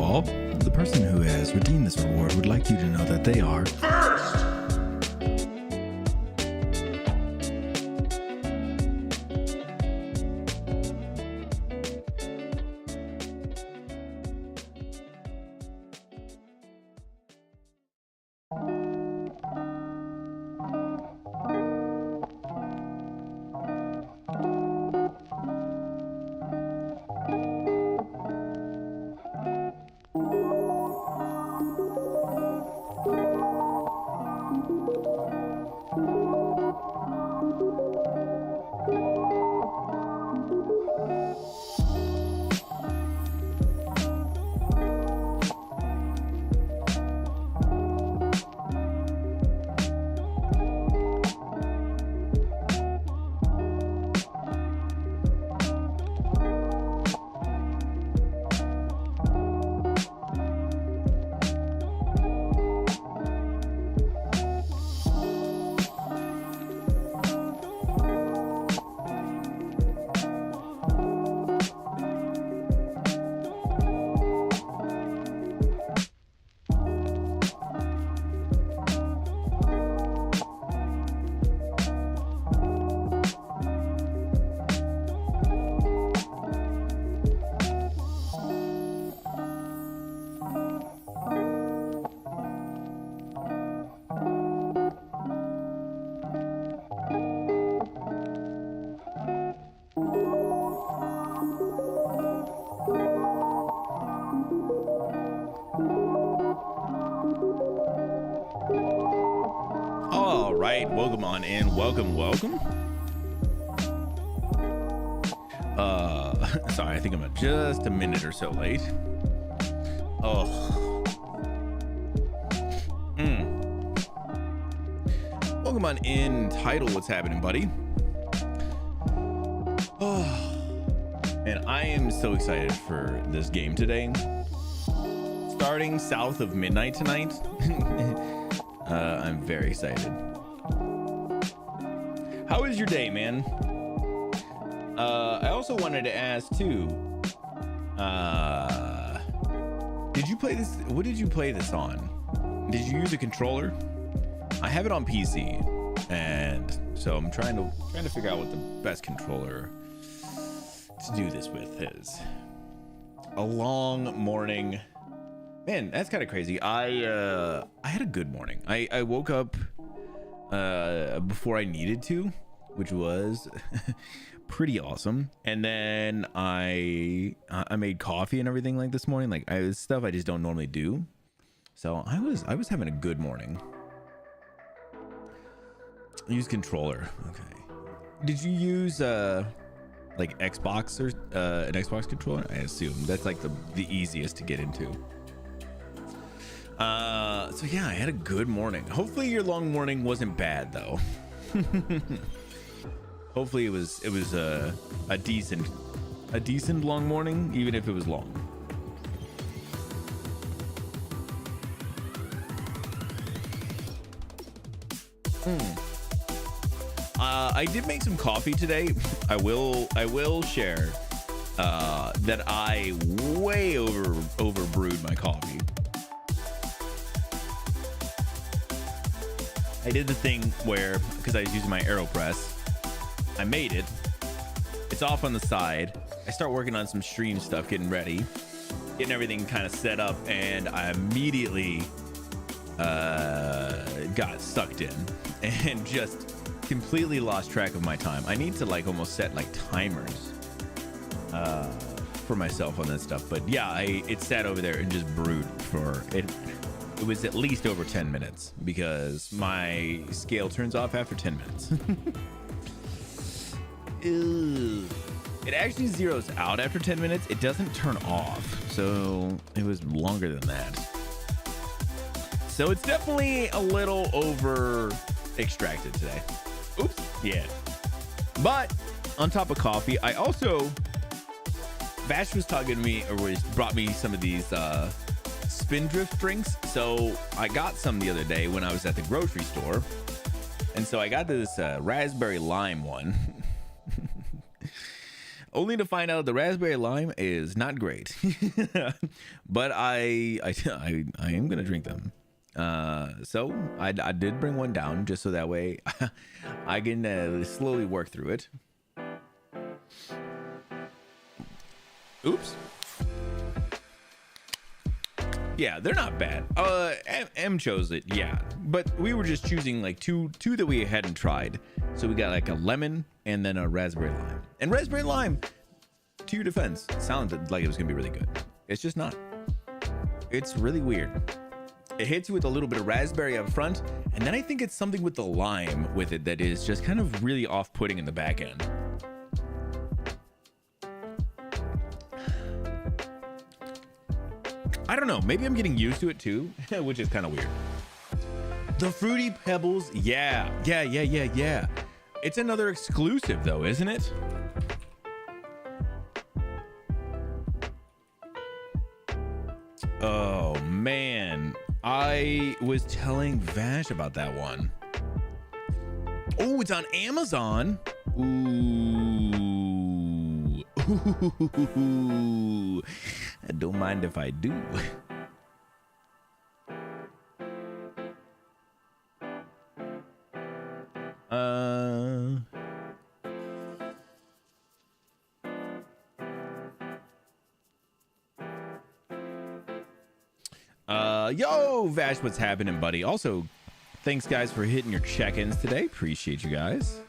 all. The person who has redeemed this reward would like you to know that they are first. All right, welcome on in. Welcome. Sorry, I think I'm just a minute or so late. Welcome on in. Title, what's happening, buddy? And I am so excited for this game today. Starting south of midnight tonight. I'm very excited. How is your day, man? I also wanted to ask too, did you play this? What did you play this on? Did you use a controller? I have it on PC, and so I'm trying to figure out what the best controller to do this with is. A long morning. Man, that's kind of crazy. I had a good morning. I woke up before I needed to, which was pretty awesome. And then I made coffee and everything like this morning. Like stuff I just don't normally do. So I was having a good morning. Use controller. Okay. Did you use like Xbox or an Xbox controller? I assume that's like the easiest to get into. So yeah, I had a good morning. Hopefully your long morning wasn't bad though. Hopefully it was a decent long morning, even if it was long. I did make some coffee today. I will share that I way over brewed my coffee. I did the thing where, because I was using my AeroPress, I made it. It's off on the side. I start working on some stream stuff, getting ready, getting everything kind of set up, and I immediately got sucked in and just completely lost track of my time. I need to like almost set like timers for myself on that stuff. But yeah, it sat over there and just brewed for it. It was at least over 10 minutes because my scale turns off after 10 minutes. It actually zeroes out after 10 minutes. It doesn't turn off. So it was longer than that. So it's definitely a little over extracted today. Oops. Yeah. But on top of coffee, I also, Vash was talking to me, or brought me some of these Spindrift drinks. So I got some the other day when I was at the grocery store. And so I got this raspberry lime one. only to find out the raspberry lime is not great. But I am gonna drink them. So I did bring one down just so that way I can slowly work through it. Oops. Yeah, they're not bad. M chose it, yeah, but we were just choosing like two that we hadn't tried. So we got like a lemon and then a raspberry lime. And raspberry lime, to your defense, sounded like it was gonna be really good. It's just not. It's really weird. It hits you with a little bit of raspberry up front, and then I think it's something with the lime with it that is just kind of really off-putting in the back end. I don't know, maybe I'm getting used to it too, which is kind of weird. The Fruity Pebbles, yeah. It's another exclusive though, isn't it? Oh man, I was telling Vash about that one. Oh, it's on Amazon. Ooh. I don't mind if I do. Yo, Vash, what's happening, buddy? Also, thanks guys for hitting your check-ins today. Appreciate you guys.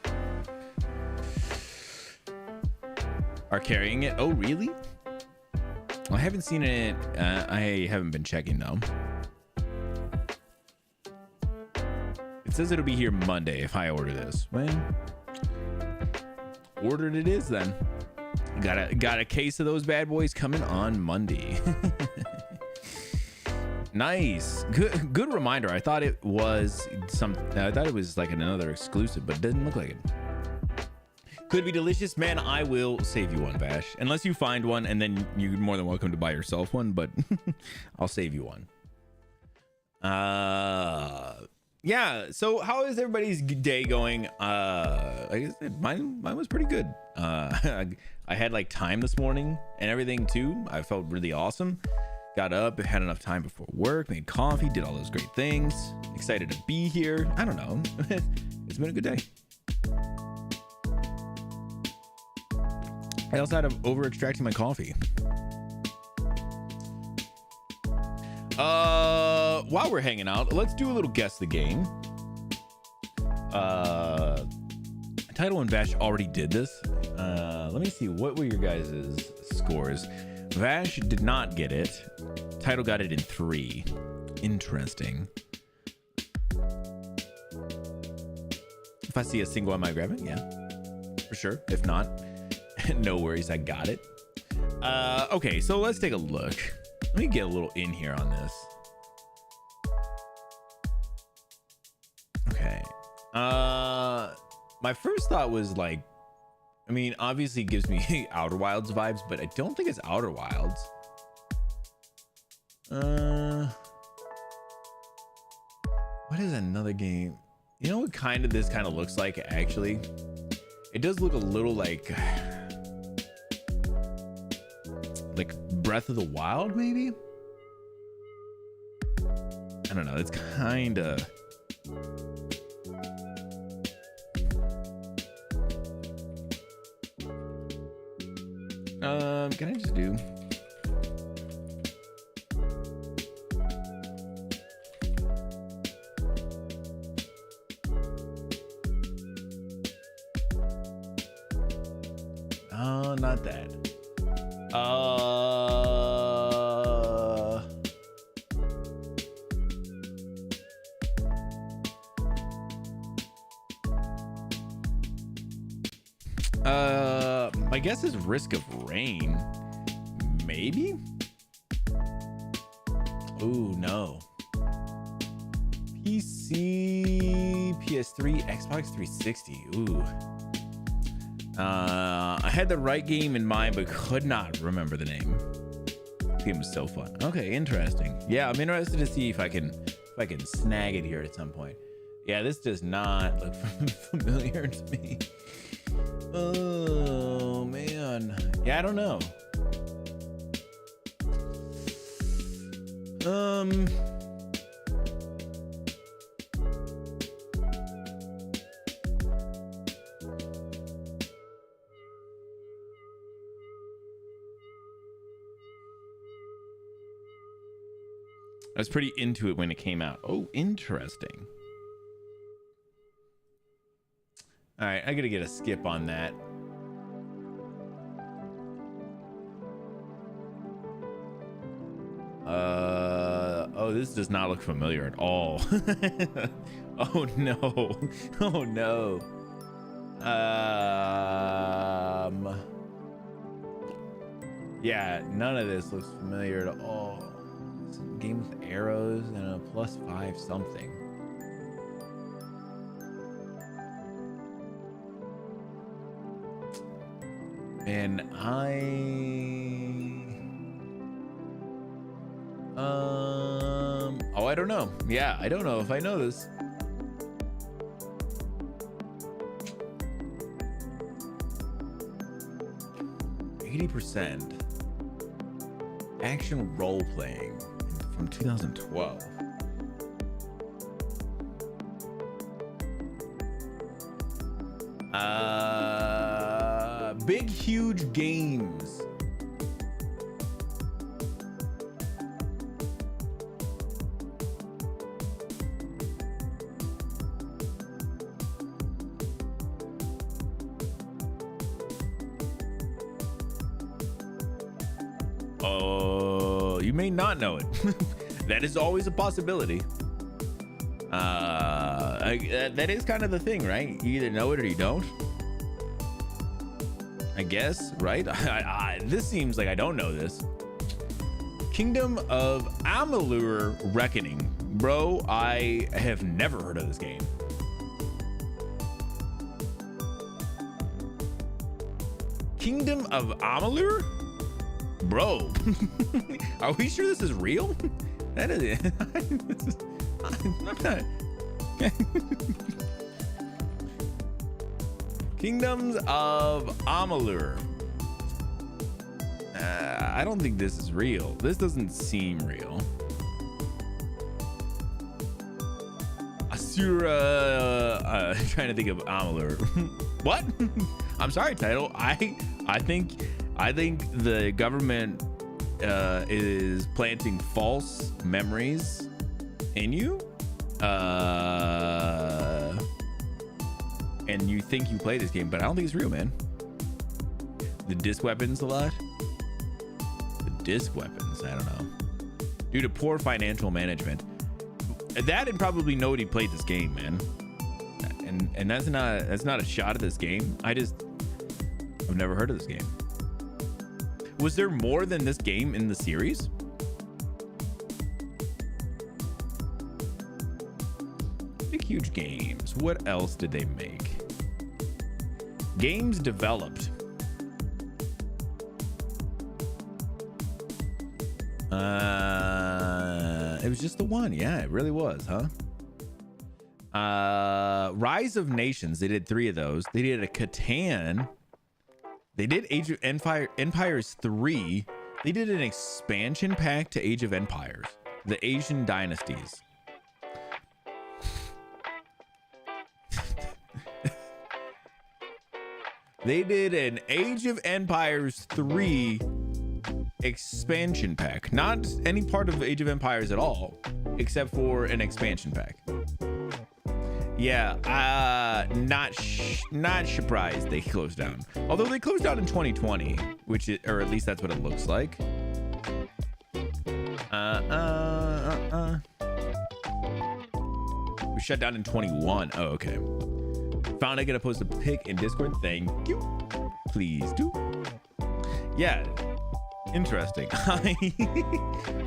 Are carrying it? Oh, really? I haven't seen it. I haven't been checking though. It says it'll be here Monday if I order this. Well, ordered it is then. Got a case of those bad boys coming on Monday. Nice. Good reminder. I thought it was I thought it was like another exclusive, but it didn't look like it. Could be delicious, man. I will save you one, Vash, unless you find one, and then you're more than welcome to buy yourself one, but I'll save you one. Yeah, so how is everybody's day going? Like I said, mine was pretty good. I had like time this morning and everything too. I felt really awesome. Got up, had enough time before work, made coffee, did all those great things. Excited to be here. I don't know. It's been a good day. I also had to over extracting my coffee. While we're hanging out, let's do a little guess the game. Title and Vash already did this. Let me see, what were your guys' scores? Vash did not get it. Title got it in 3. Interesting. If I see a single, I might grab it. Yeah, for sure. If not, no worries, I got it. Okay, so let's take a look. Let me get a little in here on this. Okay. My first thought was like, I mean, obviously it gives me Outer Wilds vibes, but I don't think it's Outer Wilds. What is another game? You know what this kind of looks like, actually? It does look a little like Breath of the Wild, maybe? I don't know. It's kind of... Can I just do... Oh, not that. My guess is Risk of Rain. Maybe? Ooh, no. PC, PS3, Xbox 360. Ooh. I had the right game in mind, but could not remember the name. This game was so fun. Okay, interesting. Yeah, I'm interested to see if I can snag it here at some point. Yeah, this does not look familiar to me. Oh man. on. Yeah, I don't know. I was pretty into it when it came out. Oh, interesting. All right, I gotta get a skip on that. Oh, this does not look familiar at all. Oh no. Oh no. Yeah, none of this looks familiar at all. It's a game with arrows and a +5 something. And oh, I don't know. Yeah, I don't know if I know this. %. Action role playing from 2012. Big Huge Games. You may not know it. That is always a possibility. That is kind of the thing, right? You either know it or you don't. I guess, right? This seems like I don't know this. Kingdom of Amalur Reckoning. Bro, I have never heard of this game. Kingdom of Amalur? Bro, are we sure this is real? That is it. I'm not. Kingdoms of Amalur. I don't think this is real. This doesn't seem real. Asura. Trying to think of Amalur. What? I'm sorry, title. I think the government is planting false memories in you. And you think you play this game, but I don't think it's real, man. The disc weapons a lot. The disc weapons, I don't know. Due to poor financial management. That and probably nobody played this game, man. And that's not a shot at this game. I've never heard of this game. Was there more than this game in the series? Big Huge Games. What else did they make? Games developed. It was just the one. Yeah, it really was, huh? Rise of Nations. They did 3 of those. They did a Catan. They did Age of Empires 3. They did an expansion pack to Age of Empires, the Asian Dynasties. They did an Age of Empires 3 expansion pack. Not any part of Age of Empires at all, except for an expansion pack. Yeah, not surprised they closed down. Although they closed down in 2020, which is, or at least that's what it looks like. We shut down in 21. Oh, okay. Found I gotta post a pic in Discord. Thank you. Please do. Yeah. Interesting. All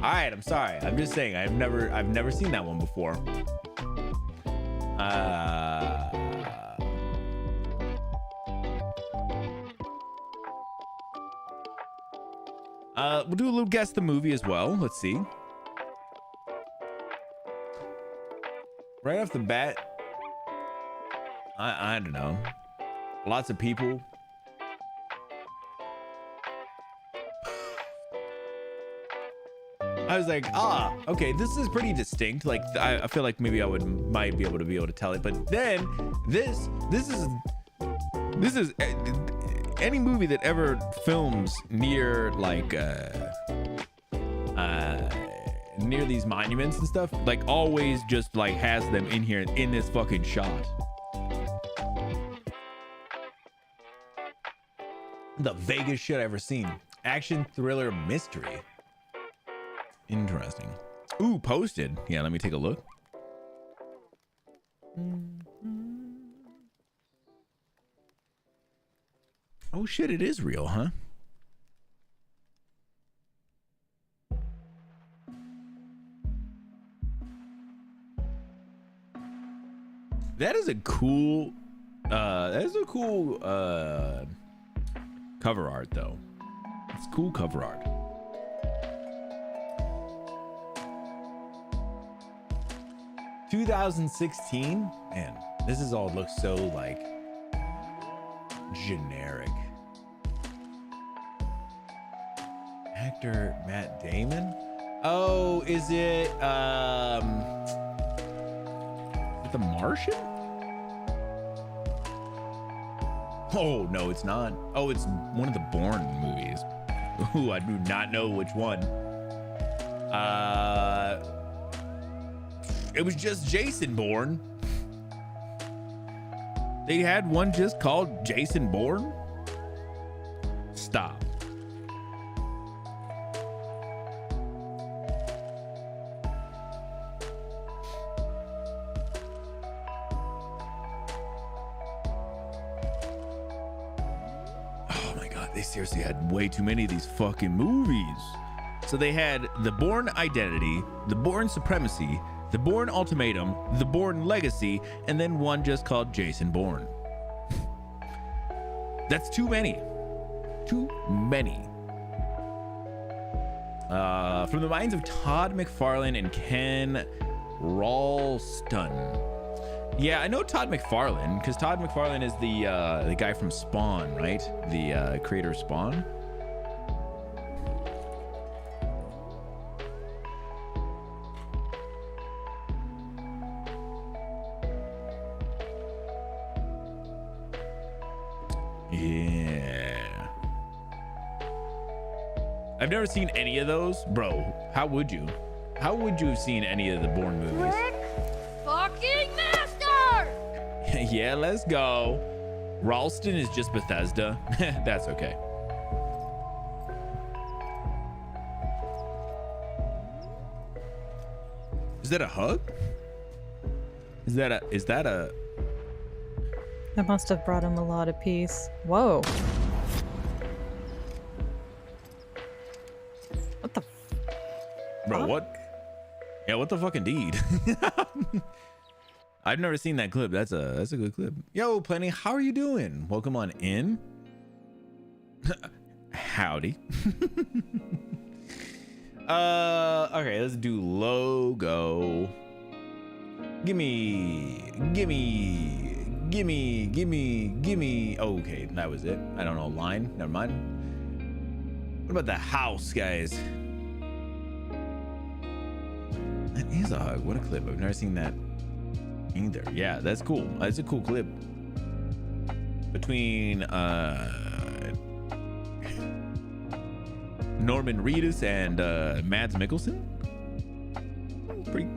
right, I'm sorry. I'm just saying I've never seen that one before. We'll do a little guess the movie as well. Let's see. Right off the bat, I don't know. Lots of people. I was like, okay, this is pretty distinct. Like, I feel like maybe might be able to tell it. But then this is any movie that ever films near like near these monuments and stuff, like always just like has them in here in this fucking shot. The vaguest shit I've ever seen. Action, thriller, mystery. Interesting. Ooh, posted. Yeah, let me take a look. Oh shit, it is real, huh? That is a cool cover art though. It's cool cover art. (2016) Man, this is all looks so like generic. Actor Matt Damon. Oh, is it The Martian? Oh no, it's not. Oh, it's one of the Bourne movies. Ooh, I do not know which one. It was just Jason Bourne. They had one just called Jason Bourne. Stop. Oh my God, they seriously had way too many of these fucking movies. So they had The Bourne Identity, The Bourne Supremacy, The Bourne Ultimatum, The Bourne Legacy, and then one just called Jason Bourne. That's too many. Too many. From the minds of Todd McFarlane and Ken Ralston. Yeah, I know Todd McFarlane because Todd McFarlane is the guy from Spawn, right? The creator of Spawn. Yeah. I've never seen any of those. Bro, how would you? How would you have seen any of the Bourne movies? Rick fucking Master! Yeah, let's go. Ralston is just Bethesda. That's okay. Is that a hug? Is that a That must have brought him a lot of peace. Whoa. What the bro, fuck? what? Yeah, what the fuck indeed? I've never seen that clip. That's a good clip. Yo, Plenty, how are you doing? Welcome on in. Howdy. Okay, let's do logo. Gimme. Okay, that was it. I don't know, line. Never mind. What about the house, guys? That is a hug. What a clip. I've never seen that either. Yeah, that's cool. That's a cool clip. Between Norman Reedus and Mads Mikkelsen.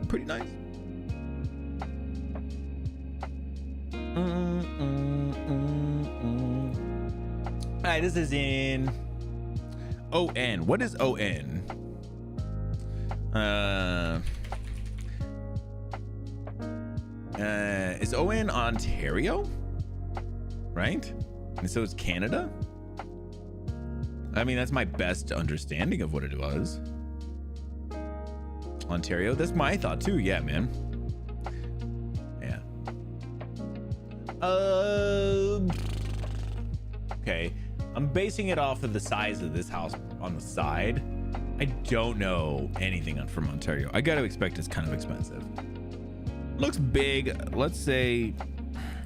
Pretty nice. All right, this is in ON. What is ON? Is ON Ontario? Right? And so it's Canada? I mean, that's my best understanding of what it was. Ontario? That's my thought too. Yeah, man. Yeah. Okay. I'm basing it off of the size of this house on the side. I don't know anything from Ontario. I gotta expect it's kind of expensive. Looks big. Let's say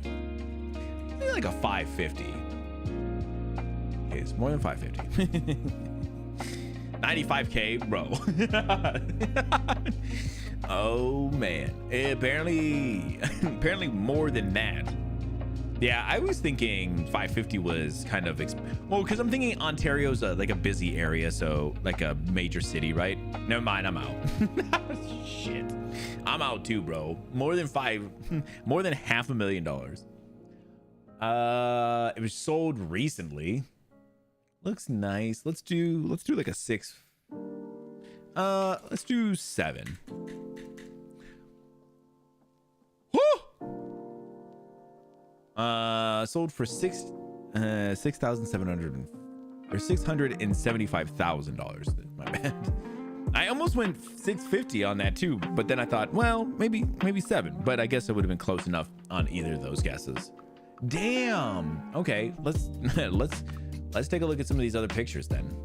maybe like a 550. Okay, it's more than 550. 95K, bro. Oh man, apparently more than that. Yeah, I was thinking 550 was kind of well, because I'm thinking Ontario's like a busy area, so like a major city, right? Never mind, I'm out. Shit, I'm out too, bro. More than $500,000. It was sold recently. Looks nice. Let's do like a 6. Let's do 7. Woo! Sold for $6,700 or $675,000. My bad. I almost went 650 on that too, but then I thought, well, maybe 7. But I guess it would have been close enough on either of those guesses. Damn. Okay, let's take a look at some of these other pictures then.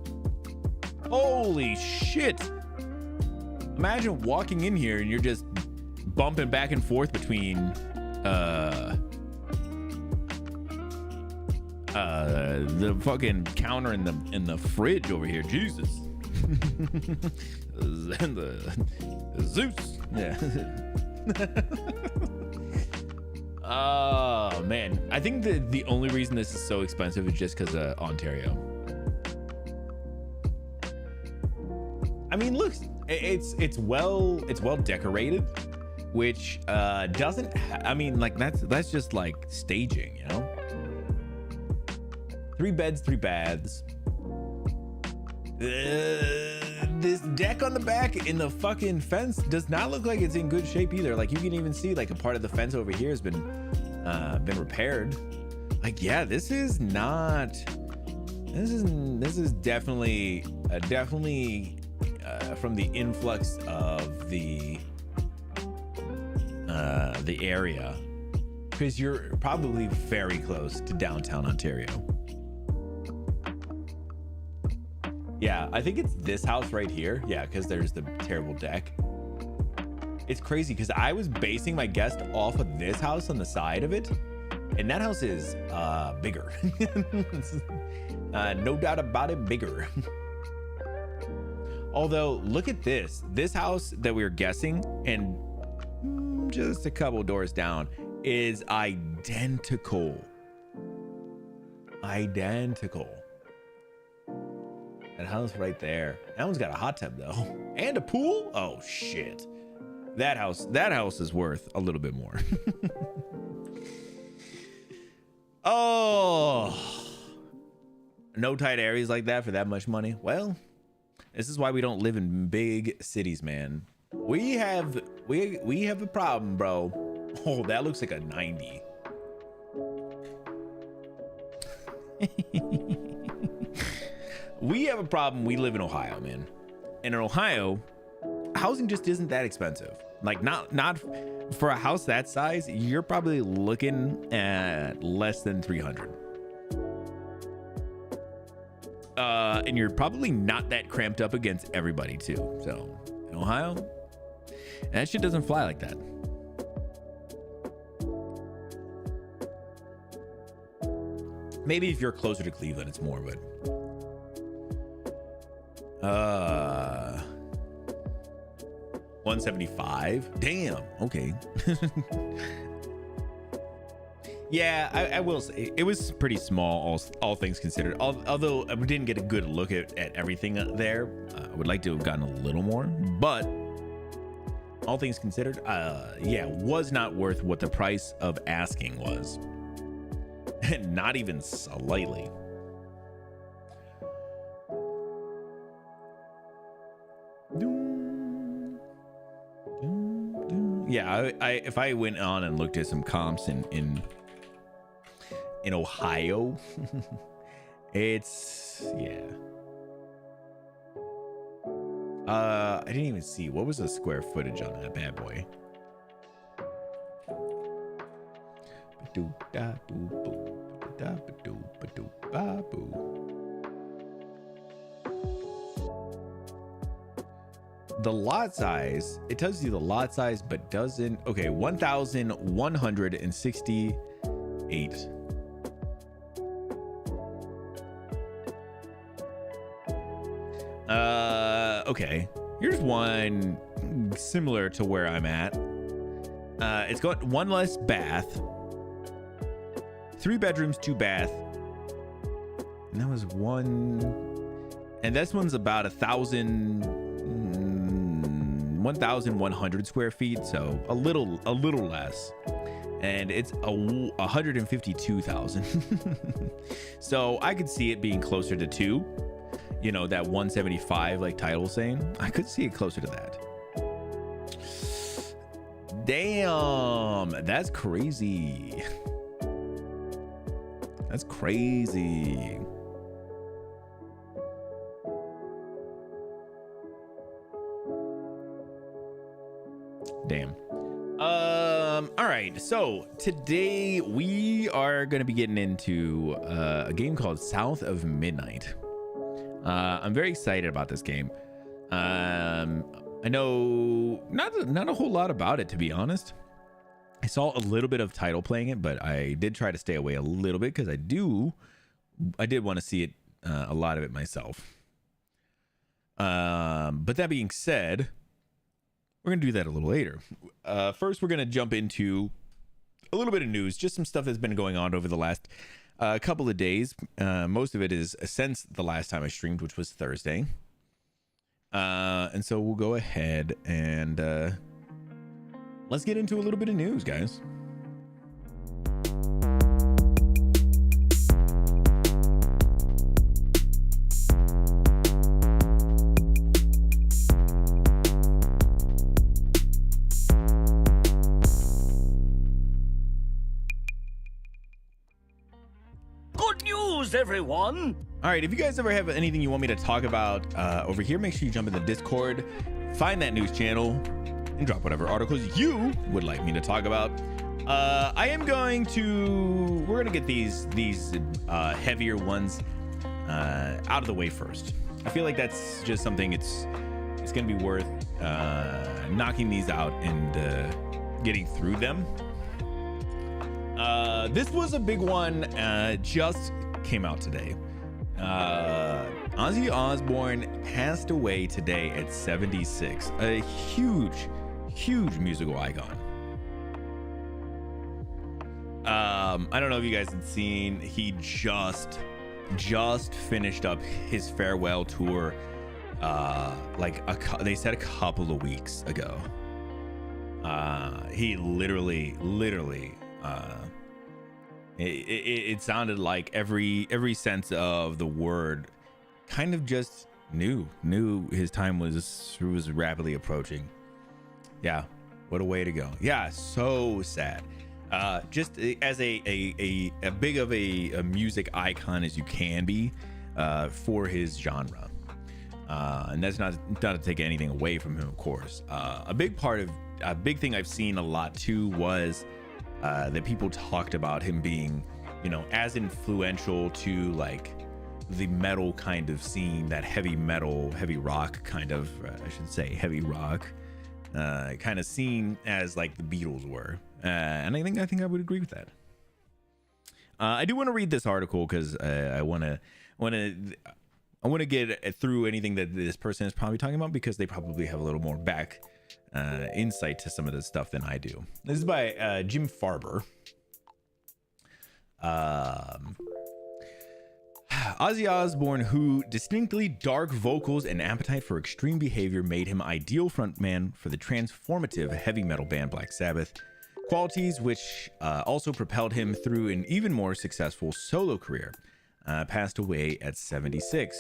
Holy shit! Imagine walking in here and you're just bumping back and forth between the fucking counter in the fridge over here. Jesus. And the Zeus. Yeah. Oh man, I think the only reason this is so expensive is just because of Ontario. I mean, look, it's well decorated, which doesn't. I mean, like that's just like staging, you know. 3 beds, 3 baths. This deck on the back in the fucking fence does not look like it's in good shape either. Like you can even see like a part of the fence over here has been repaired. Like, yeah, this is definitely from the influx of the area, because you're probably very close to downtown Ontario. Yeah, I think it's this house right here. Yeah, because there's the terrible deck. It's crazy because I was basing my guess off of this house on the side of it, and that house is bigger. No doubt about it, bigger. Although, look at this. This house that we were guessing, and just a couple doors down, is identical. Identical. That house right there. That one's got a hot tub though, and a pool. Oh shit! That house is worth a little bit more. Oh, no tight areas like that for that much money. Well, this is why we don't live in big cities, man. We have a problem, bro. Oh, that looks like a 90. We have a problem. We live in Ohio, man. And in Ohio, housing just isn't that expensive. Like not for a house that size, you're probably looking at less than 300. And you're probably not that cramped up against everybody too. So in Ohio, that shit doesn't fly like that. Maybe if you're closer to Cleveland, it's more, but 175. Damn. Okay. Yeah, I will say it was pretty small, all things considered. Although I didn't get a good look at everything there. I would like to have gotten a little more, but all things considered, yeah, was not worth what the price of asking was. Not even slightly. Yeah, I if I went on and looked at some comps in Ohio, it's yeah. I didn't even see what was the square footage on that bad boy. The lot size, it tells you the lot size, but doesn't. Okay, 1,168. Okay. Here's one similar to where I'm at. It's got one less bath, 3 bedrooms, 2 bath, and that was one. And this one's about 1,100 square feet, so a little less. And it's 152,000. So I could see it being closer to 2. You know, that 175 like Tidal's saying. I could see it closer to that. Damn, that's crazy. That's crazy. Damn. All right, so today we are going to be getting into a game called South of Midnight. I'm very excited about this game. I know not a whole lot about it, to be honest. I saw a little bit of Tidal playing it, but I did try to stay away a little bit because I did want to see it, a lot of it myself. But that being said, we're gonna do that a little later. First, we're gonna jump into a little bit of news, just some stuff that's been going on over the last couple of days. Most of it is since the last time I streamed, which was Thursday. And so we'll go ahead and let's get into a little bit of news, guys. Good news, everyone! All right, if you guys ever have anything you want me to talk about over here, make sure you jump in the Discord, find that news channel, and drop whatever articles you would like me to talk about. We're gonna get these heavier ones out of the way first. I feel like that's just something it's gonna be worth knocking these out and getting through them. This was a big one, just came out today. Ozzy Osbourne passed away today at 76. A huge musical icon. I don't know if you guys had seen, he just finished up his farewell tour, they said a couple of weeks ago. He literally it sounded like every sense of the word kind of just knew his time was rapidly approaching. Yeah, what a way to go. Yeah, so sad. Just as a big of a music icon as you can be for his genre, and that's not to take anything away from him, of course. A big thing I've seen a lot too was that people talked about him being, as influential to like the metal kind of scene, that heavy metal, heavy rock kind of, I should say heavy rock kind of scene as like the Beatles were. And I think I would agree with that. I do want to read this article because I want to get through anything that this person is probably talking about, because they probably have a little more back insight to some of this stuff than I do. This is by Jim Farber. Ozzy Osbourne, who distinctly dark vocals and appetite for extreme behavior made him ideal frontman for the transformative heavy metal band Black Sabbath, qualities which also propelled him through an even more successful solo career, passed away at 76.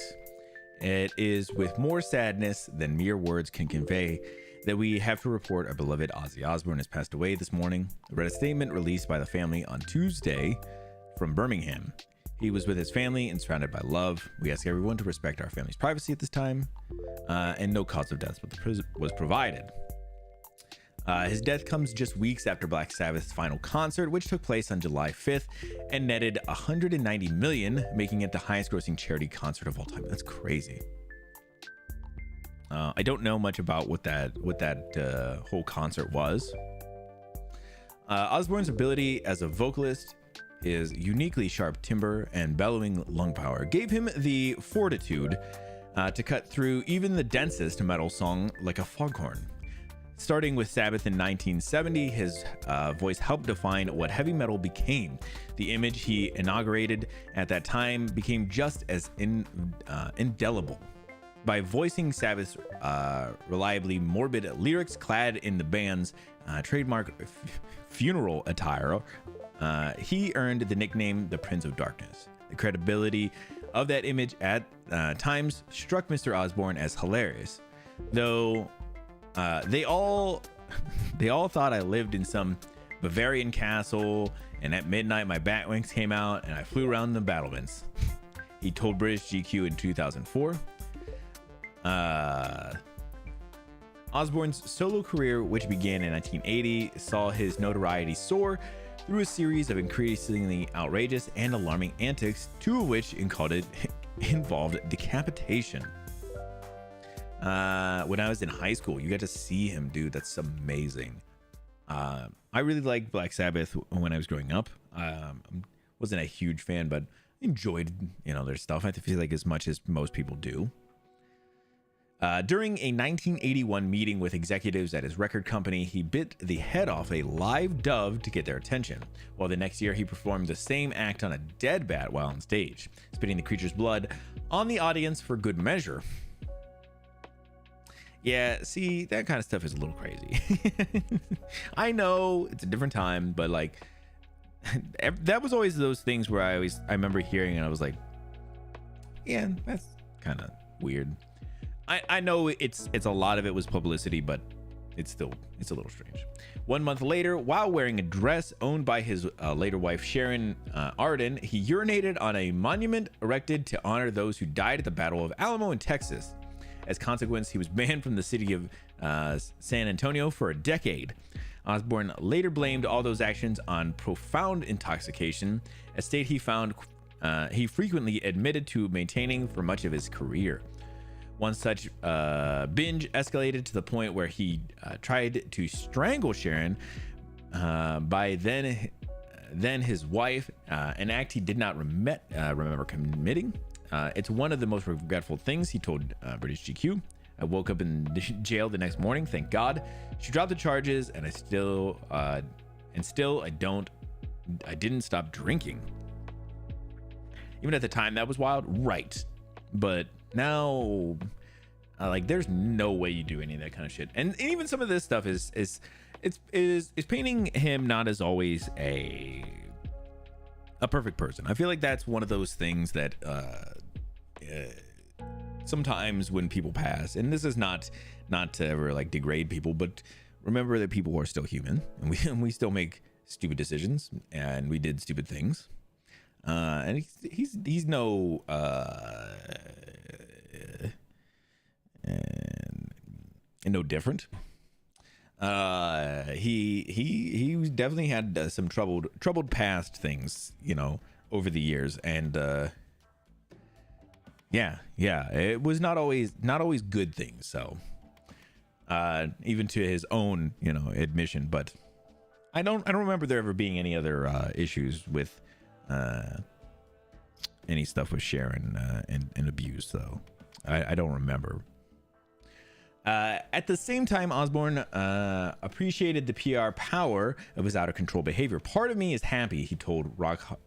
It is with more sadness than mere words can convey that we have to report our beloved Ozzy Osbourne has passed away this morning. I read a statement released by the family on Tuesday from Birmingham. He was with his family and surrounded by love. We ask everyone to respect our family's privacy at this time, and no cause of death was provided. His death comes just weeks after Black Sabbath's final concert, which took place on July 5th and netted $190 million, making it the highest grossing charity concert of all time. That's crazy. I don't know much about what that whole concert was. Osbourne's ability as a vocalist, his uniquely sharp timbre and bellowing lung power gave him the fortitude to cut through even the densest metal song like a foghorn. Starting with Sabbath in 1970, his voice helped define what heavy metal became. The image he inaugurated at that time became just as indelible. By voicing Sabbath's reliably morbid lyrics clad in the band's trademark funeral attire, he earned the nickname the Prince of Darkness. The credibility of that image at times struck Mr. Osborne as hilarious, though they all thought I lived in some Bavarian castle, and at midnight my bat wings came out and I flew around the battlements. He told British GQ in 2004. Osborne's solo career, which began in 1980, saw his notoriety soar through a series of increasingly outrageous and alarming antics, two of which involved decapitation. When I was in high school, you got to see him, dude. That's amazing. I really liked Black Sabbath when I was growing up. Wasn't a huge fan, but enjoyed, their stuff. I feel like as much as most people do. During a 1981 meeting with executives at his record company, he bit the head off a live dove to get their attention, while the next year he performed the same act on a dead bat while on stage, spitting the creature's blood on the audience for good measure. Yeah, see, that kind of stuff is a little crazy. I know it's a different time, but like that was always those things where I remember hearing and I was like, yeah, that's kind of weird. I know it's a lot of it was publicity, but it's a little strange. 1 month later, while wearing a dress owned by his later wife Sharon Arden, he urinated on a monument erected to honor those who died at the Battle of Alamo in Texas. As a consequence, he was banned from the city of San Antonio for a decade. Osborne later blamed all those actions on profound intoxication, a state he found he frequently admitted to maintaining for much of his career. One such binge escalated to the point where he tried to strangle Sharon by then his wife, an act he did not remember committing. It's one of the most regretful things, he told British GQ. I woke up in jail the next morning, thank God. She dropped the charges, and I didn't stop drinking. Even at the time, that was wild, right? But now, there's no way you do any of that kind of shit. And even some of this stuff is painting him not as always a perfect person. I feel like that's one of those things that sometimes when people pass, and this is not to ever degrade people, but remember that people are still human, and we still make stupid decisions, and we did stupid things. And he's no no different. He definitely had some troubled past things, over the years, and yeah, it was not always good things. So even to his own admission, but I don't remember there ever being any other issues with any stuff with Sharon and abuse, so I don't remember. At the same time, Osborne appreciated the PR power of his out of control behavior. Part of me is happy, he told Rock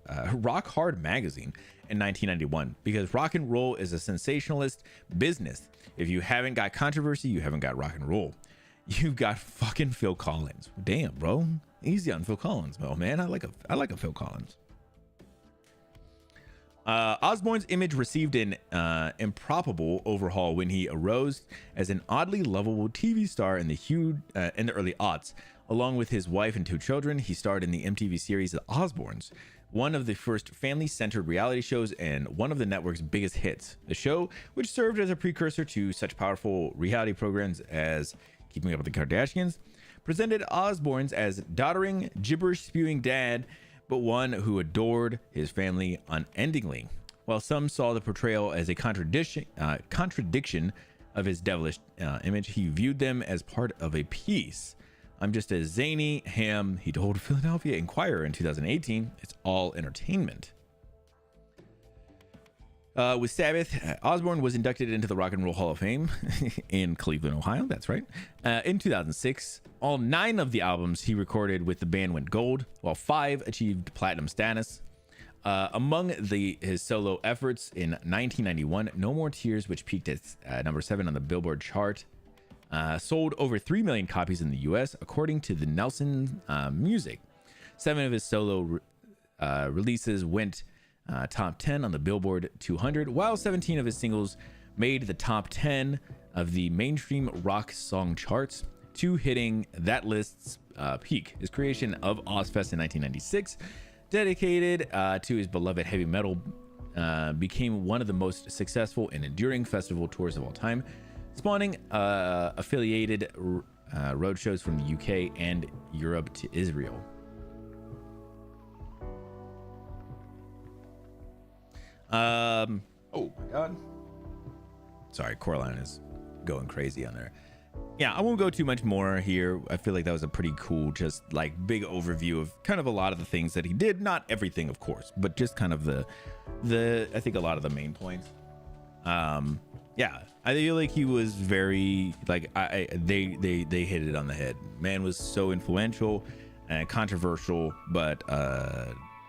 Hard magazine in 1991, because rock and roll is a sensationalist business. If you haven't got controversy, you haven't got rock and roll. You've got fucking Phil Collins. Damn, bro, easy on Phil Collins, though, man. I like a Phil Collins. Osborne's image received an improbable overhaul when he arose as an oddly lovable TV star in the early aughts. Along with his wife and two children, he starred in the MTV series The Osbournes, one of the first family-centered reality shows and one of the network's biggest hits. The show, which served as a precursor to such powerful reality programs as Keeping Up with the Kardashians, presented Osbournes as doddering, gibberish-spewing dad, but one who adored his family unendingly. While some saw the portrayal as a contradiction of his devilish image, he viewed them as part of a piece. I'm just a zany ham, he told Philadelphia Inquirer in 2018. It's all entertainment. With Sabbath, Osbourne was inducted into the Rock and Roll Hall of Fame in Cleveland, Ohio. That's right. In 2006, all 9 of the albums he recorded with the band went gold, while 5 achieved platinum status. Among his solo efforts in 1991, No More Tears, which peaked at number 7 on the Billboard chart, sold over 3 million copies in the US, according to the Nelson Music. 7 of his solo releases went top 10 on the Billboard 200, while 17 of his singles made the top 10 of the mainstream rock song charts, 2 hitting that list's peak. His creation of Ozfest in 1996, dedicated to his beloved heavy metal, became one of the most successful and enduring festival tours of all time, spawning affiliated roadshows from the UK and Europe to Israel. Oh my god. Sorry, Coraline is going crazy on there. Yeah, I won't go too much more here. I feel like that was a pretty cool, just like big overview of kind of a lot of the things that he did. Not everything, of course, but just kind of the I think a lot of the main points. Yeah, I feel like he was very like they hit it on the head. Man was so influential and controversial, but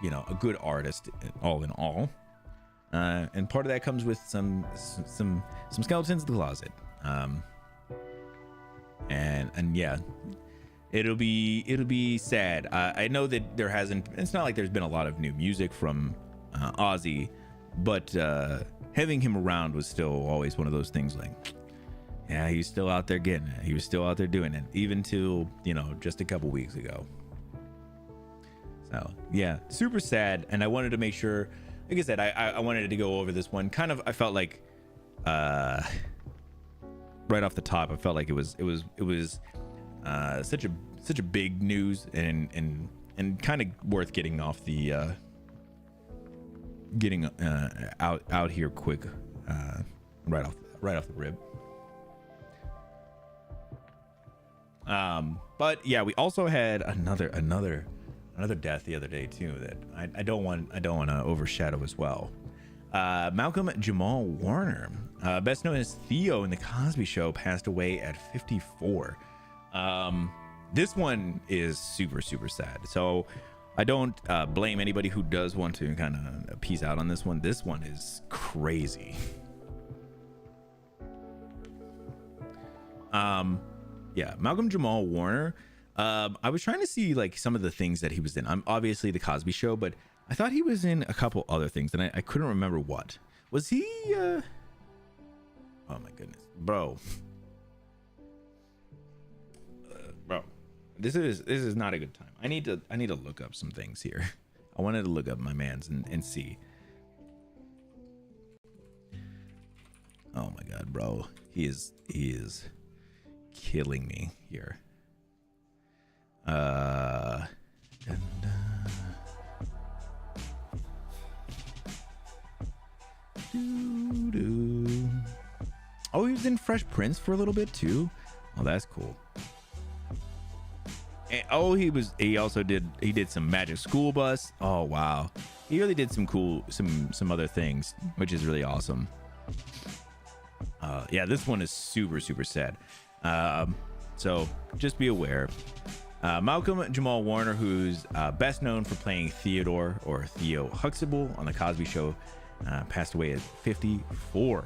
you know, a good artist all in all. And part of that comes with some skeletons in the closet. And yeah, it'll be sad. I know that it's not like there's been a lot of new music from Ozzy, but having him around was still always one of those things like, yeah, he's still out there getting it. He was still out there doing it, even till, you know, just a couple weeks ago. So yeah, super sad. And I wanted to make sure, like I said, I wanted to go over this one. Kind of, I felt like right off the top, I felt like it was such a big news and kind of worth getting off the out here quick, right off the rib. But yeah, we also had another death the other day too that I don't want to overshadow as well. Malcolm Jamal Warner, best known as Theo in the Cosby Show, passed away at 54. This one is super sad, so I don't blame anybody who does want to kind of peace out on this one. This one is crazy. Yeah, Malcolm Jamal Warner. I was trying to see like some of the things that he was in. I'm obviously the Cosby Show, but I thought he was in a couple other things, and I couldn't remember what. Was he? Oh my goodness, bro. Bro, this is not a good time. I need to look up some things here. I wanted to look up my man's and see. Oh my god, bro, he is killing me here. Oh, he was in Fresh Prince for a little bit too. Oh, that's cool. And, he also did some Magic School Bus. Oh wow, he really did some other things, which is really awesome. Yeah, this one is super sad. So just be aware. Malcolm Jamal Warner, who's best known for playing Theodore or Theo Huxtable on The Cosby Show, passed away at 54.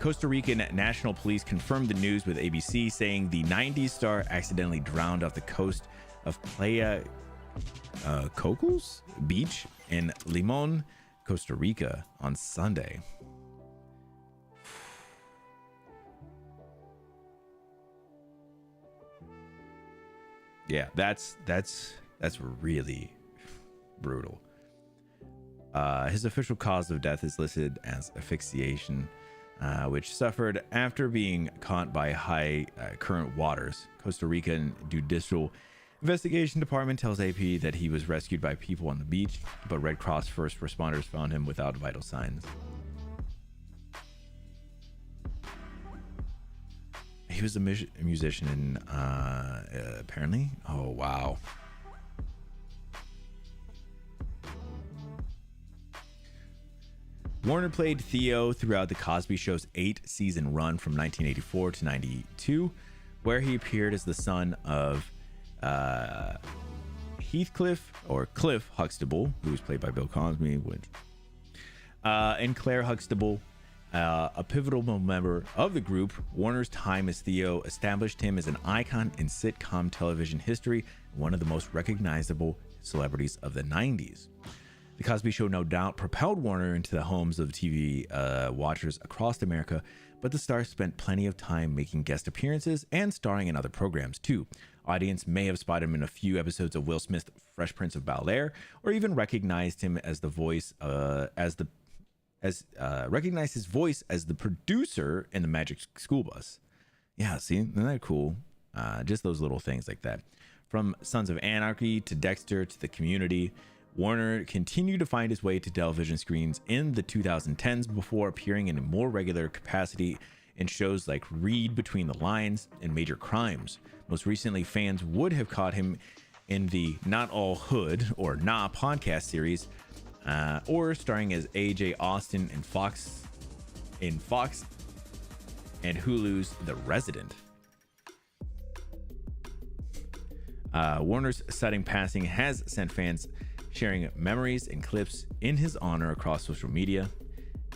Costa Rican National Police confirmed the news with ABC, saying the 90s star accidentally drowned off the coast of Playa Cocos Beach in Limon, Costa Rica on Sunday. Yeah, that's really brutal. His official cause of death is listed as asphyxiation, which suffered after being caught by high current waters. Costa Rican Judicial Investigation Department tells AP that he was rescued by people on the beach, but Red Cross first responders found him without vital signs. He was a musician in, apparently. Oh, wow. Warner played Theo throughout The Cosby Show's 8-season run from 1984 to 92, where he appeared as the son of Heathcliff or Cliff Huxtable, who was played by Bill Cosby, and Claire Huxtable, a pivotal member of the group. Warner's time as Theo established him as an icon in sitcom television history, one of the most recognizable celebrities of the 90s. The Cosby Show no doubt propelled Warner into the homes of TV watchers across America, but the star spent plenty of time making guest appearances and starring in other programs too. Audience may have spotted him in a few episodes of Will Smith's Fresh Prince of Bel-Air, or even recognized him as the voice recognized his voice as the producer in the Magic School Bus. Yeah, see, isn't that cool? Just those little things like that. From Sons of Anarchy to Dexter to The Community, Warner continued to find his way to television screens in the 2010s before appearing in a more regular capacity in shows like Read Between the Lines and Major Crimes. Most recently, fans would have caught him in the Not All Hood or Nah podcast series, or starring as AJ Austin in Fox and Hulu's The Resident. Warner's sudden passing has sent fans sharing memories and clips in his honor across social media.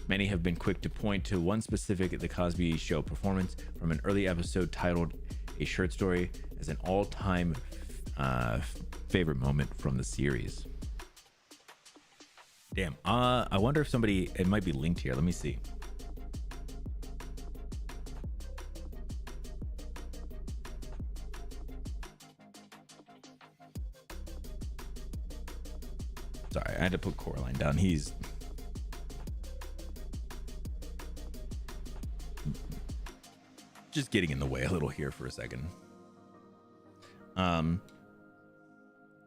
Many have been quick to point to one specific The Cosby Show performance from an early episode titled A Shirt Story as an all-time favorite moment from the series. Damn, I wonder if it might be linked here. Let me see. Sorry, I had to put Coraline down. He's just getting in the way a little here for a second.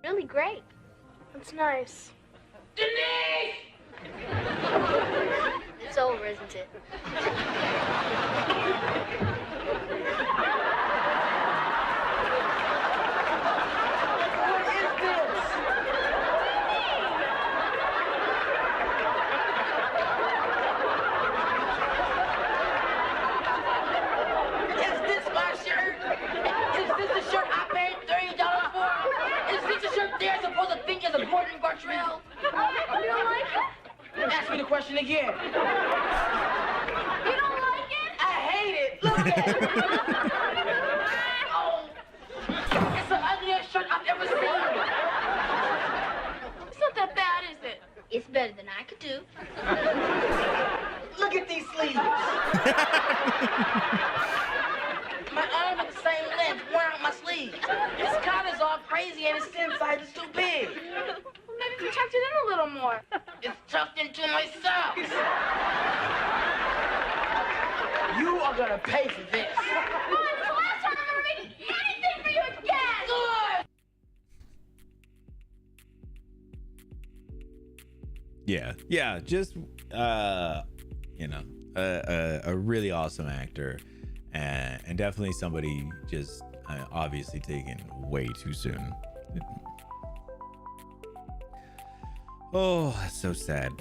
Really great. That's nice. Denise! It's over, isn't it? Important, Gartrell. You don't like it? Ask me the question again. You don't like it? I hate it. Look at it. Oh, it's the ugliest shirt I've ever seen. It's not that bad, is it? It's better than I could do. Look at these sleeves. My arm is the same length, worn out my sleeves. This collar's all crazy and its inside is too big. Well, maybe you tucked it in a little more. It's tucked into my socks. You are gonna pay for this. Mom, it's the last time I'm ever making anything for you again! Good. Yeah, just a really awesome actor, and definitely somebody just obviously taken way too soon. Oh, that's so sad,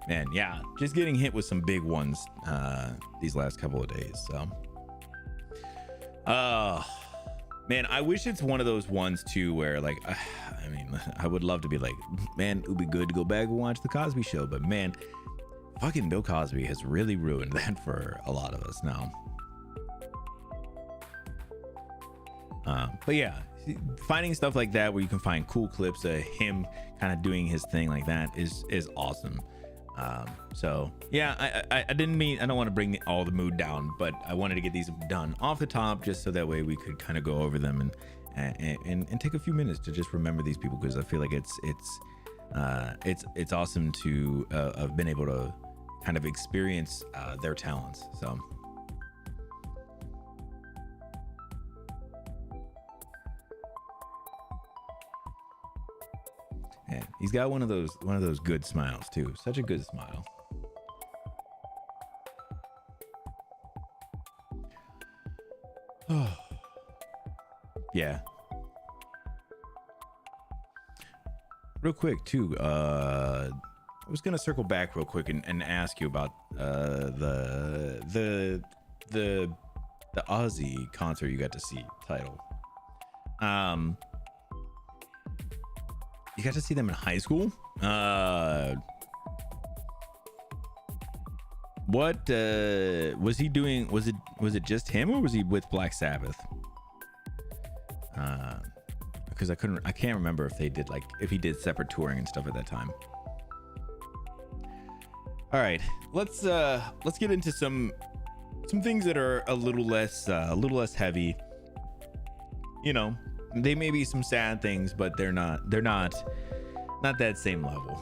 man. Yeah, just getting hit with some big ones these last couple of days. So man, I wish it's one of those ones too where like I mean, I would love to be like, man, it would be good to go back and watch The Cosby Show, but man, fucking Bill Cosby has really ruined that for a lot of us now. But yeah, finding stuff like that where you can find cool clips of him kind of doing his thing like that is awesome. So yeah, I don't want to bring all the mood down, but I wanted to get these done off the top just so that way we could kind of go over them and take a few minutes to just remember these people, because I feel like it's awesome to have been able to kind of experience their talents. So man, he's got one of those good smiles too. Such a good smile. Yeah. real quick too. I was gonna circle back real quick and ask you about the Ozzy concert you got to see. Title. You got to see them in high school. What was he doing? Was it just him, or was he with Black Sabbath? Because I can't remember if he did separate touring and stuff at that time. All right, let's get into some things that are a little less heavy. You know, they may be some sad things, but they're not that same level.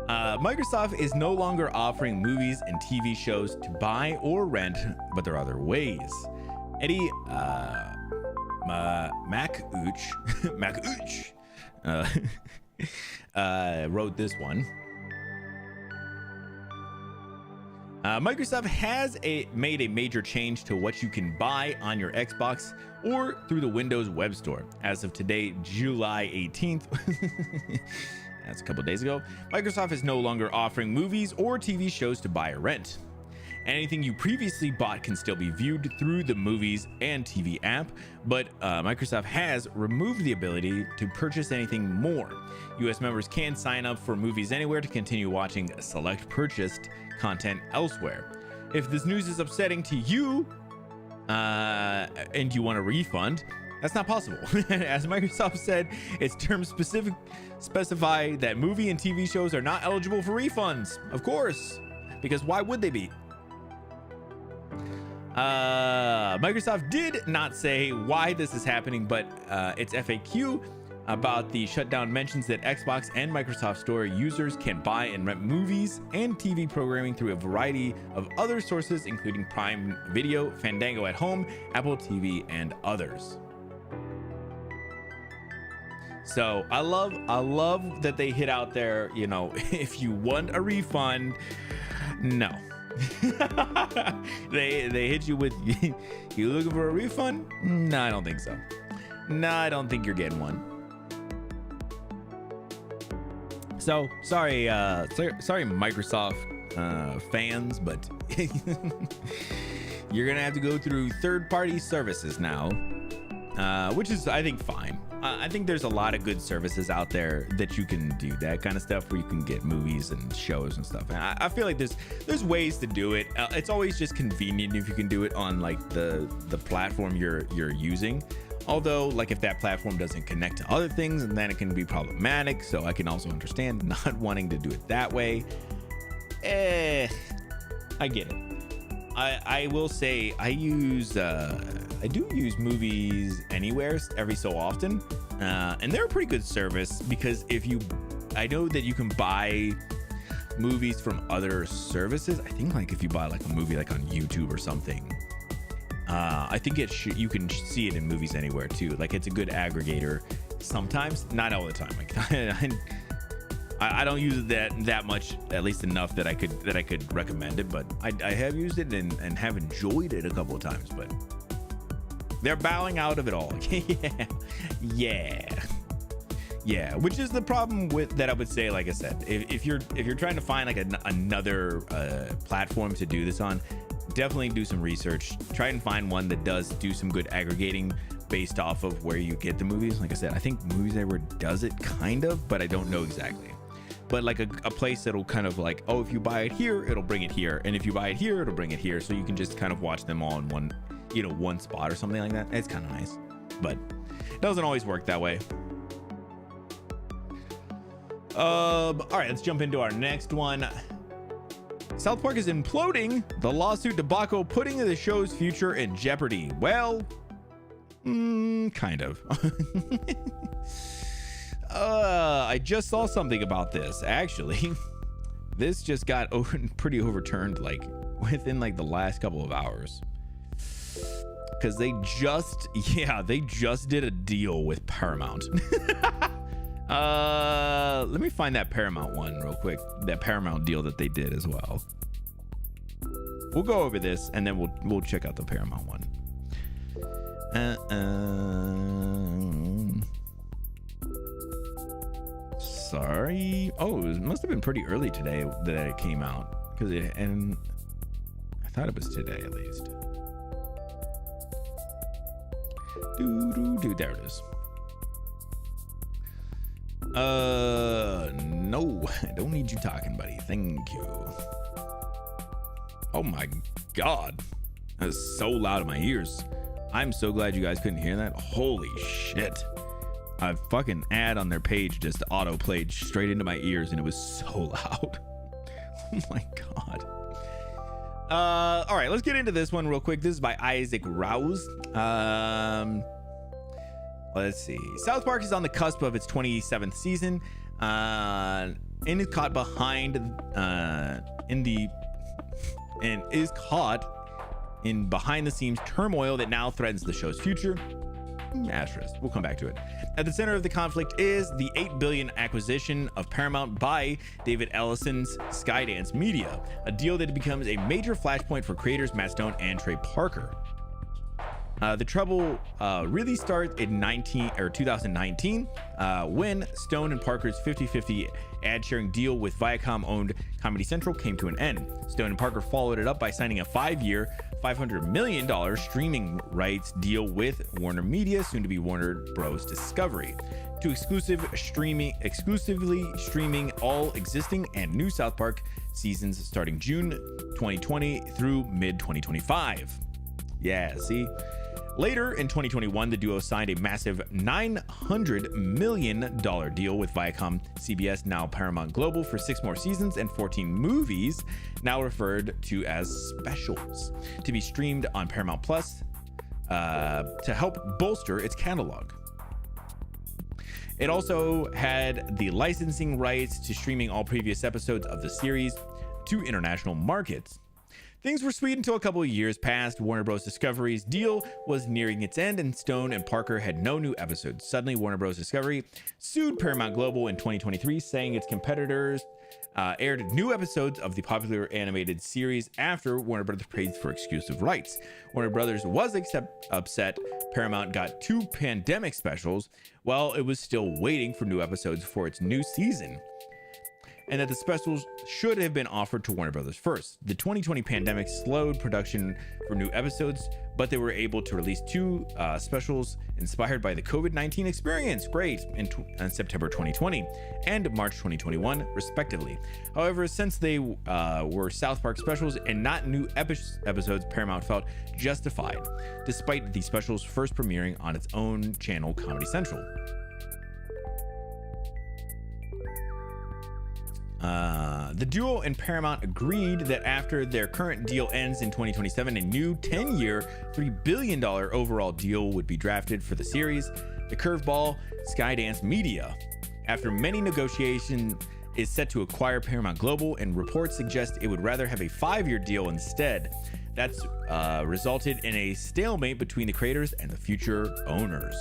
Microsoft is no longer offering movies and TV shows to buy or rent, but there are other ways. Eddie Makuch wrote this one. Microsoft has made a major change to what you can buy on your Xbox or through the Windows Web Store. As of today, July 18th, that's a couple days ago, Microsoft is no longer offering movies or TV shows to buy or rent. Anything you previously bought can still be viewed through the Movies and TV app, but Microsoft has removed the ability to purchase anything more. US members can sign up for Movies Anywhere to continue watching select purchased content elsewhere. If this news is upsetting to you and you want a refund, that's not possible. As Microsoft said, its terms specify that movie and TV shows are not eligible for refunds. Of course, because why would they be? Microsoft did not say why this is happening, but its FAQ about the shutdown mentions that Xbox and Microsoft Store users can buy and rent movies and TV programming through a variety of other sources, including Prime Video, Fandango at Home, Apple TV, and others. So I love that they hit out there, you know, if you want a refund, no. they hit you with, you looking for a refund? No, I don't think so. No, I don't think you're getting one. So sorry Microsoft fans, but you're gonna have to go through third-party services now, which is, I think, fine. I think there's a lot of good services out there that you can do that kind of stuff, where you can get movies and shows and stuff. And I feel like there's ways to do it. It's always just convenient if you can do it on like the platform you're using. Although, like, if that platform doesn't connect to other things, and then it can be problematic. So I can also understand not wanting to do it that way. I get it. I will say I do use Movies Anywhere every so often, and they're a pretty good service, because I know that you can buy movies from other services. I think, like, if you buy like a movie like on YouTube or something, I think you can see it in Movies Anywhere too. Like, it's a good aggregator sometimes, not all the time. Like, I don't use it that much, at least enough that I could recommend it, but I have used it and have enjoyed it a couple of times. But they're bowing out of it all. yeah, which is the problem with that. I would say, like I said, if you're trying to find like another platform to do this on, definitely do some research. Try and find one that does do some good aggregating based off of where you get the movies. Like I said, I think Movies Everywhere does it kind of, but I don't know exactly. But like a place that'll kind of like, oh, if you buy it here, it'll bring it here, and if you buy it here, it'll bring it here, so you can just kind of watch them all in one spot or something like that. It's kind of nice, but it doesn't always work that way. All right, let's jump into our next one. South Park is imploding. The lawsuit debacle putting the show's future in jeopardy. Well, kind of. I just saw something about this, actually. This just got pretty overturned like within like the last couple of hours, because they just did a deal with Paramount. Let me find that Paramount one real quick, that Paramount deal that they did as well. We'll go over this and then we'll check out the Paramount one. sorry. Oh, it must have been pretty early today that it came out, and I thought it was today at least. There it is. No, I don't need you talking, buddy. Thank you. Oh my God, that's so loud in my ears. I'm so glad you guys couldn't hear that. Holy shit. A fucking ad on their page just auto played straight into my ears, and it was so loud. Oh my God. All right, let's get into this one real quick. This is by Isaac Rouse. Let's see. South Park is on the cusp of its 27th season, and is caught in behind the scenes turmoil that now threatens the show's future. Asterisk. We'll come back to it. At the center of the conflict is the $8 billion acquisition of Paramount by David Ellison's Skydance Media, a deal that becomes a major flashpoint for creators Matt Stone and Trey Parker. The trouble really starts in 2019 when Stone and Parker's 50-50 ad-sharing deal with Viacom-owned Comedy Central came to an end. Stone and Parker followed it up by signing a 5-year, $500 million streaming rights deal with Warner Media, soon to be Warner Bros. Discovery, to exclusively streaming all existing and new South Park seasons starting June 2020 through mid-2025. Yeah, see? Later in 2021, the duo signed a massive $900 million deal with Viacom CBS, now Paramount Global, for 6 more seasons and 14 movies, now referred to as specials, to be streamed on Paramount Plus to help bolster its catalog. It also had the licensing rights to streaming all previous episodes of the series to international markets. Things were sweet until a couple of years passed. Warner Bros. Discovery's deal was nearing its end, and Stone and Parker had no new episodes. Suddenly, Warner Bros. Discovery sued Paramount Global in 2023, saying its competitors aired new episodes of the popular animated series after Warner Bros. Paid for exclusive rights. Warner Bros. Was upset Paramount got 2 pandemic specials while it was still waiting for new episodes for its new season, and that the specials should have been offered to Warner Brothers first. The 2020 pandemic slowed production for new episodes, but they were able to release 2 specials inspired by the COVID-19 experience, great, in September 2020 and March 2021, respectively. However, since they were South Park specials and not new episodes, Paramount felt justified, despite the specials first premiering on its own channel, Comedy Central. The duo and Paramount agreed that after their current deal ends in 2027, a new 10-year, $3 billion overall deal would be drafted for the series. The curveball, Skydance Media, after many negotiations, is set to acquire Paramount Global, and reports suggest it would rather have a 5-year deal instead. That's resulted in a stalemate between the creators and the future owners.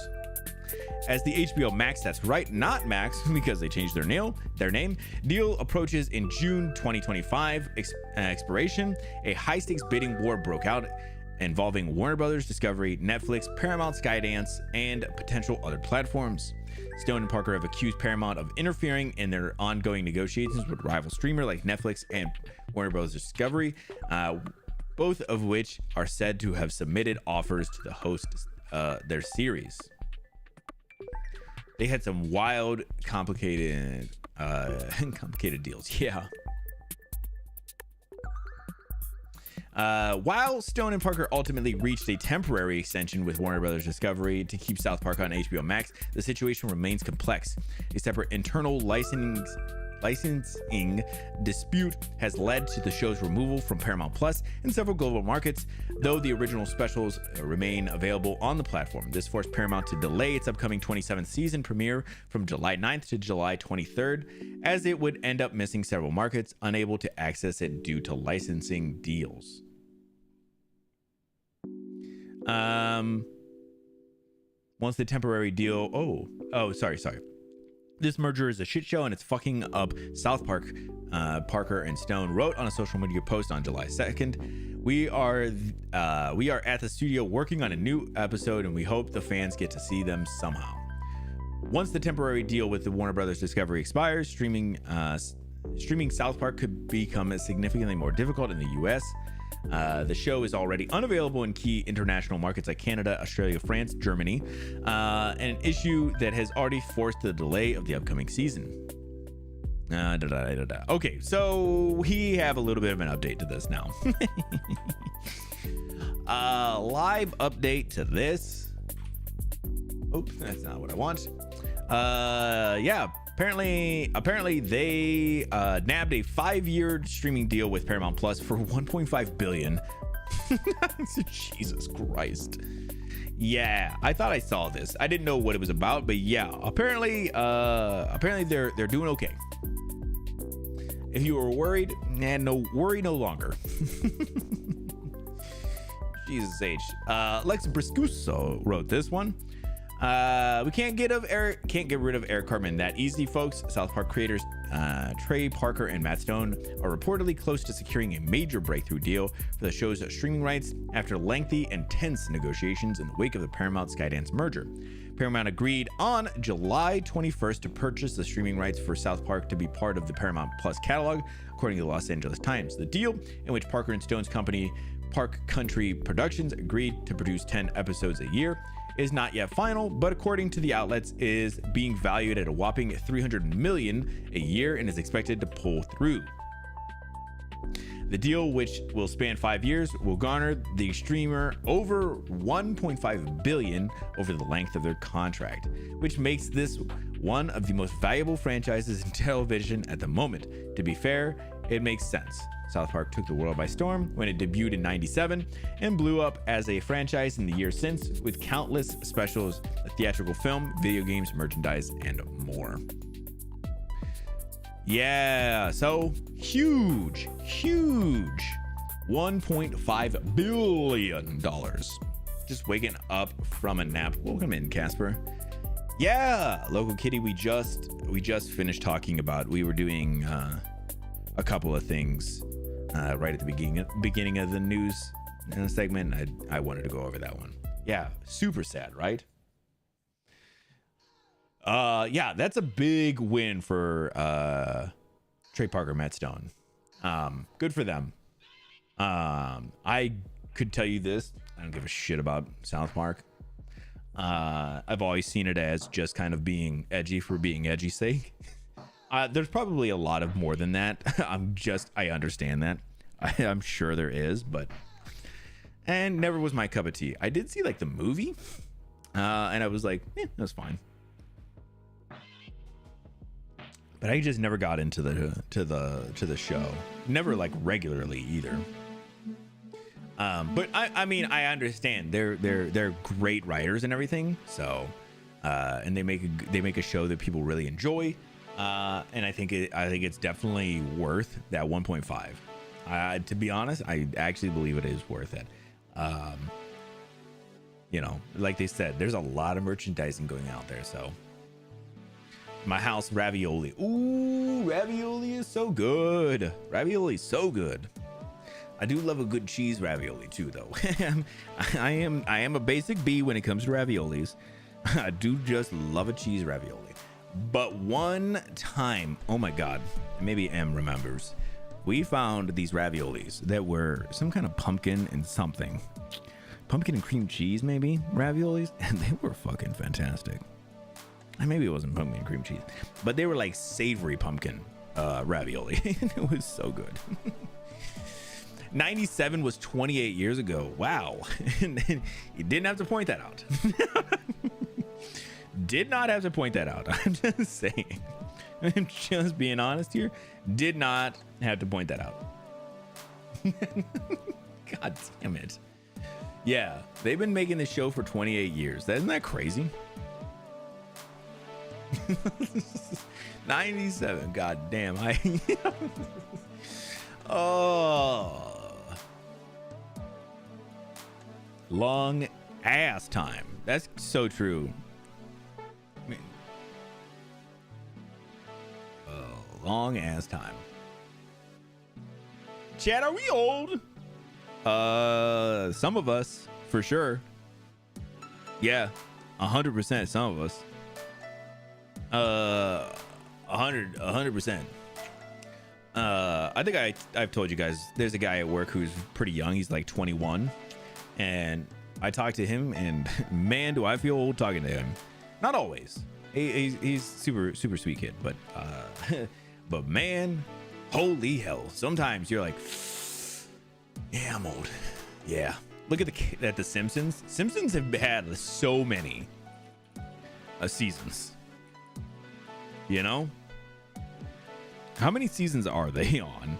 As the HBO Max, that's right, not Max, because they changed their name, deal approaches in June 2025 expiration, a high-stakes bidding war broke out involving Warner Brothers, Discovery, Netflix, Paramount, Skydance, and potential other platforms. Stone and Parker have accused Paramount of interfering in their ongoing negotiations with rival streamer like Netflix and Warner Bros. Discovery, both of which are said to have submitted offers to the host their series. They had some wild, complicated deals. Yeah. While Stone and Parker ultimately reached a temporary extension with Warner Bros. Discovery to keep South Park on HBO Max, the situation remains complex. A separate internal licensing dispute has led to the show's removal from Paramount Plus in several global markets, though the original specials remain available on the platform. This forced Paramount to delay its upcoming 27th season premiere from July 9th to July 23rd, as it would end up missing several markets, unable to access it due to licensing deals. Once the temporary deal, sorry. This merger is a shit show and it's fucking up South Park, Parker and Stone wrote on a social media post on July 2nd. We are at the studio working on a new episode and we hope the fans get to see them somehow. Once the temporary deal with the Warner Brothers Discovery expires, streaming South Park could become significantly more difficult in the US. The show is already unavailable in key international markets like Canada, Australia, France, Germany, and an issue that has already forced the delay of the upcoming season. Okay, so we have a little bit of an update to this now. Live update to this. Oops, that's not what I want. Yeah, apparently they nabbed a 5-year streaming deal with Paramount Plus for $1.5 billion. Jesus Christ. Yeah, I thought I saw this. I didn't know what it was about, but yeah, apparently they're doing okay. If you were worried, no worry no longer. Jesus H. Lex Briscuso wrote this one. We can't get rid of Eric Cartman that easy, folks. South Park creators Trey Parker and Matt Stone are reportedly close to securing a major breakthrough deal for the show's streaming rights after lengthy and tense negotiations in the wake of the Paramount Skydance merger. Paramount agreed on July 21st to purchase the streaming rights for South Park to be part of the Paramount Plus catalog, according to the Los Angeles Times. The deal, in which Parker and Stone's company Park Country Productions agreed to produce 10 episodes a year, is not yet final, but according to the outlets, is being valued at a whopping $300 million a year and is expected to pull through. The deal, which will span 5 years, will garner the streamer over $1.5 billion over the length of their contract, which makes this one of the most valuable franchises in television at the moment. To be fair, it makes sense. South Park took the world by storm when it debuted in '97 and blew up as a franchise in the years since, with countless specials, a theatrical film, video games, merchandise, and more. Yeah, so huge $1.5 billion. Just waking up from a nap. Welcome in, Casper. Yeah, Local Kitty, we just finished talking about, we were doing a couple of things right at the beginning of the news segment. I wanted to go over that one. Yeah, super sad, right? Yeah, that's a big win for Trey Parker, Matt Stone. Good for them. I could tell you this, I don't give a shit about South Park. I've always seen it as just kind of being edgy for being edgy's sake. There's probably a lot of more than that. I understand that. I'm sure there is, and never was my cup of tea. I did see like the movie, and I was like, that's fine. But I just never got into the show. Never like regularly either. But I mean, I understand they're great writers and everything. So, and they make a show that people really enjoy. And I think it's definitely worth that 1.5. To be honest, I actually believe it is worth it. You know, like they said, there's a lot of merchandising going out there. So my house ravioli. Ooh, ravioli is so good. Ravioli is so good. I do love a good cheese ravioli too, though. I am a basic B when it comes to raviolis. I do just love a cheese ravioli. But one time, oh my God, maybe M remembers, we found these raviolis that were some kind of pumpkin and something. Pumpkin and cream cheese, maybe, raviolis, and they were fucking fantastic. And maybe it wasn't pumpkin and cream cheese, but they were like savory pumpkin ravioli. It was so good. 97 was 28 years ago. Wow. And you didn't have to point that out. Did not have to point that out. I'm just saying. I'm just being honest here. Did not have to point that out. God damn it. Yeah, they've been making this show for 28 years. Isn't that crazy? 97. God damn. Oh. Long ass time. That's so true. I mean, long ass time. Chad, are we old? Some of us, for sure. Yeah, 100%. Some of us. 100%. I think I've told you guys, there's a guy at work who's pretty young. He's like 21, and I talked to him, and man, do I feel old talking to him. Not always. He's super sweet kid, but but man, holy hell, sometimes you're like, yeah, I'm old. Yeah, look at the Simpsons. Simpsons have had so many seasons, you know. How many seasons are they on?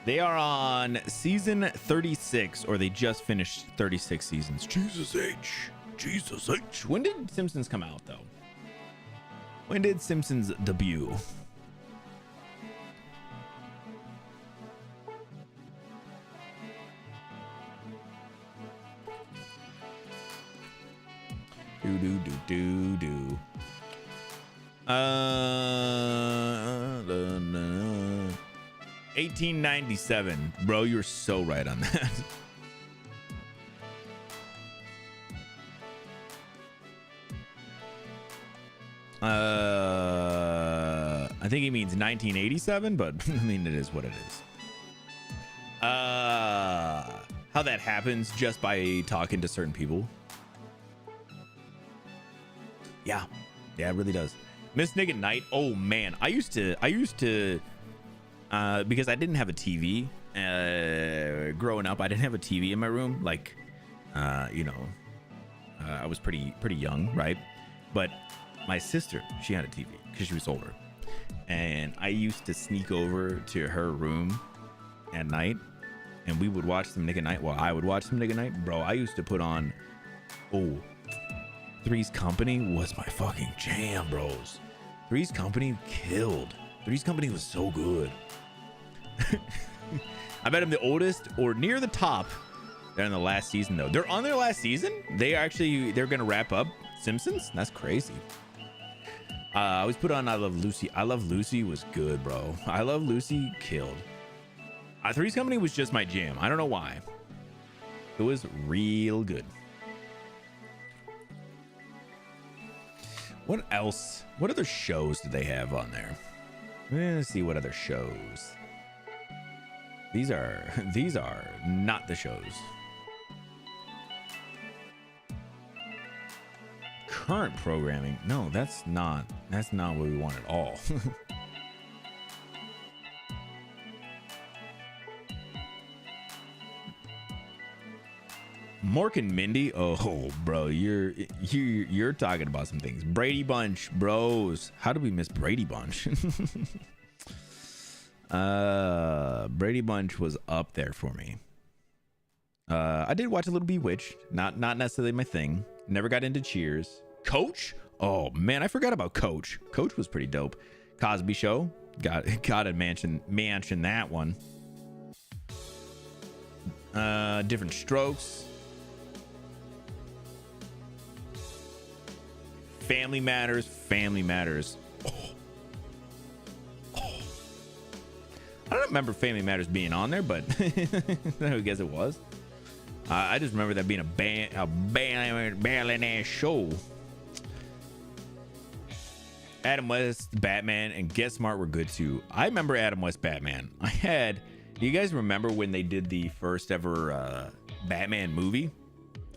They are on season 36, or they just finished 36 seasons. Jesus H. When did Simpsons come out, though? When did Simpsons debut? Do. 1897, bro. You're so right on that. I think he means 1987, but I mean, it is what it is. How that happens just by talking to certain people. Yeah, it really does. Miss Nick at Night. Oh man, I used to because I didn't have a TV growing up. I didn't have a TV in my room. Like, I was pretty young, right? But my sister, she had a TV because she was older, and I used to sneak over to her room at night, and we would watch some Nick at Night. Well, I would watch some Nick at Night, bro. I used to put on, Three's Company was my fucking jam, bros. Three's Company killed. Three's Company was so good. I bet I'm the oldest or near the top. They're in the last season, though. They're on their last season? They're going to wrap up Simpsons? That's crazy. I always put on I Love Lucy. I Love Lucy was good, bro. I Love Lucy killed. Three's Company was just my jam. I don't know why. It was real good. What else? What other shows do they have on there? Let's see what other shows. These are not the shows. Current programming. No, that's not what we want at all. Mork and Mindy. Oh, bro, you're talking about some things. Brady Bunch, bros. How did we miss Brady Bunch? Brady Bunch was up there for me. I did watch a little Bewitched. Not necessarily my thing. Never got into Cheers. Coach. Oh man, I forgot about Coach. Coach was pretty dope. Cosby Show. Gotta mention that one. Different Strokes. Family Matters. Oh. I don't remember Family Matters being on there, but I guess it was. I just remember that being a bailing ass show. Adam West Batman and Get Smart were good too. I remember Adam West Batman. Do you guys remember when they did the first ever Batman movie?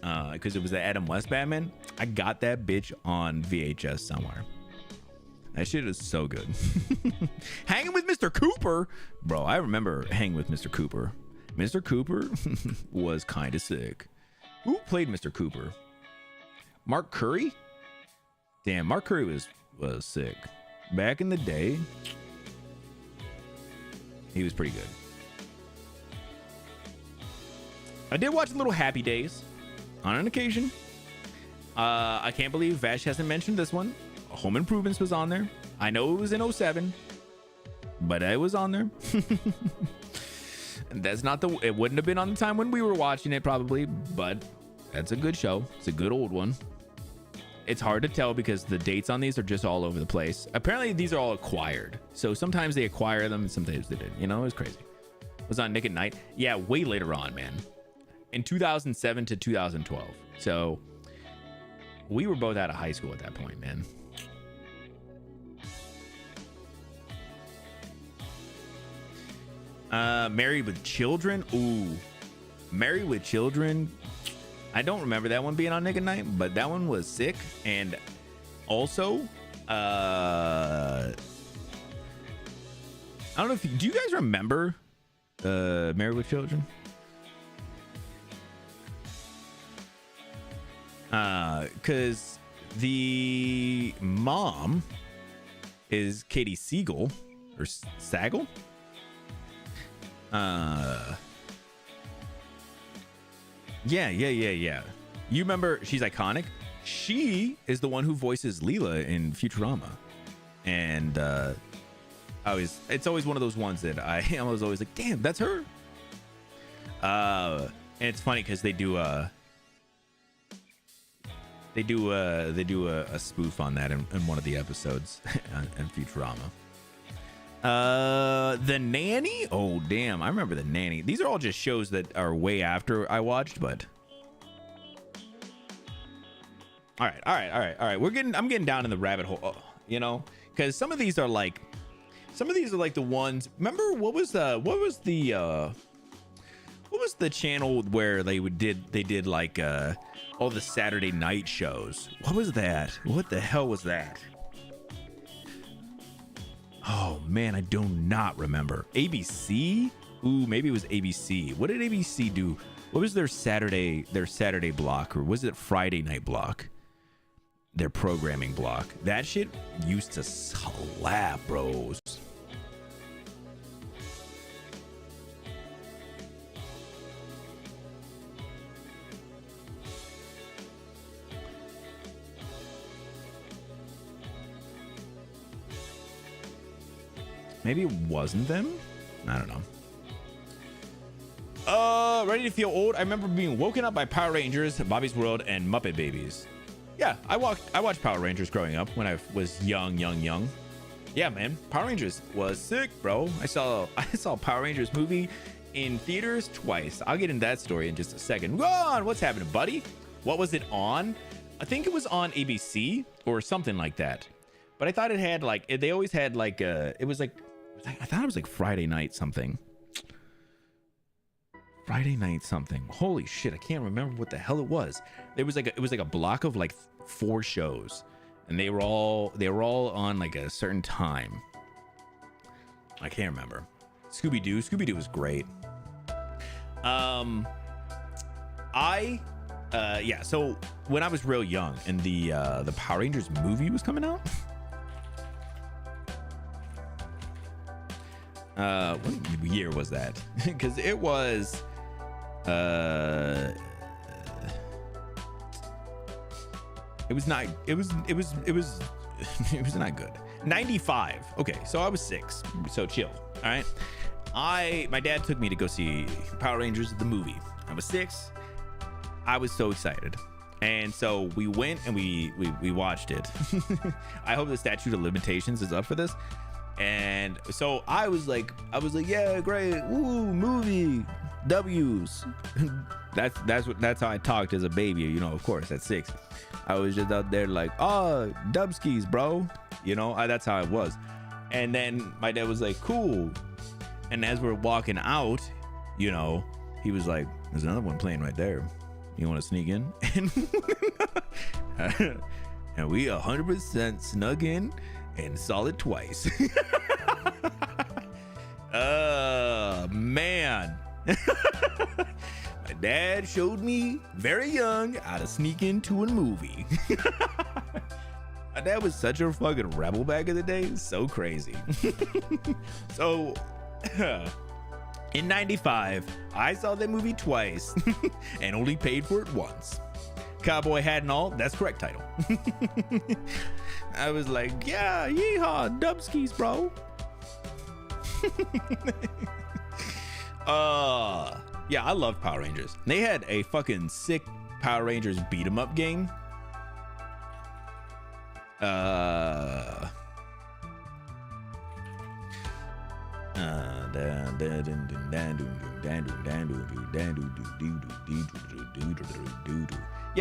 Because it was the Adam West Batman. I got that bitch on VHS somewhere. That shit is so good. Hanging with Mr. Cooper. Bro, I remember hanging with Mr. Cooper. Mr. Cooper was kind of sick. Who played Mr. Cooper? Mark Curry? Damn, Mark Curry was sick. Back in the day, he was pretty good. I did watch a little Happy Days on an occasion. I can't believe Vash hasn't mentioned this one. Home Improvements was on there. I know it was in 07, but it was on there. And that's not it wouldn't have been on the time when we were watching it probably, but that's a good show. It's a good old one. It's hard to tell because the dates on these are just all over the place. Apparently these are all acquired. So sometimes they acquire them and sometimes they didn't. You know, it was crazy. It was on Nick at Night. Yeah, way later on, man. In 2007 to 2012. So we were both out of high school at that point, man. Married with Children. Ooh, Married with Children. I don't remember that one being on Nick at Night, but that one was sick. And also, I don't know if do you guys remember Married with Children? Because the mom is Katie Siegel or Sagal. Yeah. You remember? She's iconic. She is the one who voices Leela in Futurama, and it's always one of those ones that I was always like, damn, that's her. And it's funny because they do a spoof on that in one of the episodes in Futurama. The Nanny. Oh damn, I remember The Nanny. These are all just shows that are way after I watched, but all right. I'm getting down in the rabbit hole, you know, because some of these are like the ones. Remember what was the channel where they did like all the Saturday night shows? What was that? What the hell was that? Oh man, I do not remember. ABC? Ooh, maybe it was ABC. What did ABC do? What was their Saturday block, or was it Friday night block? Their programming block. That shit used to slap, bros. Maybe it wasn't them. I don't know. Ready to feel old? I remember being woken up by Power Rangers, Bobby's World, and Muppet Babies. Yeah, I watched Power Rangers growing up when I was young. Yeah, man, Power Rangers was sick, bro. I saw Power Rangers movie in theaters twice. I'll get into that story in just a second. Go on, what's happening, buddy? What was it on? I think it was on ABC or something like that. But I thought it had like, they always had like it was like, I thought it was like Friday night something. Friday night something. Holy shit, I can't remember what the hell it was. It was like a block of like 4 shows, and they were all on like a certain time. I can't remember. Scooby-Doo was great. So when I was real young and the Power Rangers movie was coming out, what year was that? Because it was it was not good. 95. Okay, so I was 6, so chill. All right, my dad took me to go see Power Rangers the movie. I was 6. I was so excited, and so we went and we watched it. I hope the statute of limitations is up for this. And so I was like, yeah, great, woo, movie, W's. that's how I talked as a baby, you know. Of course, at 6, I was just out there like, oh, Dubskis, bro, you know. That's how I was. And then my dad was like, cool. And as we're walking out, you know, he was like, there's another one playing right there. You want to sneak in? And we 100% snuck in and saw it twice. Man. My dad showed me very young how to sneak into a movie. My dad was such a fucking rebel back in the day. So crazy. So in 95, I saw that movie twice and only paid for it once. Cowboy Hat and All, that's correct title. I was like, yeah, yeehaw, Dubskis, bro. Yeah, I love Power Rangers. They had a fucking sick Power Rangers beat 'em up game. Yeah,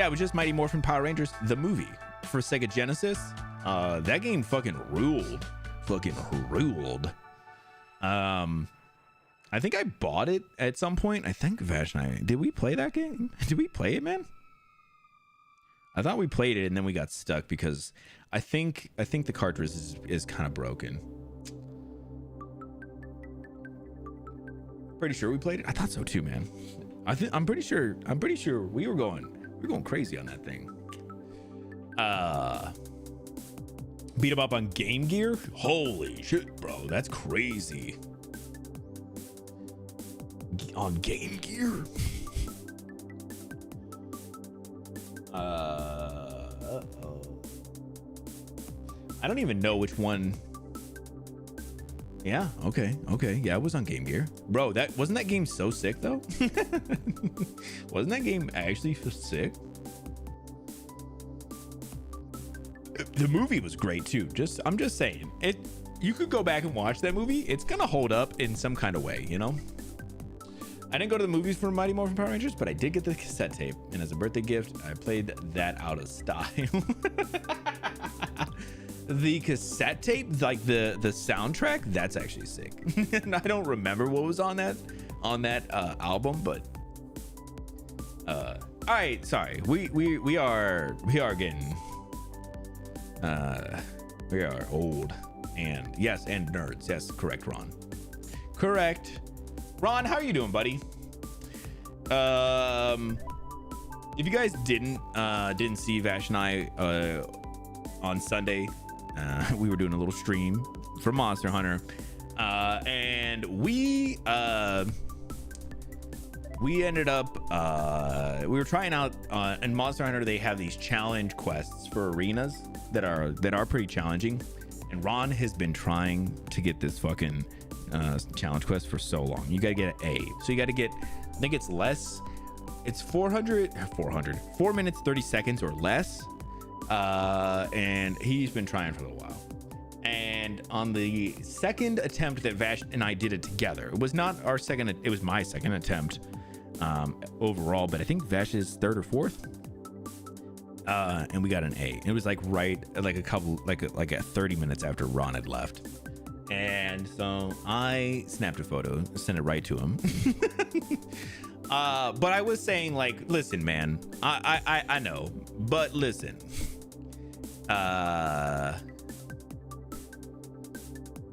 it was just Mighty Morphin Power Rangers, the movie for Sega Genesis. That game fucking ruled. I think I bought it at some point. I think Vash and I, did we play that game? Did we play it, man? I thought we played it and then we got stuck because I think the cartridge is kind of broken. Pretty sure we played it. I thought so too, man. I'm pretty sure we were going crazy on that thing. Beat him up on Game Gear? Holy shit, bro. That's crazy. On Game Gear? I don't even know which one. Yeah, okay. Yeah, it was on Game Gear. Bro, wasn't that game so sick though? Wasn't that game actually sick? The movie was great too. I'm just saying, you could go back and watch that movie. It's gonna hold up in some kind of way, you know? I didn't go to the movies for Mighty Morphin Power Rangers, but I did get the cassette tape, and as a birthday gift, I played that out of style. The cassette tape, like the soundtrack, that's actually sick. And I don't remember what was on that album, but all right, sorry. We are getting we are old and nerds. Yes, correct, Ron. Correct. Ron, how are you doing, buddy? If you guys didn't see Vash and I on Sunday, we were doing a little stream for Monster Hunter, and we ended up we were trying out in Monster Hunter. They have these challenge quests for arenas that are pretty challenging, and Ron has been trying to get this fucking challenge quest for so long. You gotta get an A, so you gotta get, I think it's 4 minutes 30 seconds or less, and he's been trying for a while. And on the second attempt that Vash and I did it together, it was not our second, it was my second attempt overall, but I think Vash's third or fourth, and we got an A. It was like like at 30 minutes after Ron had left. And so I snapped a photo, sent it right to him. But I was saying, like, listen, man, I know, but listen,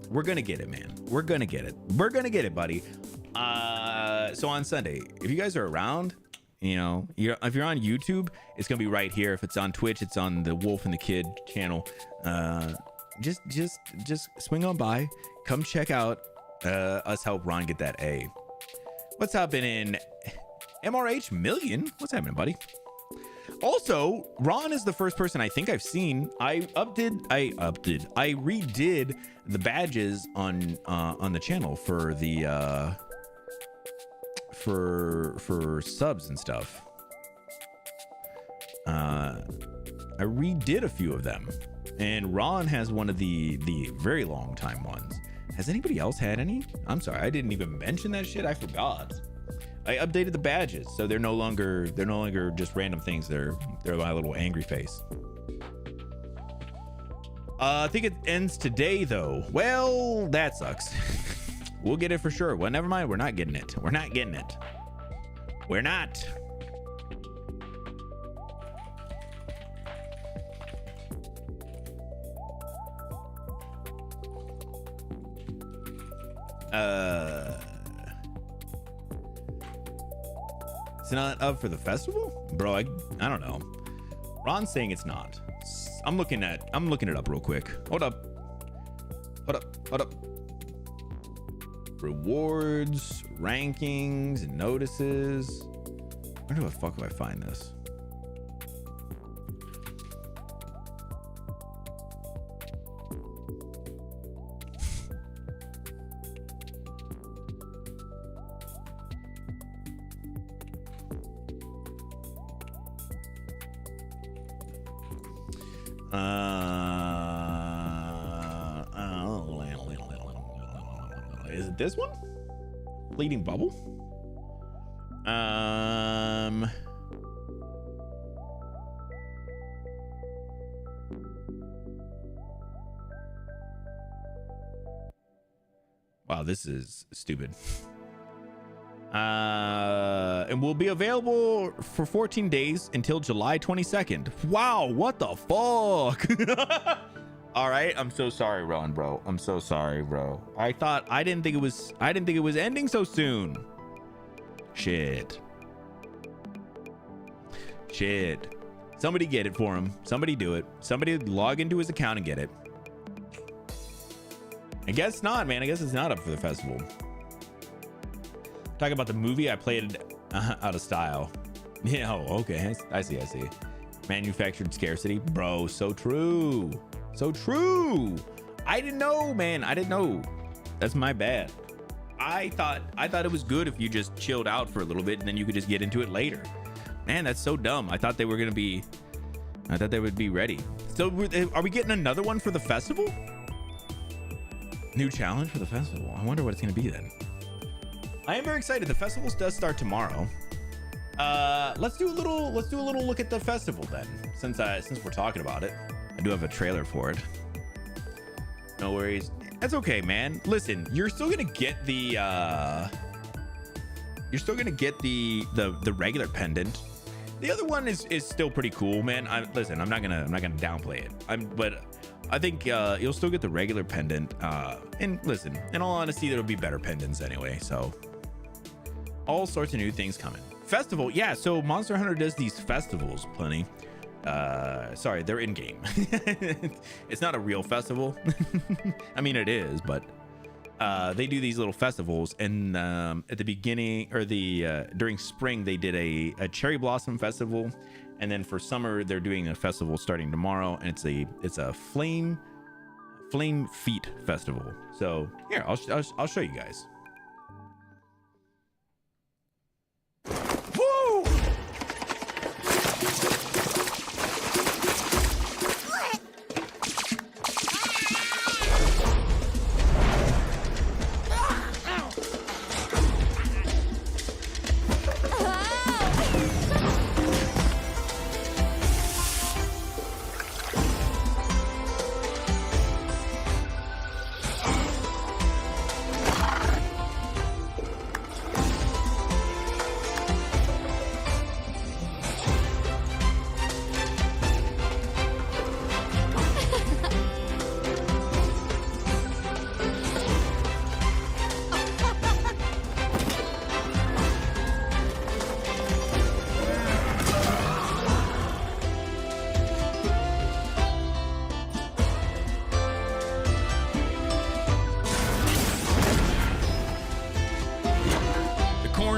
we're gonna get it, man. We're gonna get it, buddy. So on Sunday, if you guys are around, you know, if you're on YouTube, it's gonna be right here. If it's on Twitch, it's on the Wolf and the Kid channel. Just swing on by, come check out us help Ron get that A. What's happening, MRH Million? What's happening, buddy? Also, Ron is the first person I think I've seen. I redid the badges on the channel for the for subs and stuff. I redid a few of them, and Ron has one of the very long time ones. Has anybody else had any? I'm sorry, I didn't even mention that shit. I forgot. I updated the badges, so they're no longer just random things. They're my little angry face. I think it ends today though. Well, that sucks. We'll get it for sure. Well, never mind. We're not getting it. We're not getting it. We're not. It's not up for the festival, bro. I don't know. Ron's saying it's not. I'm looking it up real quick. Hold up. Rewards, rankings, and notices. Where the fuck do I find this? it this one? Fleeting Bubble? Wow, this is stupid. And will be available for 14 days until July 22nd. Wow, what the fuck? All right, I'm so sorry, Ron, bro. I'm so sorry, bro. I didn't think it was ending so soon. Shit. Somebody get it for him. Somebody do it. Somebody log into his account and get it. I guess not, man. I guess it's not up for the festival. Talking about the movie, I played it out of style. Yeah, oh, okay. I see. Manufactured scarcity. Bro, so true. So true. I didn't know, man. I didn't know. That's my bad. I thought it was good if you just chilled out for a little bit and then you could just get into it later. Man, that's so dumb. I thought they would be ready. So are we getting another one for the festival? New challenge for the festival. I wonder what it's going to be then. I am very excited. The festival does start tomorrow. Let's do a little look at the festival then, since we're talking about it. I do have a trailer for it. No worries. That's okay, man. Listen, you're still gonna get the regular pendant. The other one is still pretty cool, man. I'm not gonna downplay it. But I think you'll still get the regular pendant. And listen, in all honesty, there'll be better pendants anyway. So all sorts of new things coming. Festival, yeah. So Monster Hunter does these festivals plenty. Sorry, they're in game. It's not a real festival. I mean, it is, but they do these little festivals. And at the beginning or during spring, they did a cherry blossom festival, and then for summer they're doing a festival starting tomorrow, and it's a flame feet festival. So here, I'll show you guys.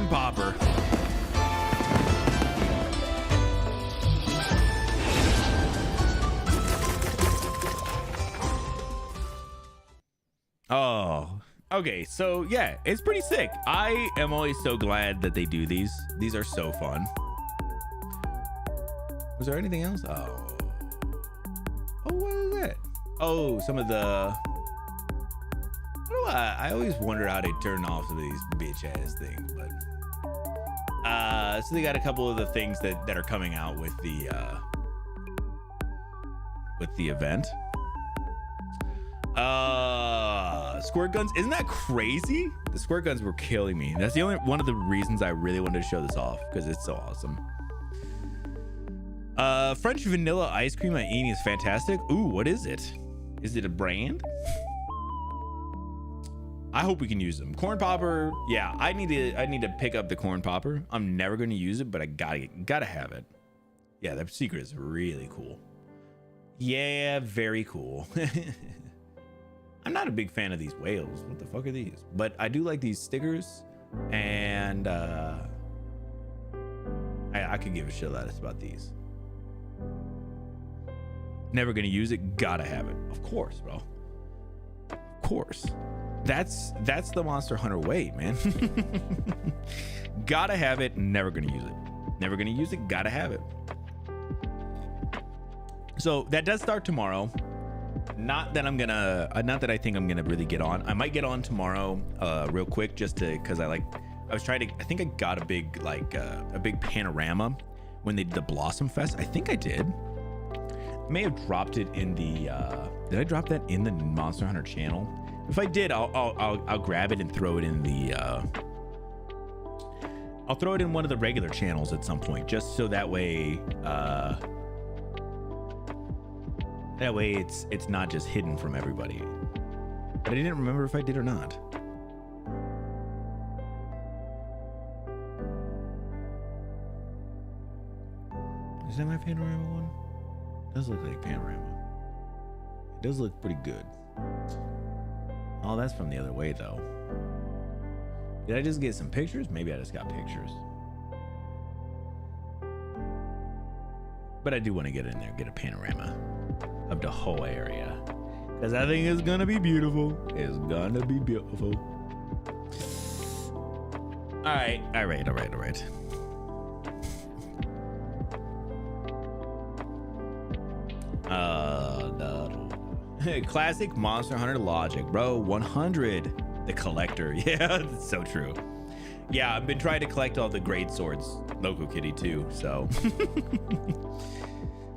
Popper. Oh, okay. So yeah, it's pretty sick. I am always so glad that they do these. These are so fun. Was there anything else? Oh, what is that? Oh, some of the. I always wonder how they turn off some of these bitch ass things, but so they got a couple of the things that are coming out with the event. Squirt guns, isn't that crazy? The squirt guns were killing me. That's the only one of the reasons I really wanted to show this off, because it's so awesome. French vanilla ice cream I'm eating is fantastic. Ooh, what is it? Is it a brand? I hope we can use them. Corn popper, yeah. I need to pick up the corn popper. I'm never going to use it, but I gotta have it. Yeah, that secret is really cool. Yeah, very cool. I'm not a big fan of these whales. What the fuck are these? But I do like these stickers, and I could give a shit about these. Never gonna use it. Gotta have it. Of course, bro. Of course. That's the Monster Hunter way, man. Gotta have it. Never gonna use it. Never gonna use it. Gotta have it. So that does start tomorrow. Not that I'm gonna, not that I think I'm gonna really get on. I might get on tomorrow, real quick, just to, cause I was trying to, I think I got a big, a big panorama when they did the Blossom Fest. I think I did. I may have dropped it in the, did I drop that in the Monster Hunter channel? If I did, I'll grab it and throw it in the, I'll throw it in one of the regular channels at some point, just so that way, it's not just hidden from everybody. But I didn't remember if I did or not. Is that my panorama one? It does look like panorama. It does look pretty good. Oh, that's from the other way though. Did I just get some pictures? Maybe I just got pictures. But I do want to get in there, get a panorama of the whole area, because I think it's gonna be beautiful. It's gonna be beautiful. All right. Classic Monster Hunter logic, bro. 100, the collector. Yeah, that's so true. Yeah, I've been trying to collect all the great swords, Loco Kitty too. So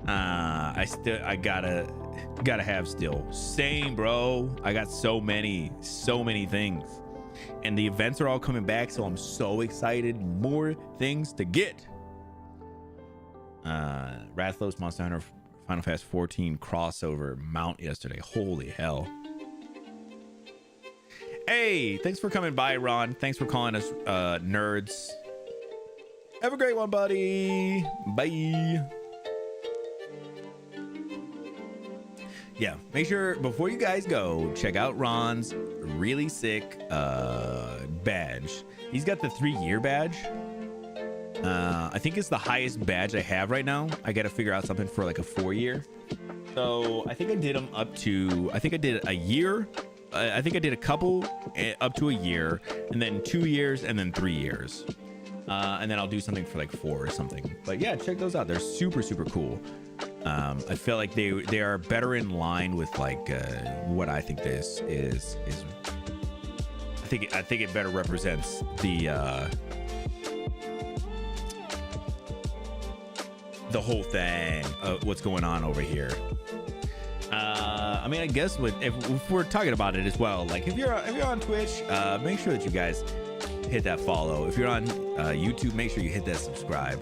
I gotta have still. Same, bro. I got so many things, and the events are all coming back, so I'm so excited. More things to get. Rathalos Monster Hunter Final Fast 14 crossover mount yesterday. Holy hell. Hey, thanks for coming by, Ron. Thanks for calling us nerds. Have a great one, buddy. Bye. Yeah, make sure before you guys go, check out Ron's really sick badge. He's got the 3-year badge. I think it's the highest badge I have right now. I got to figure out something for like a 4-year. So I think I did them up to, I think I did a year. I think I did a couple up to a year, and then 2 years, and then 3 years. And then I'll do something for like 4 or something. But yeah, check those out. They're super, super cool. I feel like they are better in line with like what I think this is. I think it better represents the whole thing, what's going on over here. I mean, I guess if we're talking about it as well, like if you're on Twitch, make sure that you guys hit that follow. If you're on YouTube, make sure you hit that subscribe.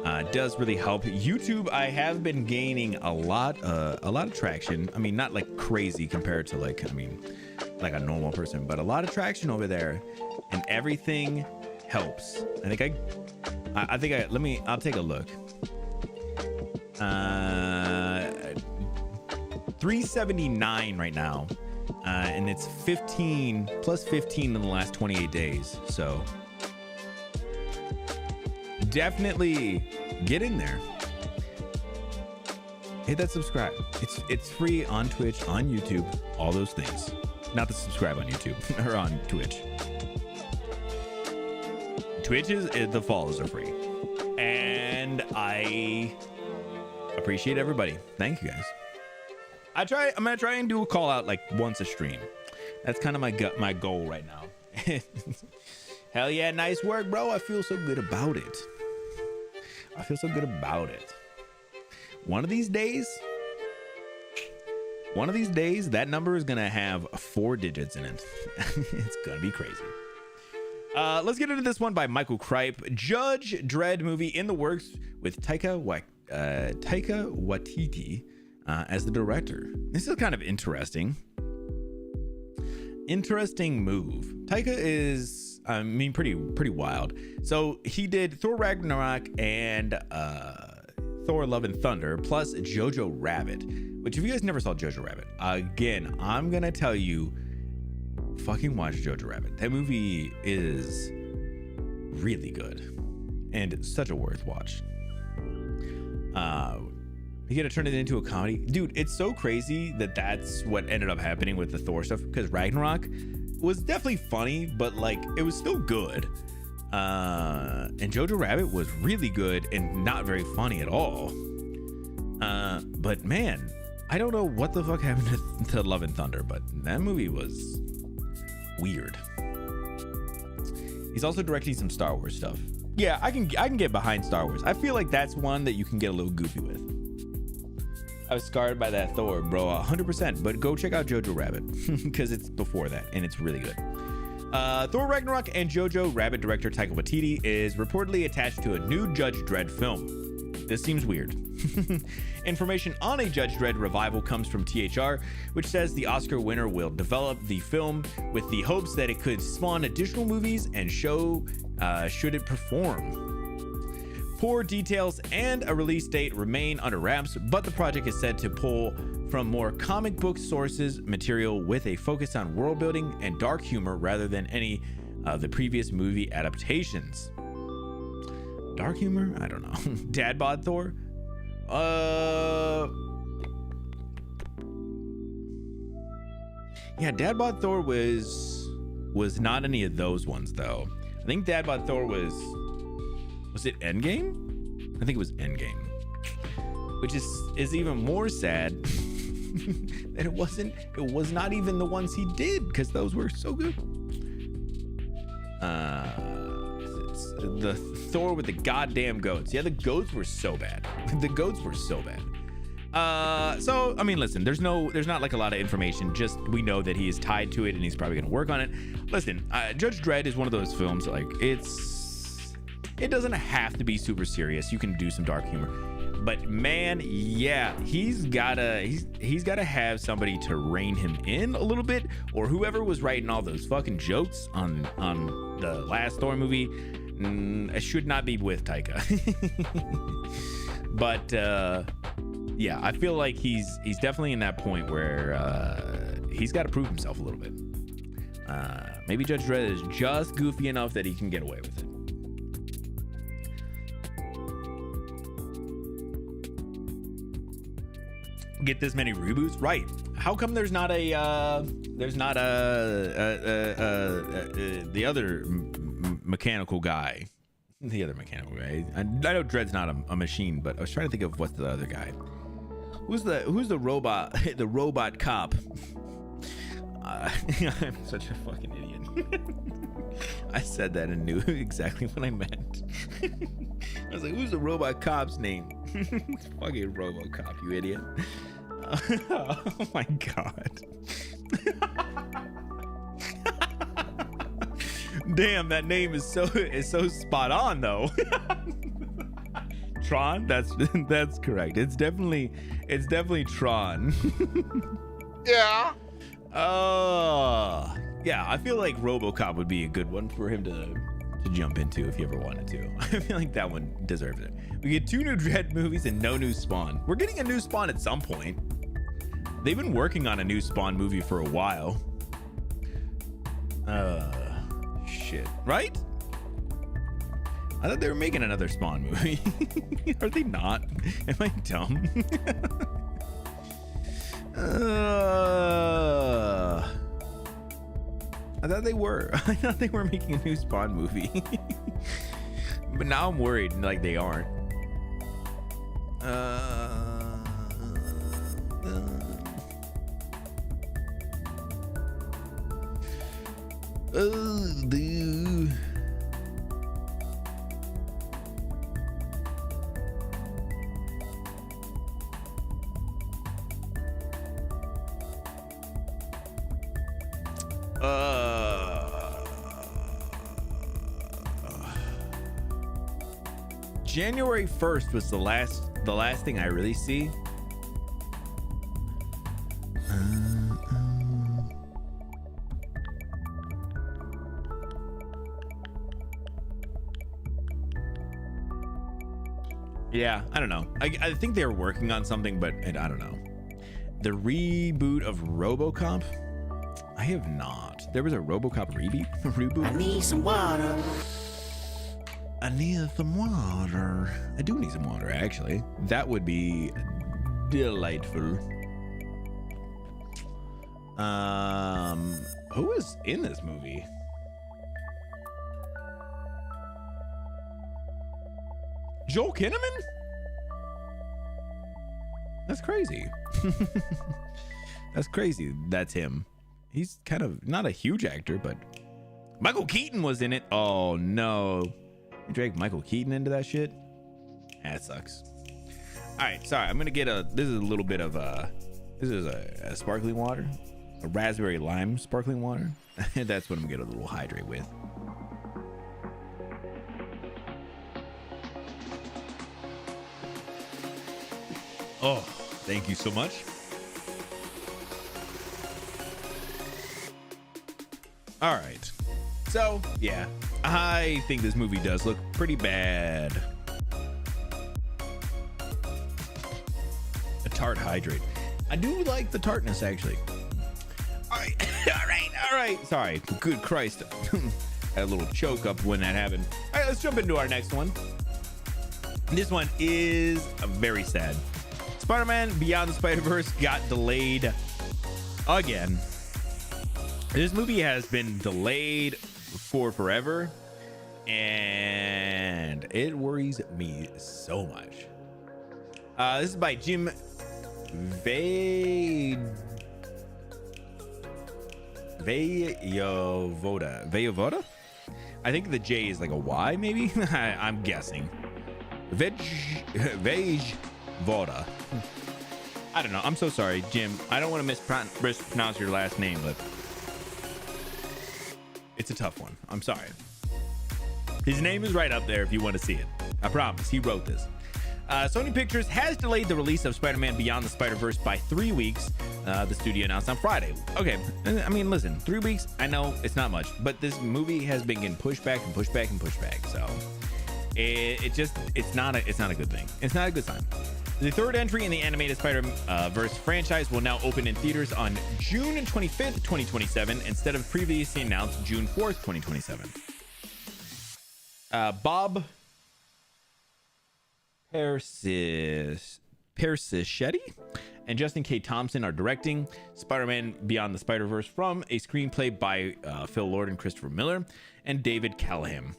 It does really help. YouTube, I have been gaining a lot of traction. I mean, not like crazy compared to like a normal person, but a lot of traction over there, and everything helps. I think I'll take a look. 379 right now, and it's 15 plus 15 in the last 28 days. So definitely get in there, hit that subscribe. It's free on Twitch, on YouTube, all those things. Not the subscribe on YouTube or on Twitch. Twitch is the follows are free, and I appreciate everybody. Thank you guys. I'm gonna try and do a call out like once a stream. That's kind of my goal right now. Hell yeah, nice work, bro. I feel so good about it. One of these days, that number is gonna have 4 digits in it. It's gonna be crazy. Let's get into this one by Michael Kripe. Judge Dredd movie in the works with Taika Waititi as the director. This is kind of interesting move. Taika is, I mean, pretty wild. So he did Thor Ragnarok and Thor Love and Thunder, plus Jojo Rabbit, which if you guys never saw Jojo Rabbit, again, I'm gonna tell you, fucking watch Jojo Rabbit. That movie is really good and such a worth watch. You gotta turn it into a comedy, dude. It's so crazy that that's what ended up happening with the Thor stuff, because Ragnarok was definitely funny, but like it was still good. And Jojo Rabbit was really good and not very funny at all. But man, I don't know what the fuck happened to Love and Thunder, but that movie was weird. He's also directing some Star Wars stuff. Yeah, I can get behind Star Wars. I feel like that's one that you can get a little goofy with. I was scarred by that Thor, bro, 100%. But go check out Jojo Rabbit because it's before that and it's really good. Thor Ragnarok and Jojo Rabbit director Taika Waititi is reportedly attached to a new Judge Dredd film. This seems weird. Information on a Judge Dredd revival comes from THR, which says the Oscar winner will develop the film with the hopes that it could spawn additional movies and show should it perform. Poor details and a release date remain under wraps, but the project is said to pull from more comic book sources material with a focus on world building and dark humor rather than any of the previous movie adaptations. Dark humor? I don't know. Dad bod Thor? Yeah, Dad bod Thor was not any of those ones though. I think Dad bod Thor was it Endgame? I think it was Endgame. Which is even more sad that it was not even the ones he did, because those were so good. It's the Thor with the goddamn goats. Yeah, the goats were so bad. The goats were so bad. So I mean, listen, there's not like a lot of information, just we know that he is tied to it and he's probably gonna work on it. Listen, Judge Dredd is one of those films, like it doesn't have to be super serious. You can do some dark humor, but man, yeah, he's gotta have somebody to rein him in a little bit, or whoever was writing all those fucking jokes on the last Thor movie. It should not be with Taika. But yeah, I feel like he's definitely in that point where he's got to prove himself a little bit. Maybe Judge Dredd is just goofy enough that he can get away with it. Get this many reboots, right? How come there's not the other mechanical guy? The other mechanical guy. I know Dredd's not a machine, but I was trying to think of what's the other guy. Who's the robot? The robot cop. I'm such a fucking idiot. I said that and knew exactly what I meant. I was like, who's the robot cop's name? It's fucking RoboCop, you idiot. Oh my god. Damn, that name is so spot on though. Tron? That's correct. It's definitely Tron. Yeah. Yeah, I feel like RoboCop would be a good one for him to jump into if he ever wanted to. I feel like that one deserves it. We get 2 new Dredd movies and no new Spawn. We're getting a new Spawn at some point. They've been working on a new Spawn movie for a while. Shit, right? I thought they were making another Spawn movie. Are they not? Am I dumb? I thought they were. I thought they were making a new Spawn movie. But now I'm worried like they aren't. Dude. January 1st was the last thing I really see. Yeah, I don't know. I think they were working on something, but I don't know. The reboot of RoboCop? I have not. There was a RoboCop reboot? I need some water. I need some water. I do need some water, actually. That would be delightful. Who is in this movie? Joel Kinnaman? That's crazy. That's crazy. That's him. He's kind of not a huge actor, but Michael Keaton was in it. Oh no. You drag Michael Keaton into that shit? That sucks. All right, sorry. I'm gonna get this is a little bit of this is a sparkling water, a raspberry lime sparkling water. That's what I'm gonna get a little hydrate with. Oh, thank you so much. All right. So, yeah, I think this movie does look pretty bad. A tart hydrate. I do like the tartness, actually. All right. All right. Sorry. Good Christ. Had a little choke up when that happened. All right, let's jump into our next one. This one is very sad. Spider-Man Beyond the Spider-Verse got delayed again. This movie has been delayed for forever, and it worries me so much. This is by Jim Vejavoda. I think the J is like a Y, maybe. I'm guessing. Vejavoda. I don't know. I'm so sorry, Jim. I don't want to mispronounce your last name, but it's a tough one. I'm sorry. His name is right up there if you want to see it. I promise. He wrote this. Sony Pictures has delayed the release of Spider-Man Beyond the Spider-Verse by 3 weeks. The studio announced on Friday. Okay, I mean, listen, 3 weeks, I know it's not much, but this movie has been getting pushed back and pushed back and pushed back. So it's not a good thing. It's not a good sign. The third entry in the animated Spider-Verse franchise will now open in theaters on June 25th, 2027, instead of previously announced June 4th, 2027. Bob Persichetti and Justin K. Thompson are directing Spider-Man Beyond the Spider-Verse from a screenplay by Phil Lord and Christopher Miller and David Callahan.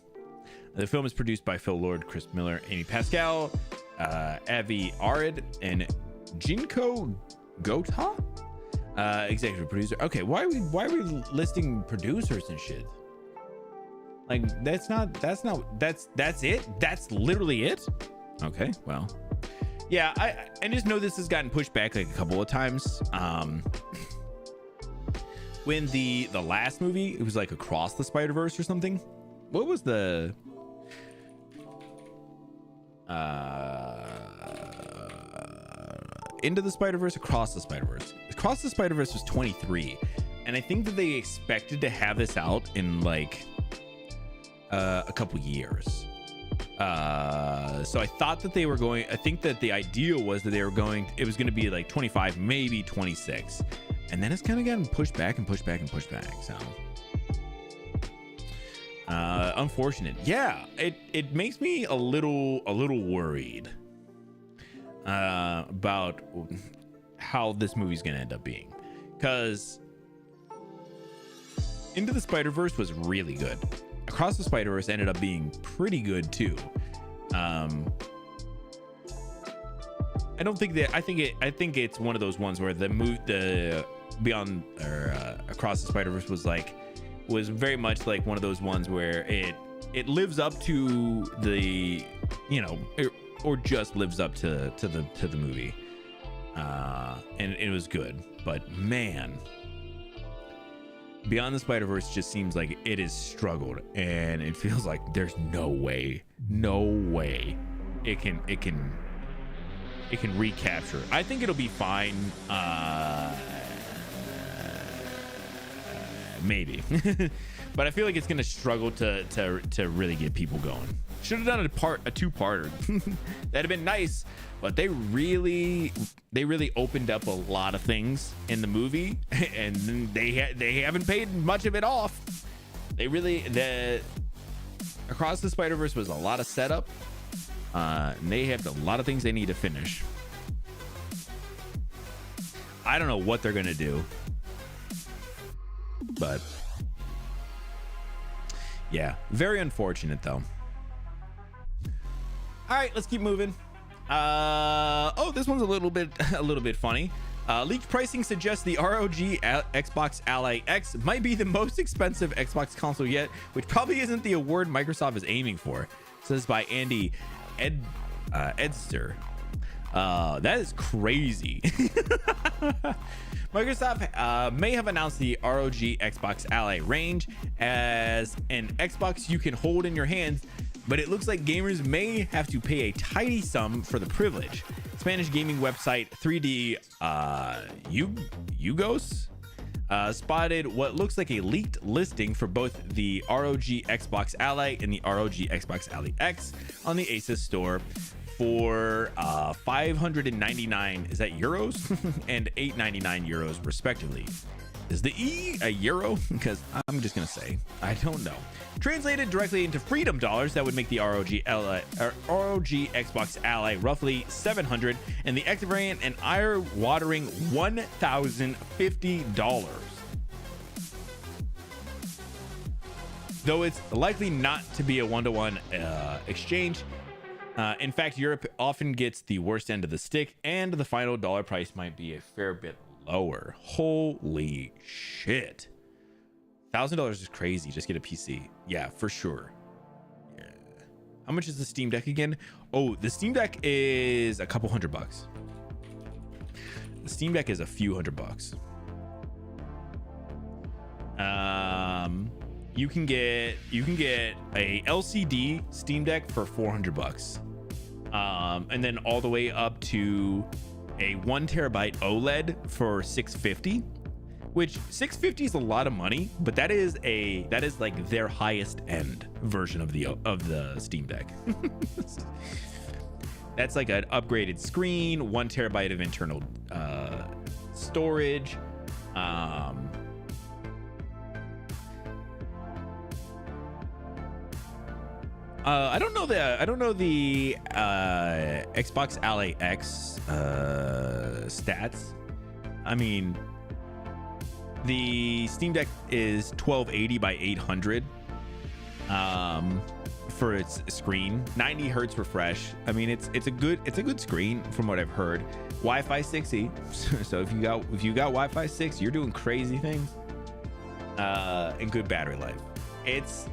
The film is produced by Phil Lord, Chris Miller, Amy Pascal, Avi Arad, and Jinko Gota, executive producer. Okay, why are we listing producers and shit? Like that's it. That's literally it. Okay, well, yeah, I just know this has gotten pushed back like a couple of times. When the last movie, it was like Across the Spider-Verse or something. What was the Into the Spider-Verse, Across the Spider-Verse? Across the Spider-Verse was 23, and I think that they expected to have this out in like a couple years. So I thought that I think that the idea was that it was going to be like 25, maybe 26, and then it's kind of gotten pushed back and pushed back and pushed back. So unfortunate. Yeah, it makes me a little worried about how this movie's gonna end up being, because Into the Spider-Verse was really good. Across the Spider-Verse ended up being pretty good too. I think it's one of those ones where the Beyond or Across the Spider-Verse was very much like one of those ones where it lives up to the, or just lives up to the movie, and it was good. But man, Beyond the Spider-Verse just seems like it has struggled, and it feels like there's no way it can recapture. I think it'll be fine. Maybe. But I feel like it's gonna struggle to really get people going. Should have done a two-parter. That'd have been nice, but they really opened up a lot of things in the movie, and they haven't paid much of it off. Across the Spider-Verse was a lot of setup, and they have a lot of things they need to finish. I don't know what they're gonna do, but yeah, very unfortunate though. All right, let's keep moving. Oh, this one's a little bit funny. Leaked pricing suggests the ROG Xbox Ally X might be the most expensive Xbox console yet, which probably isn't the award Microsoft is aiming for. Says by Andy Edster. That is crazy. Microsoft may have announced the ROG Xbox Ally range as an Xbox you can hold in your hands, but it looks like gamers may have to pay a tidy sum for the privilege. Spanish gaming website 3D Yugos spotted what looks like a leaked listing for both the ROG Xbox Ally and the ROG Xbox Ally X on the Asus store for 599, is that euros? And 899 euros respectively. Is the E a euro? Because I'm just gonna say I don't know. Translated directly into freedom dollars, that would make the ROG Xbox Ally roughly 700, and the X variant an eye-watering $1,050. Though it's likely not to be a one-to-one exchange. In fact, Europe often gets the worst end of the stick, and the final dollar price might be a fair bit lower. Holy shit. $1,000 is crazy. Just get a PC. Yeah, for sure. Yeah. How much is the Steam Deck again? Oh, the Steam Deck is a couple $100. The Steam Deck is a few $100. You can get a LCD Steam Deck for $400. And then all the way up to a 1 terabyte OLED for $650, which $650 is a lot of money, but that is like their highest end version of the Steam Deck. That's like an upgraded screen, 1 terabyte of internal storage. I don't know the Xbox Ally X stats. I mean, the Steam Deck is 1280 by 800 for its screen, 90 hertz refresh. I mean, it's a good screen from what I've heard. Wi-Fi 6E, so if you got Wi-Fi 6, you're doing crazy things. And good battery life. It's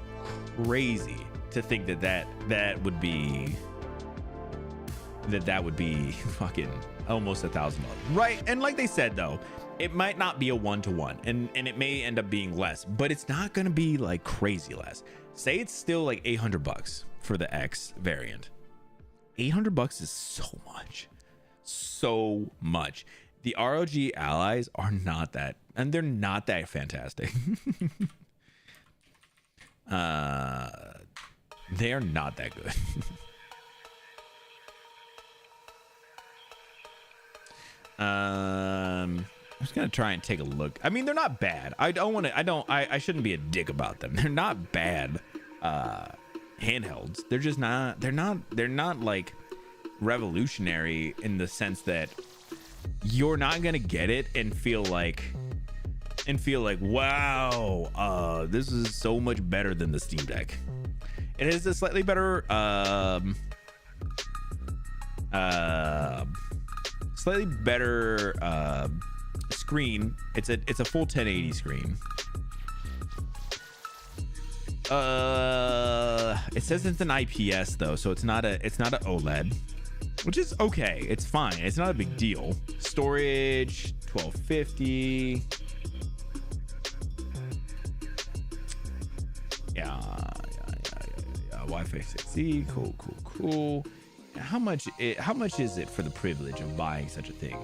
crazy to think that would be fucking almost $1,000, right? And like they said, though, it might not be a 1-to-1, and it may end up being less, but it's not gonna be like crazy less. Say it's still like $800 for the X variant. $800 is so much. The ROG Allies are not that, and they're not that fantastic. They are not that good. I'm just gonna try and take a look. I mean, they're not bad. I shouldn't be a dick about them. They're not bad handhelds. They're just not. They're not like revolutionary in the sense that you're not gonna get it and feel like wow, this is so much better than the Steam Deck. It has a slightly better screen. It's a full 1080 screen. It says it's an IPS though, so it's not a OLED, which is okay. It's fine. It's not a big deal. Storage 1250. Yeah. Wi-Fi 6E. Cool. How much is it for the privilege of buying such a thing?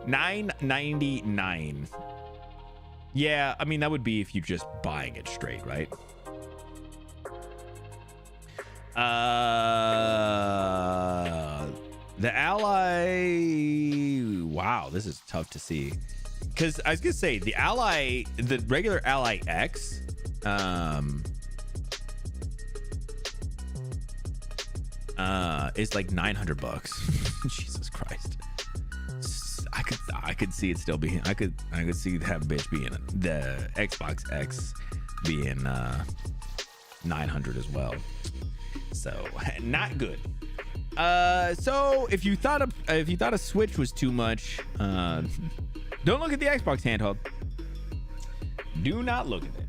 $999. Yeah, I mean, that would be if you're just buying it straight, right? The Ally, wow, this is tough to see, because I was gonna say the Ally, the regular Ally X, is like $900. Jesus Christ. I could see it still being, I could see that bitch being, the Xbox X being 900 as well. So not good. So if you thought a Switch was too much, don't look at the Xbox handheld. Do not look at it.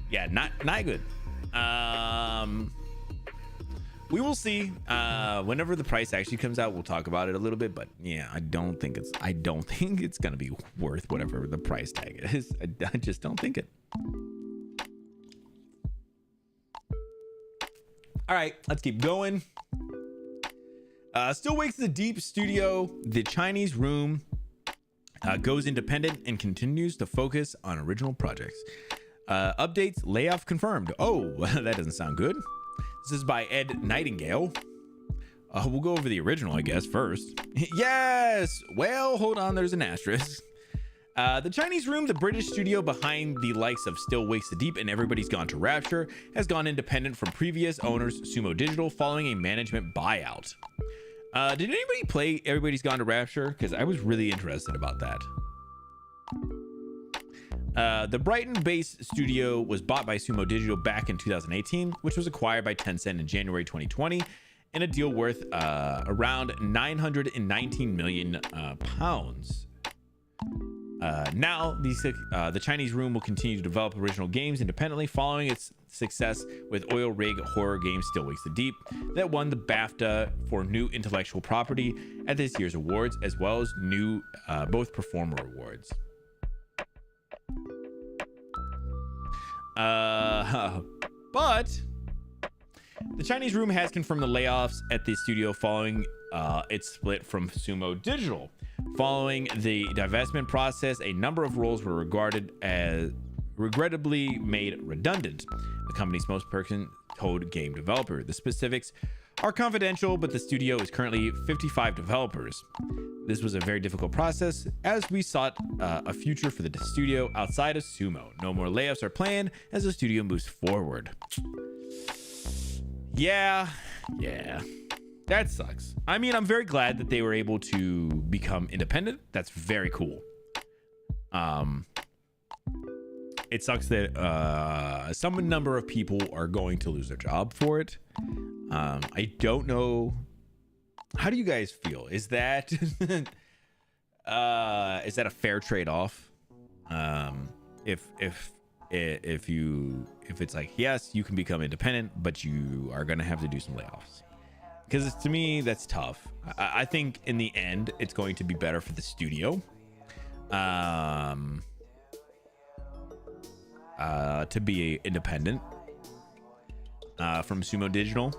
Yeah, not good. We will see. Whenever the price actually comes out, we'll talk about it a little bit. But yeah, I don't think it's gonna be worth whatever the price tag is. I just don't think it. All right, let's keep going. Still Wakes the Deep Studio, The Chinese Room, goes independent and continues to focus on original projects. Updates, layoff confirmed. Oh, that doesn't sound good. This is by Ed Nightingale. We'll go over the original, I guess, first. Yes! Well, hold on, there's an asterisk. The Chinese Room, the British studio behind the likes of Still Wakes the Deep and Everybody's Gone to Rapture, has gone independent from previous owners Sumo Digital following a management buyout. Did anybody play Everybody's Gone to Rapture? Because I was really interested about that. The Brighton-based studio was bought by Sumo Digital back in 2018, which was acquired by Tencent in January 2020 in a deal worth around 919 million pounds. Now, the Chinese Room will continue to develop original games independently following its success with oil rig horror game Still Wakes the Deep that won the BAFTA for new intellectual property at this year's awards, as well as new both performer awards. But the Chinese Room has confirmed the layoffs at the studio following its split from Sumo Digital. Following the divestment process, a number of roles were regarded as regrettably made redundant. The company's most person-told game developer. The specifics are confidential, but the studio is currently 55 developers. This was a very difficult process as we sought a future for the studio outside of Sumo. No more layoffs are planned as the studio moves forward. Yeah. That sucks. I mean, I'm very glad that they were able to become independent. That's very cool. It sucks that some number of people are going to lose their job for it. I don't know. How do you guys feel? Is that a fair trade-off? If it's like, yes, you can become independent, but you are gonna have to do some layoffs. Because to me, that's tough. I think in the end, it's going to be better for the studio to be independent from Sumo Digital.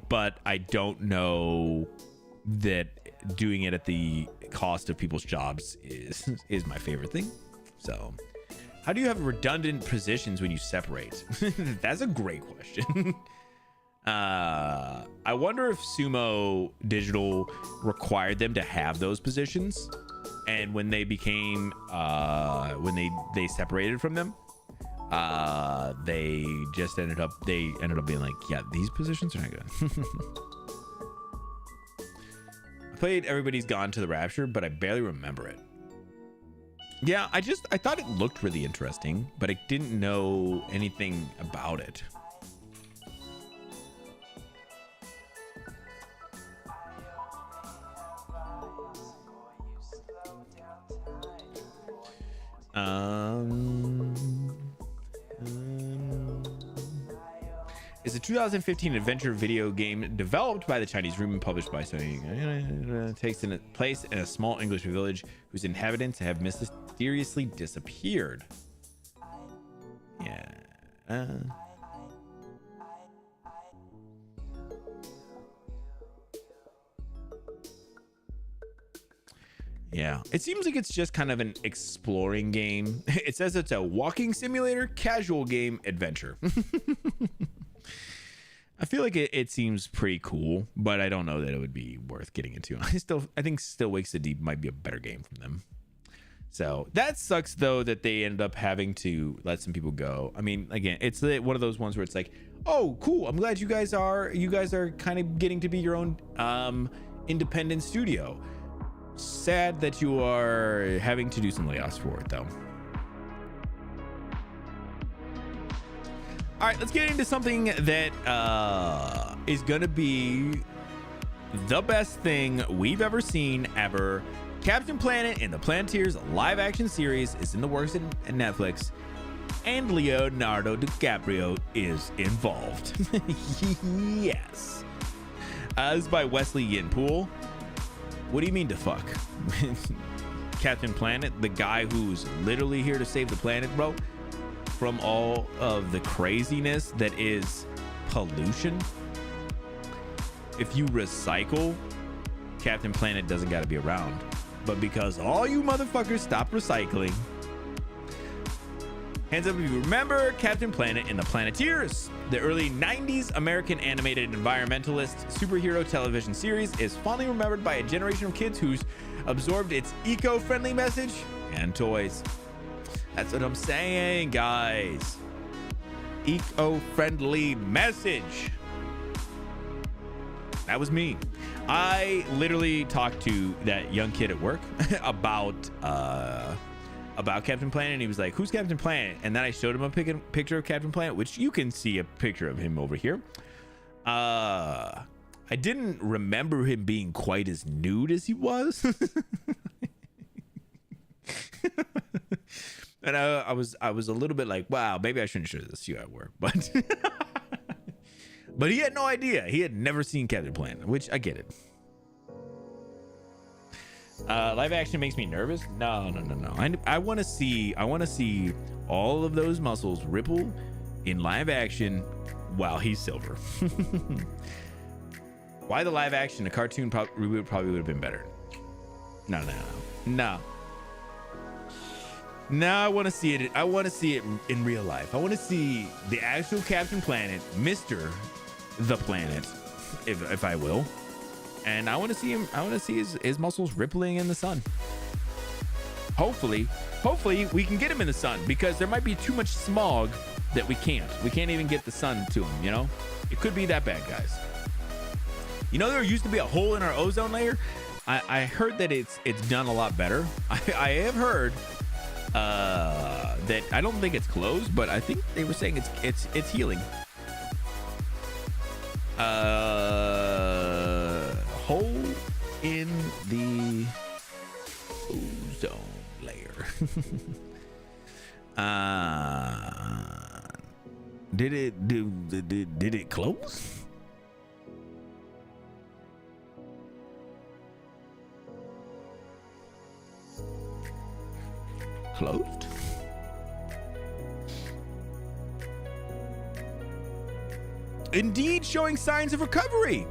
But I don't know that doing it at the cost of people's jobs is my favorite thing. So how do you have redundant positions when you separate? That's a great question. I wonder if Sumo Digital required them to have those positions, and when they became when they separated from them, they ended up being like, yeah, these positions are not good. I played Everybody's Gone to the Rapture, but I barely remember it. Yeah, I thought it looked really interesting, but I didn't know anything about it. It's a 2015 adventure video game developed by the Chinese Room and published by Sony. Takes place in a small English village whose inhabitants have mysteriously disappeared. Yeah. Yeah, it seems like it's just kind of an exploring game. It says it's a walking simulator, casual game, adventure. I feel like it seems pretty cool, but I don't know that it would be worth getting into. I think Still Wakes the Deep might be a better game from them. So that sucks though that they ended up having to let some people go. I mean, again, it's one of those ones where it's like, oh, cool. I'm glad you guys are kind of getting to be your own independent studio. Sad that you are having to do some layoffs for it though. All right, let's get into something that is gonna be the best thing we've ever seen ever. Captain Planet and the Planeteers live action series is in the works at Netflix, and Leonardo DiCaprio is involved. Yes. This is by Wesley Yin-Poole. What do you mean to fuck? Captain Planet, the guy who's literally here to save the planet, bro, from all of the craziness that is pollution. If you recycle, Captain Planet doesn't got to be around. But because all you motherfuckers stop recycling, hands up if you remember Captain Planet and the Planeteers. The early 90s American animated environmentalist superhero television series is fondly remembered by a generation of kids who's absorbed its eco-friendly message and toys. That's what I'm saying, guys. Eco-friendly message. That was me. I literally talked to that young kid at work about Captain Planet, and he was like, "Who's Captain Planet?" And then I showed him a picture of Captain Planet, which you can see a picture of him over here. I didn't remember him being quite as nude as he was. And I was a little bit like, wow, maybe I shouldn't show this to you at work, but but he had no idea. He had never seen Captain Planet, which I get it. Live action makes me nervous. No. I want to see all of those muscles ripple in live action while he's Silver. Why the live action? A cartoon reboot probably would have been better. No. I want to see it. I want to see it in real life. I want to see the actual Captain Planet, Mr. the Planet, if I will. And I want to see him. I want to see his muscles rippling in the sun. Hopefully we can get him in the sun, because there might be too much smog that we can't even get the sun to him. You know, it could be that bad, guys. You know, there used to be a hole in our ozone layer. I heard that it's done a lot better. I have heard that I don't think it's closed, but I think they were saying it's healing. Hole in the ozone layer. Did it close? Closed? Indeed, showing signs of recovery.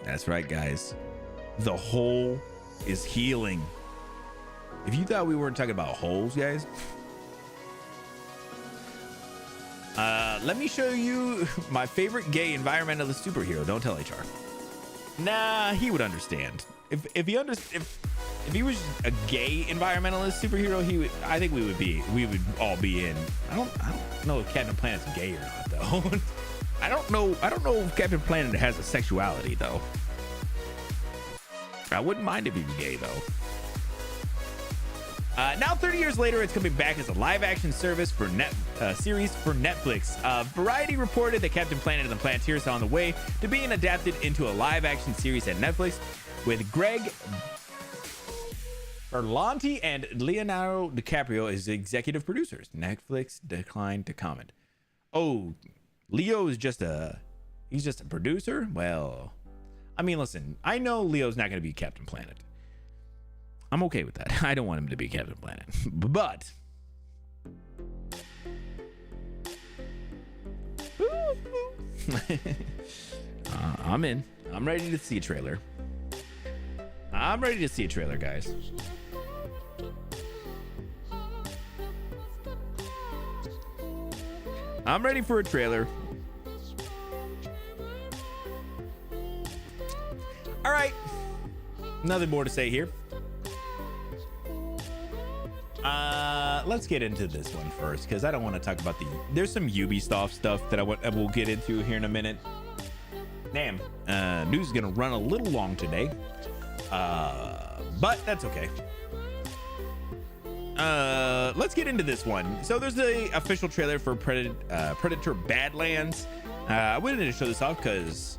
That's right, guys. The hole is healing. If you thought we weren't talking about holes, guys, let me show you my favorite gay environmentalist superhero. Don't tell HR. Nah, he would understand. If he was a gay environmentalist superhero, I think we would all be in. I don't know if Captain Planet's gay or not, though. I don't know if Captain Planet has a sexuality, though. I wouldn't mind if he was gay, though. Now, 30 years later, it's coming back as a live-action series for Netflix. Variety reported that Captain Planet and the Planeteers are on the way to being adapted into a live-action series at Netflix, with Greg Berlanti and Leonardo DiCaprio as executive producers. Netflix declined to comment. Oh, Leo is he's just a producer? Well, I mean, listen, I know Leo's not going to be Captain Planet. I'm okay with that. I don't want him to be Captain Planet. But I'm in. I'm ready to see a trailer. Guys. I'm ready for a trailer. All right. Nothing more to say here. Let's get into this one first, because I don't want to talk about there's some Ubisoft stuff that we'll get into here in a minute. Damn, news is gonna run a little long today, but that's okay. let's get into this one. So there's the official trailer for Predator Badlands. I wanted to show this off because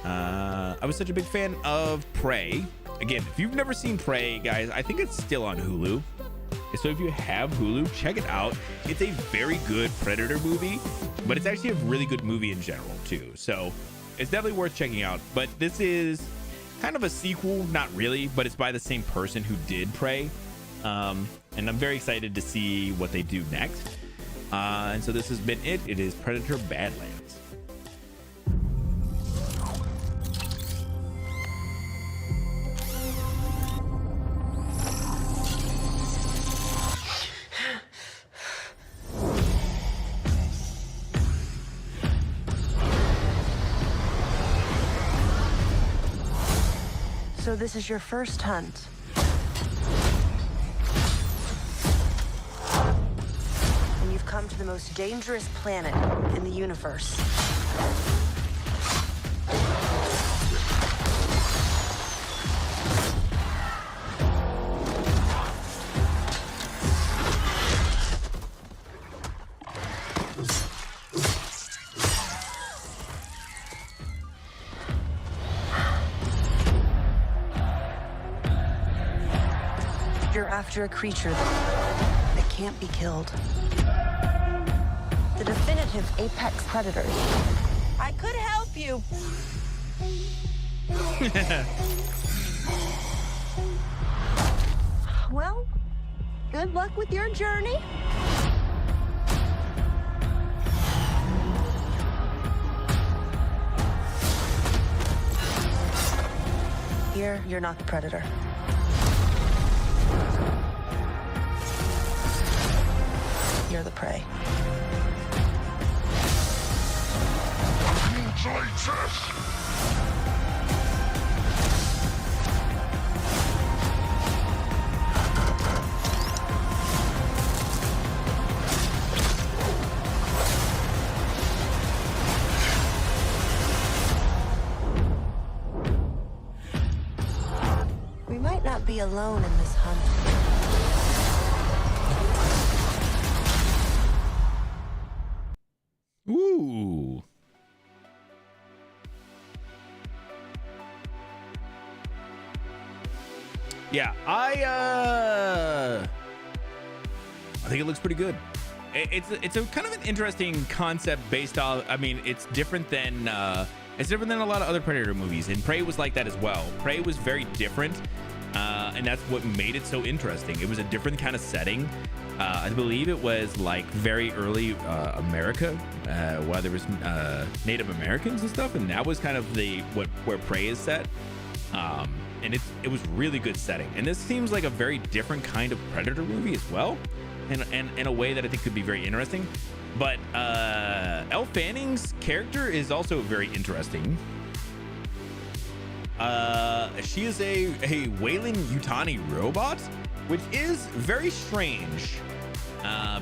I was such a big fan of Prey. Again, if you've never seen Prey, guys, I think it's still on Hulu. So if you have Hulu, check it out. It's a very good Predator movie, but it's actually a really good movie in general too. So it's definitely worth checking out. But this is kind of a sequel, not really, but it's by the same person who did Prey. And I'm very excited to see what they do next. And so this has been it. It is Predator Badlands. So this is your first hunt. And you've come to the most dangerous planet in the universe. You're after a creature that can't be killed. The definitive apex predator. I could help you. Well, good luck with your journey. Here, you're not the predator. You're the prey. We might not be alone in this hunt. Ooh. Yeah, I think it looks pretty good. It's a kind of an interesting concept based off. I mean, it's different than a lot of other Predator movies, and Prey was like that as well. Prey was very different, and that's what made it so interesting. It was a different kind of setting. I believe it was like very early America, while there was Native Americans and stuff, and that was kind of where Prey is set. And it was really good setting. And this seems like a very different kind of Predator movie as well, and in a way that I think could be very interesting. But Elle Fanning's character is also very interesting. She is a Weyland-Yutani robot, which is very strange,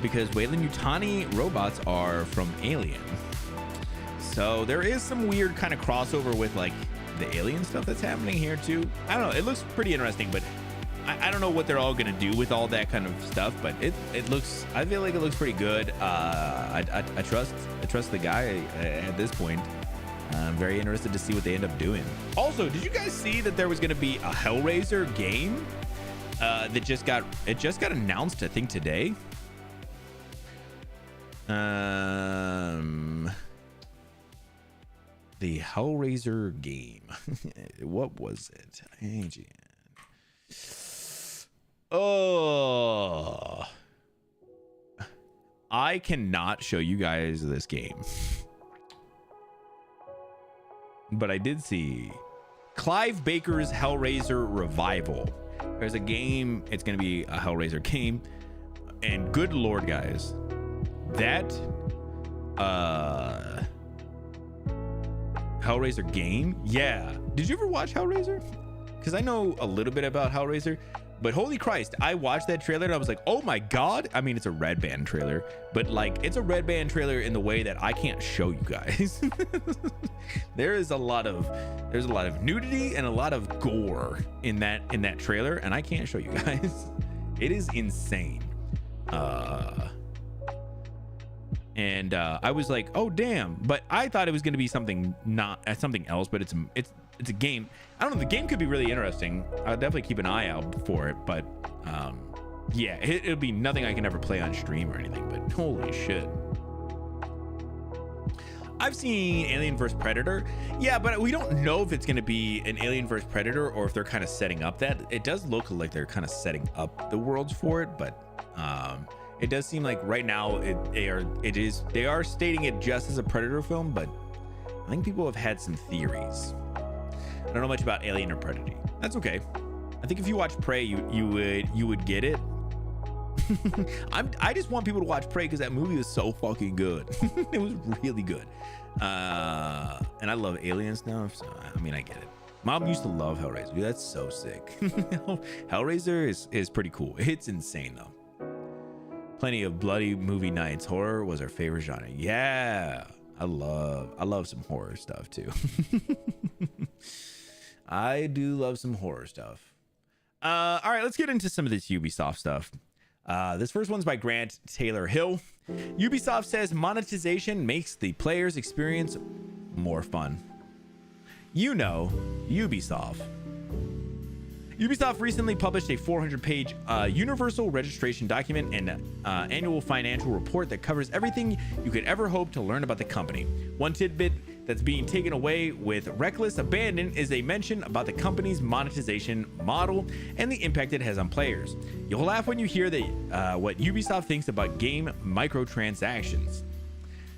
because Weyland-Yutani robots are from Alien. So there is some weird kind of crossover with like the alien stuff that's happening here too. I don't know. It looks pretty interesting, but I don't know what they're all gonna do with all that kind of stuff. But it looks. I feel like it looks pretty good. I trust the guy at this point. I'm very interested to see what they end up doing. Also, did you guys see that there was gonna be a Hellraiser game that just got announced? I think today. The Hellraiser game. What was it? IGN. Oh, I cannot show you guys this game, but I did see Clive Baker's Hellraiser Revival. There's a game. It's going to be a Hellraiser game, and good Lord, guys, that Hellraiser game. Yeah. Did you ever watch Hellraiser? Because I know a little bit about Hellraiser, but holy Christ, I watched that trailer and I was like, oh my God. I mean, it's a Red Band trailer, but like it's a Red Band trailer in the way that I can't show you guys. There's a lot of nudity and a lot of gore in that trailer, and I can't show you guys. It is insane. And I was like, oh damn, but I thought it was going to be something else, but it's a game. I don't know, the game could be really interesting. I'll definitely keep an eye out for it, but yeah, it'll be nothing I can ever play on stream or anything, but holy shit. I've seen Alien vs Predator. Yeah, but we don't know if it's going to be an Alien vs Predator or if they're kind of setting up that. It does look like they're kind of setting up the worlds for it, but it does seem like right now they are stating it just as a Predator film, but I think people have had some theories. I don't know much about Alien or Predator. That's okay. I think if you watch Prey, you would get it. I just want people to watch Prey because that movie was so fucking good. It was really good. And I love aliens now, so I mean, I get it. Mom used to love Hellraiser. Dude, that's so sick. Hellraiser is pretty cool. It's insane though. Plenty of bloody movie nights. Horror was our favorite genre. Yeah, I love some horror stuff too. I do love some horror stuff. All right, let's get into some of this Ubisoft stuff. This first one's by Grant Taylor Hill. Ubisoft says monetization makes the player's experience more fun. You know, Ubisoft. Ubisoft recently published a 400-page universal registration document and annual financial report that covers everything you could ever hope to learn about the company. One tidbit that's being taken away with reckless abandon is a mention about the company's monetization model and the impact it has on players. You'll laugh when you hear that what Ubisoft thinks about game microtransactions.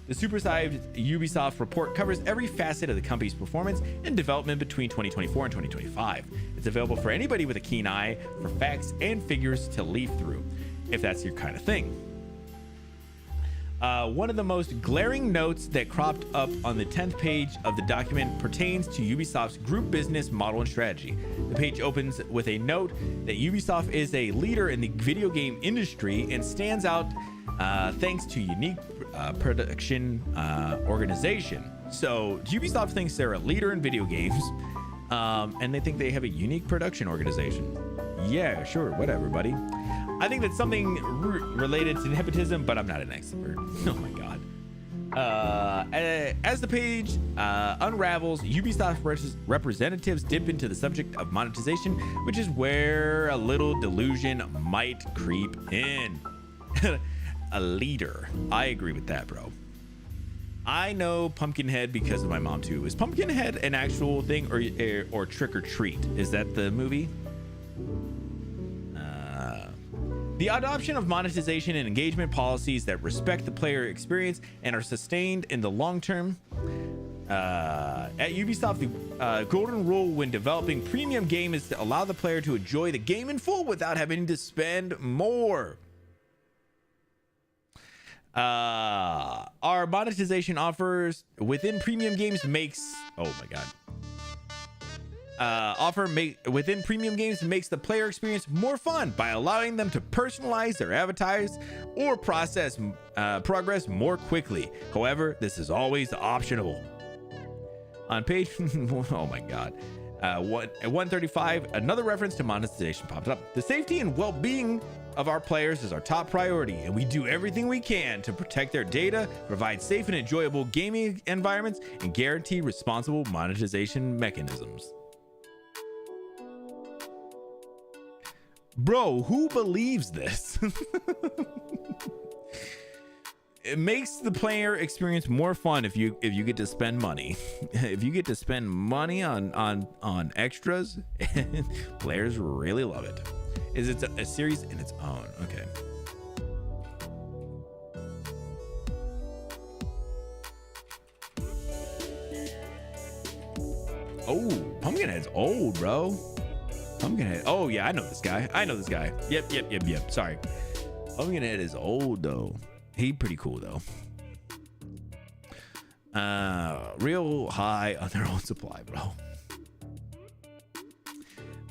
The supersized Ubisoft report covers every facet of the company's performance and development between 2024 and 2025. It's available for anybody with a keen eye for facts and figures to leaf through, if that's your kind of thing. One of the most glaring notes that cropped up on the 10th page of the document pertains to Ubisoft's group business model and strategy. The page opens with a note that Ubisoft is a leader in the video game industry and stands out thanks to unique production organization. So Ubisoft thinks they're a leader in video games, and they think they have a unique production organization. Yeah, sure, whatever, buddy. I think that's something related to nepotism, but I'm not an expert. Oh my god. As the page unravels, Ubisoft representatives dip into the subject of monetization, which is where a little delusion might creep in. A leader. I agree with that, bro. I know Pumpkinhead because of my mom too. Is Pumpkinhead an actual thing or Trick or Treat? Is that the movie? The adoption of monetization and engagement policies that respect the player experience and are sustained in the long term. At Ubisoft, the golden rule when developing premium game is to allow the player to enjoy the game in full without having to spend more. Our monetization offers within premium games makes within premium games makes the player experience more fun by allowing them to personalize their avatars or process progress more quickly. However, this is always optional. On page oh my god. At 135, another reference to monetization pops up. The safety and well-being of our players is our top priority, and we do everything we can to protect their data, provide safe and enjoyable gaming environments, and guarantee responsible monetization mechanisms. Bro, who believes this? It makes the player experience more fun if you get to spend money. If you get to spend money on extras, players really love it. Is it a series in its own? Okay. Oh, Pumpkinhead's old, bro. Pumpkinhead. Oh yeah, I know this guy. Yep. Sorry. Pumpkinhead is old though. He pretty cool though. Real high on their own supply, bro.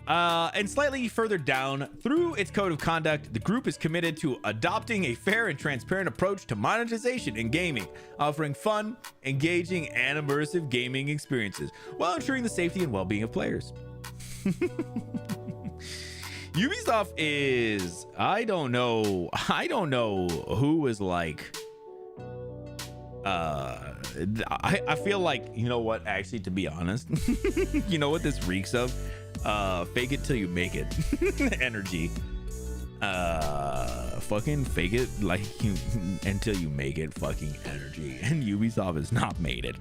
And slightly further down, through its code of conduct, the group is committed to adopting a fair and transparent approach to monetization in gaming, offering fun, engaging, and immersive gaming experiences while ensuring the safety and well-being of players. Ubisoft is, I don't know who is like, I feel like, you know what, actually, to be honest, you know what this reeks of? Fake it till you make it energy. Fucking fake it like until you make it fucking energy, and Ubisoft has not made it.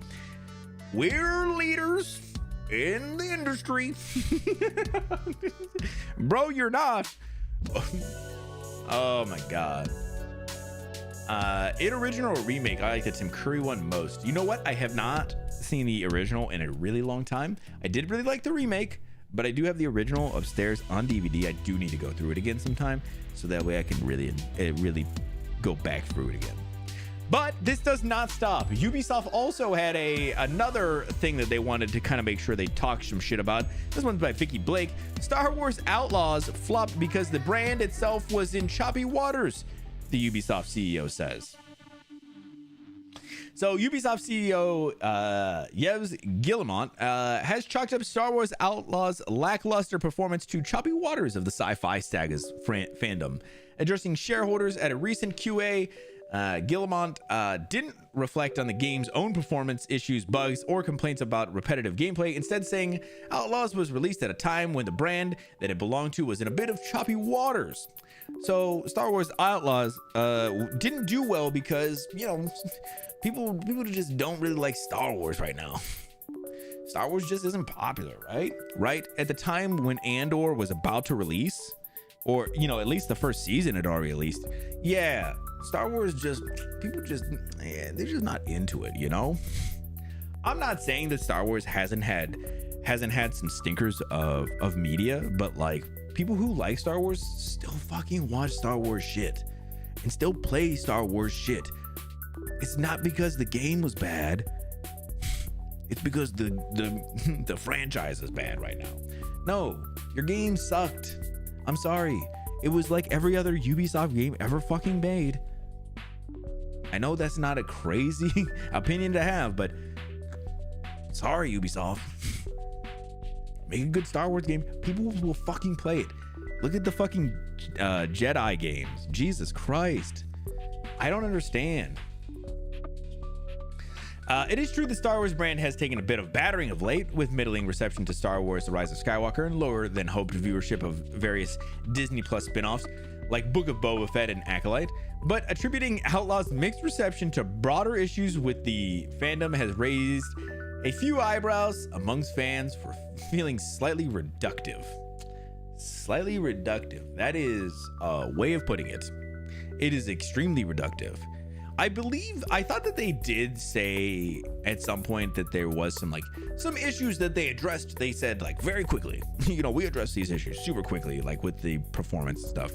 We're leaders in the industry. Bro, you're not. Oh my god. Original or remake, I like the Tim Curry one most. You know what, I have not seen the original in a really long time. I did really like the remake, but I do have the original upstairs on DVD. I do need to go through it again sometime, so that way I can really go back through it again. But this does not stop. Ubisoft also had another thing that they wanted to kind of make sure they talk some shit about. This one's by Vicky Blake. Star Wars Outlaws flopped because the brand itself was in choppy waters, the Ubisoft CEO says. So Ubisoft CEO Yves Guillemot has chalked up Star Wars Outlaws' lackluster performance to choppy waters of the sci-fi sagas fandom. Addressing shareholders at a recent QA, Guillemot didn't reflect on the game's own performance issues, bugs, or complaints about repetitive gameplay, instead saying Outlaws was released at a time when the brand that it belonged to was in a bit of choppy waters. So Star Wars Outlaws didn't do well because, you know, people just don't really like Star Wars right now. Star Wars just isn't popular, right at the time when Andor was about to release, or, you know, at least the first season had already released. Yeah, Star Wars they're just not into it, you know. I'm not saying that Star Wars hasn't had some stinkers of media, but like, people who like Star Wars still fucking watch Star Wars shit and still play Star Wars shit. It's not because the game was bad. It's because the franchise is bad right now. No, your game sucked. I'm sorry. It was like every other Ubisoft game ever fucking made. I know that's not a crazy opinion to have, but sorry, Ubisoft. Make a good Star Wars game. People will fucking play it. Look at the fucking Jedi games. Jesus Christ. I don't understand. It is true the Star Wars brand has taken a bit of battering of late, with middling reception to Star Wars The Rise of Skywalker and lower than hoped viewership of various Disney Plus spin-offs like Book of Boba Fett and Acolyte, but attributing Outlaws' mixed reception to broader issues with the fandom has raised a few eyebrows amongst fans for feeling slightly reductive. Slightly reductive. That is a way of putting it. It is extremely reductive. I thought that they did say at some point that there was some issues that they addressed. They said like very quickly, you know, we addressed these issues super quickly, like with the performance and stuff.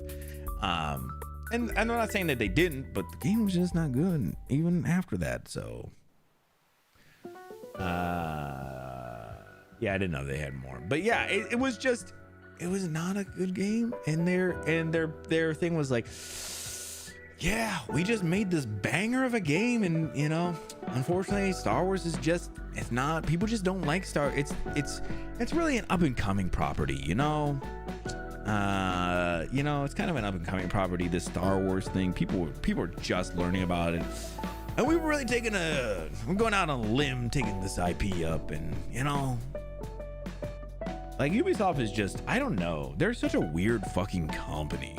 And I'm not saying that they didn't, but the game was just not good even after that. So, yeah, I didn't know they had more, but yeah, it was not a good game. And their thing was like, yeah, we just made this banger of a game, and you know, unfortunately, Star Wars is just, it's not, people just don't like it's really an up and coming property, you know. It's kind of an up and coming property, this Star Wars thing. People are just learning about it, and we were really we're going out on a limb taking this IP up, and you know, like Ubisoft is just, I don't know, they're such a weird fucking company.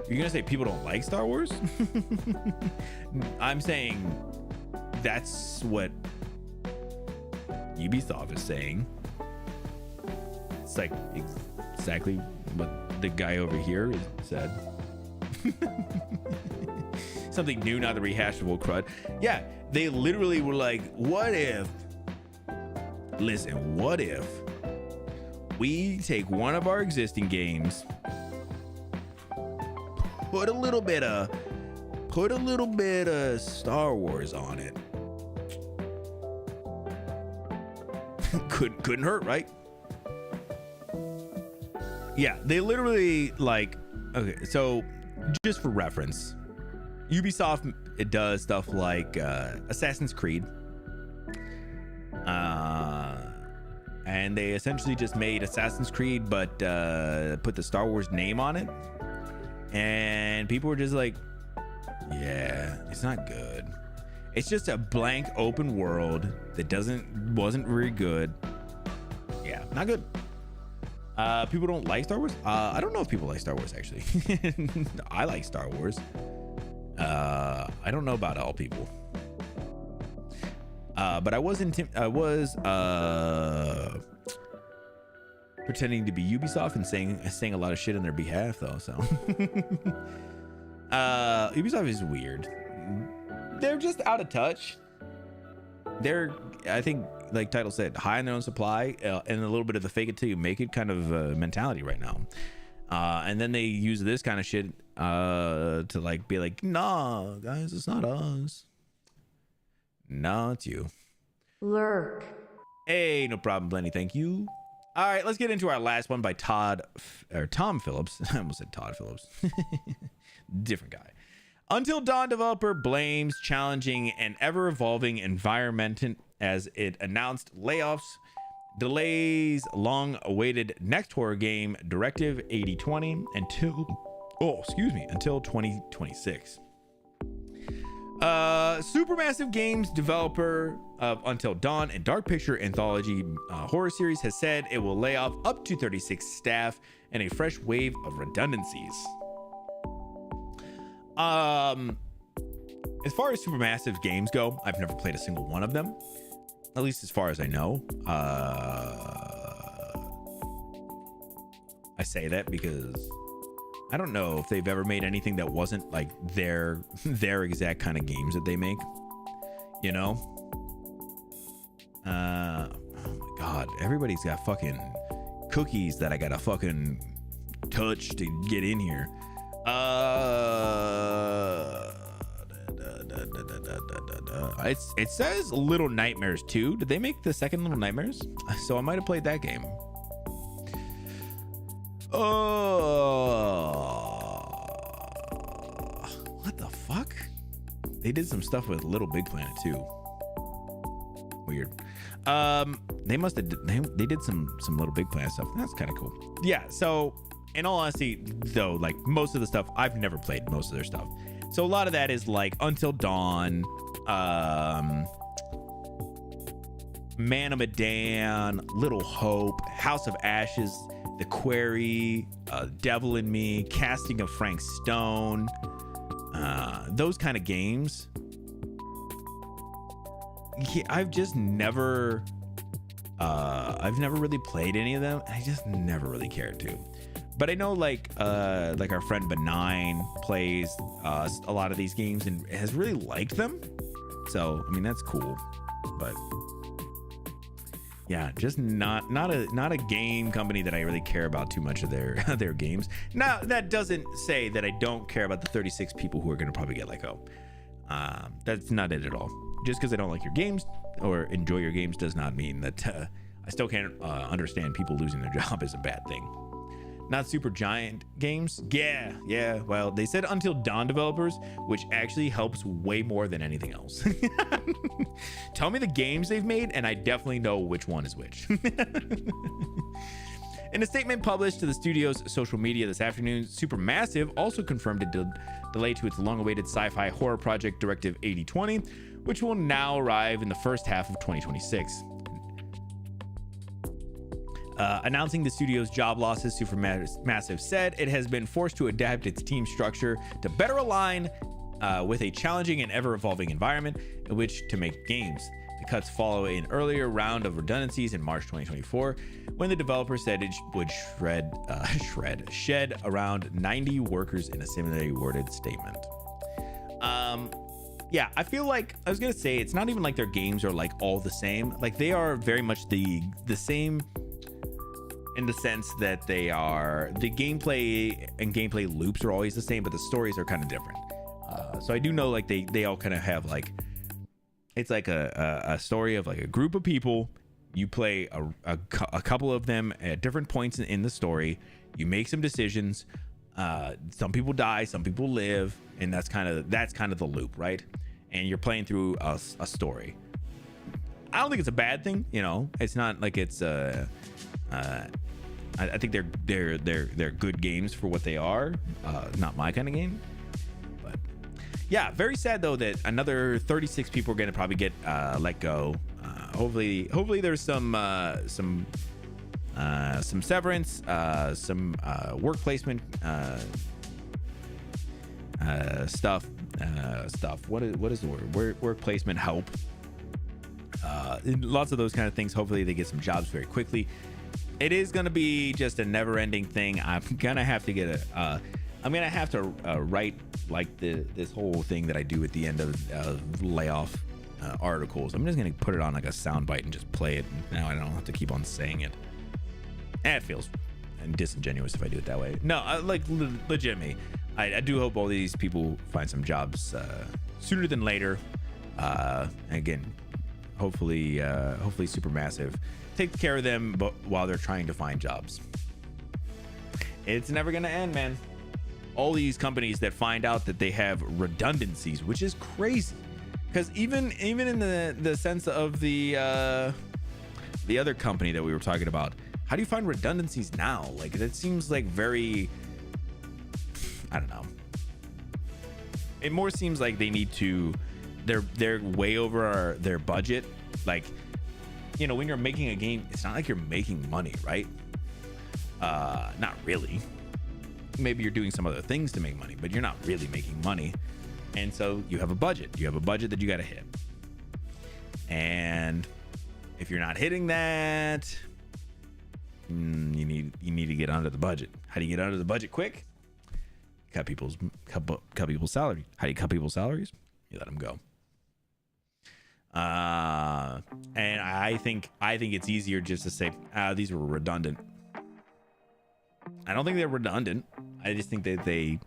You're gonna say people don't like Star Wars? I'm saying that's what Ubisoft is saying. It's like exactly what the guy over here said. Something new, not the rehashable crud. Yeah, they literally were like, what if we take one of our existing games, put a little bit of Star Wars on it. Couldn't hurt, right? Yeah, they literally like, okay, so just for reference, Ubisoft, it does stuff like Assassin's Creed, and they essentially just made Assassin's Creed, but put the Star Wars name on it, and people were just like, yeah, it's not good. It's just a blank open world that wasn't very good. Yeah, not good. People don't like Star Wars. I don't know if people like Star Wars, actually. I like Star Wars. I don't know about all people. But I was pretending to be Ubisoft and saying a lot of shit on their behalf, though. So Ubisoft is weird. They're just out of touch. They're, I think, like Title said, high on their own supply, and a little bit of the fake it till you make it kind of mentality right now. And then they use this kind of shit to like be like, nah, guys, it's not us. No, it's you. Lurk. Hey, no problem, Blenny. Thank you. All right, let's get into our last one by Tom Phillips. I almost said Todd Phillips. Different guy. Until Dawn developer blames challenging and ever-evolving environment as it announced layoffs, delays long-awaited next horror game Directive 8020 until 2026. Supermassive Games, developer of Until Dawn and Dark Picture anthology horror series, has said it will lay off up to 36 staff and a fresh wave of redundancies. As far as Supermassive Games go, I've never played a single one of them, at least as far as I know. I say that because I don't know if they've ever made anything that wasn't like their exact kind of games that they make, you know? Oh my God, everybody's got fucking cookies that I gotta fucking touch to get in here. It says Little Nightmares 2. Did they make the second Little Nightmares? So I might have played that game. What the fuck? They did some stuff with Little Big Planet too. Weird. They must have. They did some Little Big Planet stuff. That's kind of cool. Yeah. So in all honesty, though, like most of the stuff I've never played most of their stuff. So a lot of that is like Until Dawn, Man of Medan, Little Hope, House of Ashes, The Quarry, Devil in Me, Casting of Frank Stone, those kind of games. Yeah, I've never really played any of them. I just never really cared to. But I know like our friend Benign plays a lot of these games and has really liked them. So I mean that's cool, but yeah, just not a game company that I really care about too much of their games. Now that doesn't say that I don't care about the 36 people who are going to probably get let go. That's not it at all. Just because I don't like your games or enjoy your games does not mean that I still can't understand people losing their job is a bad thing. Not Super Giant Games. Yeah. Well, they said Until Dawn developers, which actually helps way more than anything else. Tell me the games they've made, and I definitely know which one is which. In a statement published to the studio's social media this afternoon, Supermassive also confirmed a delay to its long-awaited sci-fi horror project Directive 8020, which will now arrive in the first half of 2026. Announcing the studio's job losses, Supermassive said it has been forced to adapt its team structure to better align with a challenging and ever-evolving environment in which to make games. The cuts follow an earlier round of redundancies in March 2024, when the developer said it would shed around 90 workers in a similarly worded statement. Yeah, I feel like I was gonna say it's not even like their games are like all the same. Like they are very much the same in the sense that they are the gameplay and gameplay loops are always the same, but the stories are kind of different. So I do know like they all kind of have like it's like a story of like a group of people. You play a couple of them at different points in the story. You make some decisions. Some people die, some people live, and that's kind of the loop, right? And you're playing through a story. I don't think it's a bad thing. You know, it's not like it's I think they're good games for what they are. Not my kind of game. But yeah, very sad though that another 36 people are gonna probably get let go. Hopefully there's some severance, some work placement stuff. What is the word? Work placement help. Lots of those kind of things. Hopefully they get some jobs very quickly. It is going to be just a never-ending thing. I'm gonna have to write like this whole thing that I do at the end of layoff articles. I'm just gonna put it on like a soundbite and just play it. Now I don't have to keep on saying it. It feels disingenuous if I do it that way. No, like legitimately, I do hope all these people find some jobs sooner than later. Again, hopefully Supermassive take care of them, but while they're trying to find jobs. It's never gonna end, man. All these companies that find out that they have redundancies, which is crazy, because even in the sense of the other company that we were talking about, how do you find redundancies now? Like, that seems like very, I don't know. It more seems like they need to, they're way over their budget. Like, you know, when you're making a game, it's not like you're making money, right? Not really. Maybe you're doing some other things to make money, but you're not really making money. And so you have a budget. You have a budget that you got to hit. And if you're not hitting that, you need to get under the budget. How do you get under the budget quick? Cut people's salary. How do you cut people's salaries? You let them go. And I think it's easier just to say, these were redundant. I don't think they're redundant. I just think that they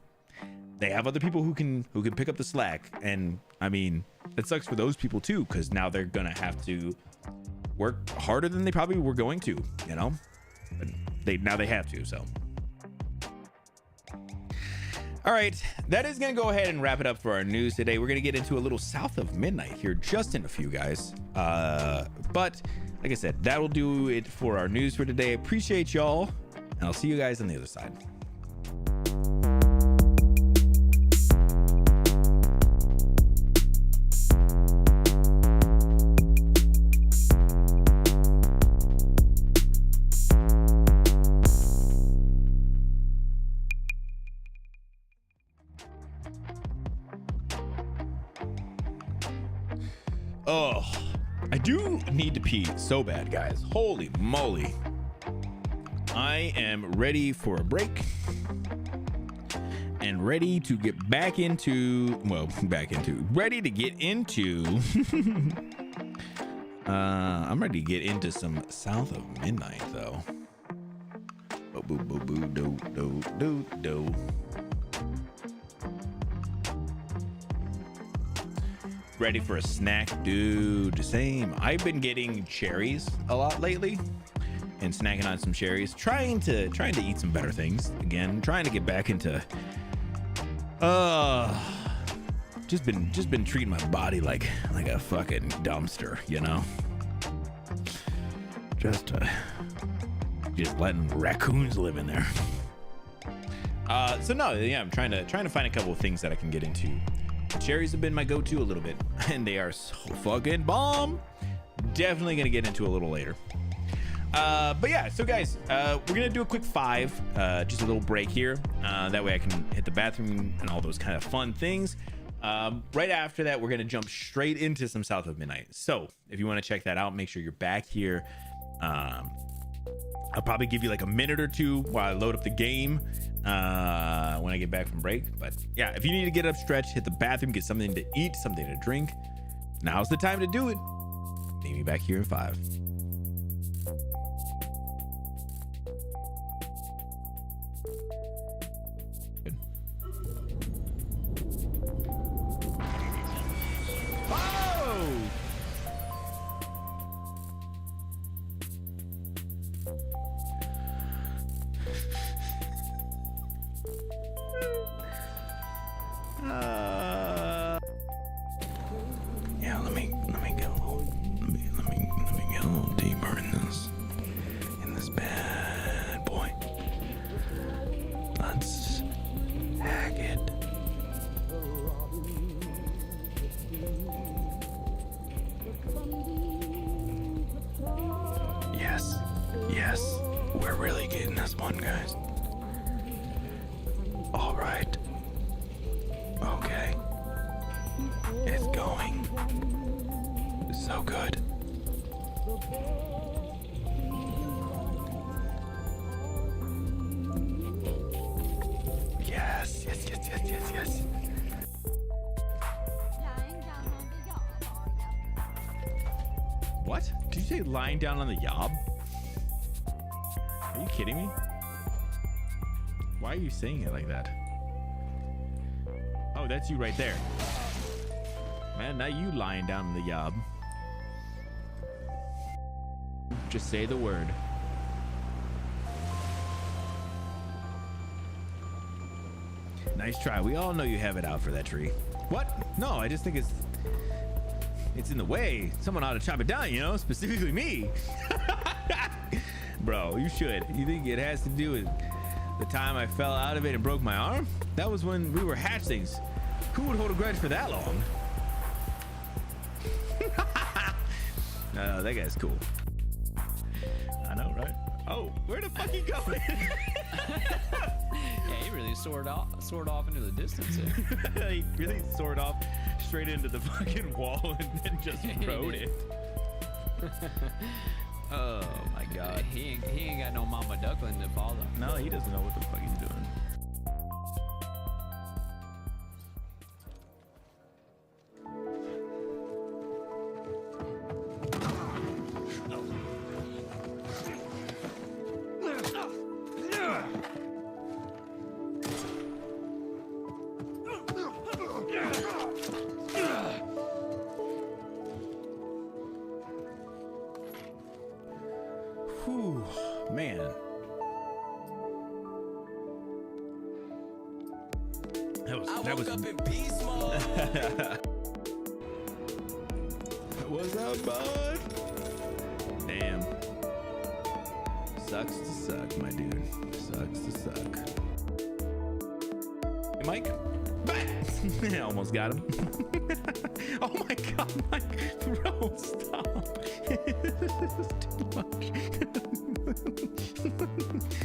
have other people who can pick up the slack. And I mean, it sucks for those people too, because now they're gonna have to work harder than they probably were going to, you know. But now they have to. So all right, that is going to go ahead and wrap it up for our news today. We're going to get into a little south of midnight here just in a few, guys. But like I said, that will do it for our news for today. Appreciate y'all, and I'll see you guys on the other side. Oh, I do need to pee so bad, guys. Holy moly. I am ready for a break and ready to get ready to get into I'm ready to get into some South of Midnight though. Do. Ready for a snack, dude? Same. I've been getting cherries a lot lately and snacking on some cherries, trying to eat some better things again, trying to get back into just been treating my body like a fucking dumpster, you know, just letting raccoons live in there. So no, yeah, I'm trying to find a couple of things that I can get into. Cherries have been my go-to a little bit, and they are so fucking bomb. Definitely gonna get into a little later. But yeah, so guys, we're gonna do a quick 5, just a little break here. That way I can hit the bathroom and all those kind of fun things. Right after that, we're gonna jump straight into some South of Midnight. So if you want to check that out, make sure you're back here. I'll probably give you like a minute or two while I load up the game when I get back from break. But yeah, if you need to get up, stretch, hit the bathroom, get something to eat, something to drink, now's the time to do it. Meet me back here in 5. Yeah, let me Yes, we're really getting this one, guys. All right. Okay. It's going so good. Yes, yes, yes, yes, yes, yes. What? Did you say lying down on the yob? Are you kidding me? Why are you saying it like that? Oh, that's you right there. Man, not you lying down on the yob. Just say the word. Nice try. We all know you have it out for that tree. What? No, I just think it's in the way. Someone ought to chop it down, you know, specifically me. Bro, you should. You think it has to do with the time I fell out of it and broke my arm? That was when we were hatchlings. Who would hold a grudge for that long? No, that guy's cool. I know, right? Oh, where the fuck you going? Yeah, he really soared off into the distance there. He really soared off straight into the fucking wall and then just rode it. Oh my god, he ain't got no mama duckling to follow. No, he doesn't know what the fuck he's doing. Whew, man. That was up in beast mode. What's up, bud? Damn. Sucks to suck, my dude. Sucks to suck. Hey, Mike. Almost got him. Oh my god, Mike. Bro, stop. This is too much.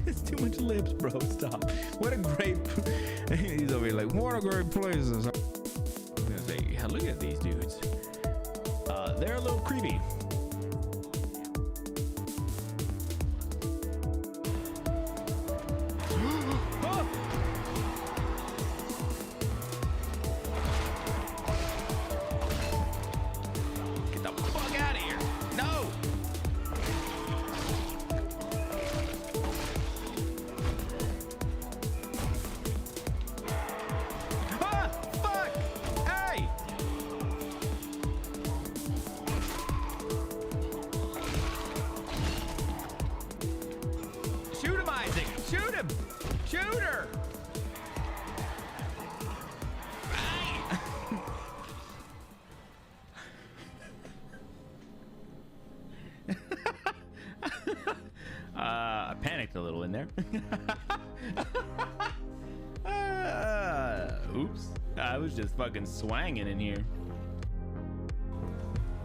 It's too much lips, bro. Stop. What a great. He's over here like, what a great place. I was gonna say, yeah, look at these dudes. They're a little creepy. Get the fuck out of here. No. Ah, fuck. Hey. Shoot him, Isaac. Shoot him. Shoot her. Hey. I panicked a little in there. Oops. I was just fucking swanging in here.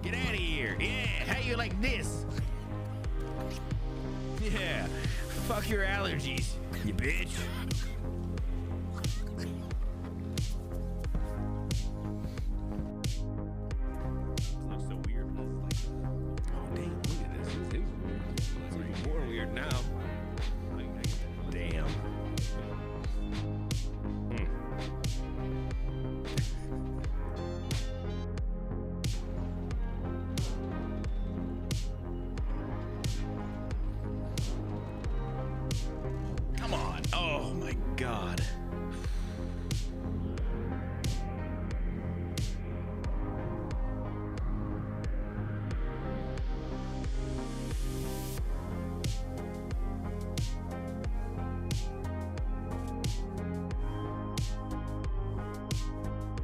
Get out of here. Yeah, how you like this? Yeah, fuck your allergies, you bitch. Looks so weird. Oh, damn, look at this. This is weird. It's even more weird now. Damn. Come on. Oh my god.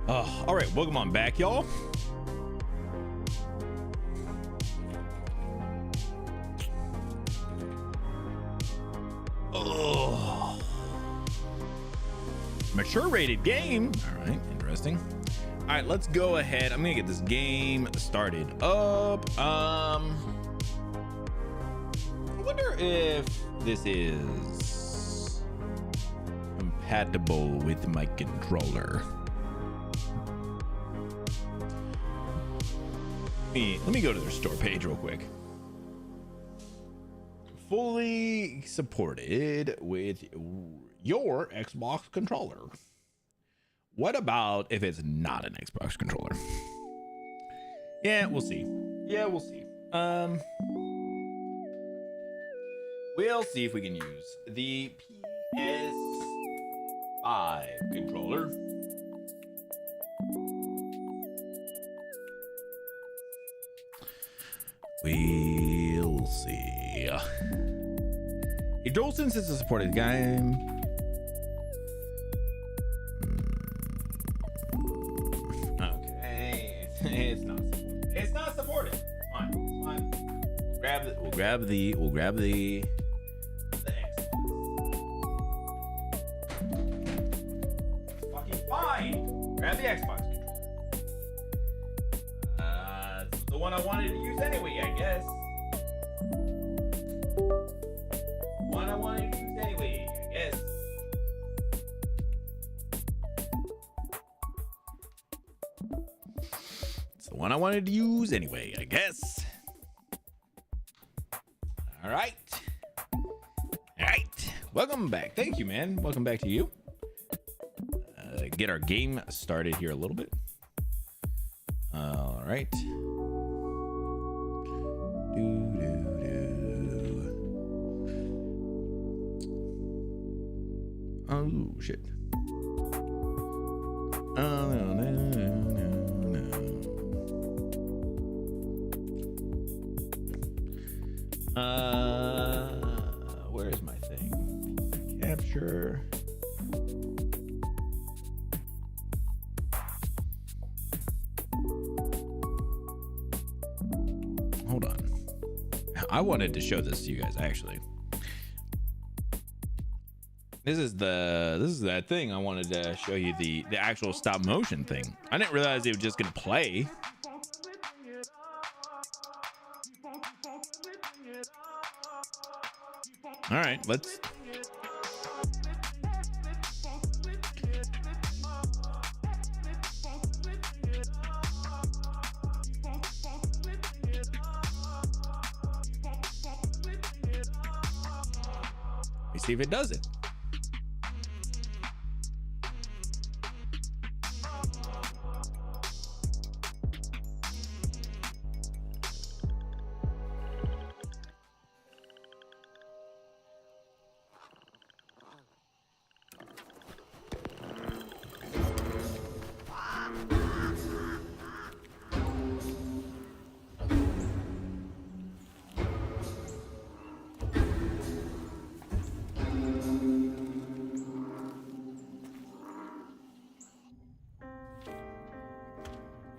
Oh, all right, welcome on back, y'all. Oh, mature rated game. All right, interesting. All right, let's go ahead. I'm gonna get this game started up. I wonder if this is compatible with my controller. Let me go to their store page real quick. Fully supported with your Xbox controller. What about if it's not an Xbox controller? Yeah, we'll see. Yeah, we'll see. We'll see if we can use the PS5 controller. We'll see. A DualSense is a supported game. Okay, it's not supported. It's not supported. Fine, it's fine. We'll grab the Xbox. Fucking fine. Grab the Xbox controller. It's the one I wanted to use anyway, I guess. One I wanted to use anyway, I guess. It's the one I wanted to use anyway, I guess. All right. Welcome back. Thank you, man. Welcome back to you. Get our game started here a little bit. All right. Oh shit. Oh no. Where's my thing? Capture. Hold on. I wanted to show this to you guys actually. This is that thing I wanted to show you, the actual stop motion thing. I didn't realize it was just gonna play. All right, let's. Let me see if it does it.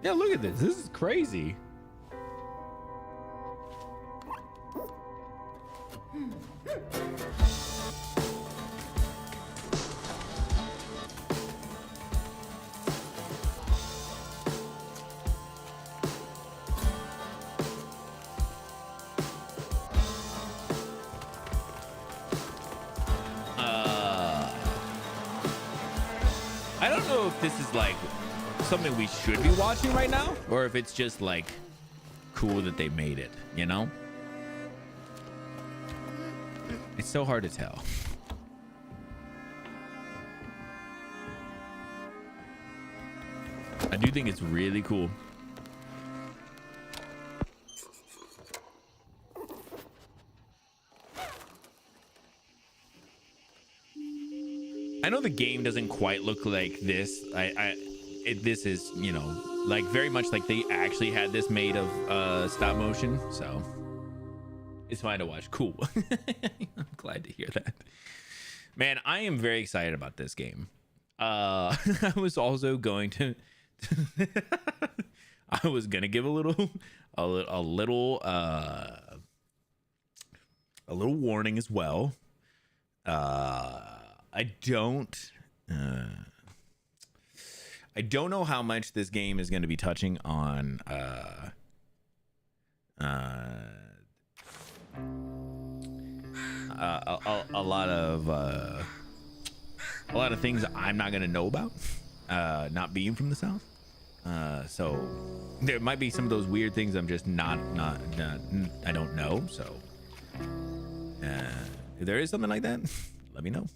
Yeah, look at this. This is crazy. I don't know if this is like something we should be watching right now, or if it's just like cool that they made it, you know? It's so hard to tell. I do think it's really cool. I know the game doesn't quite look like this. This is, you know, like very much like they actually had this made of stop motion, so it's fine to watch. Cool. I'm glad to hear that, man. I am very excited about this game. I was also going to I was gonna give a little warning as well. I don't know how much this game is going to be touching on a lot of things I'm not gonna know about, not being from the South. So there might be some of those weird things I'm just not I don't know. So if there is something like that, let me know.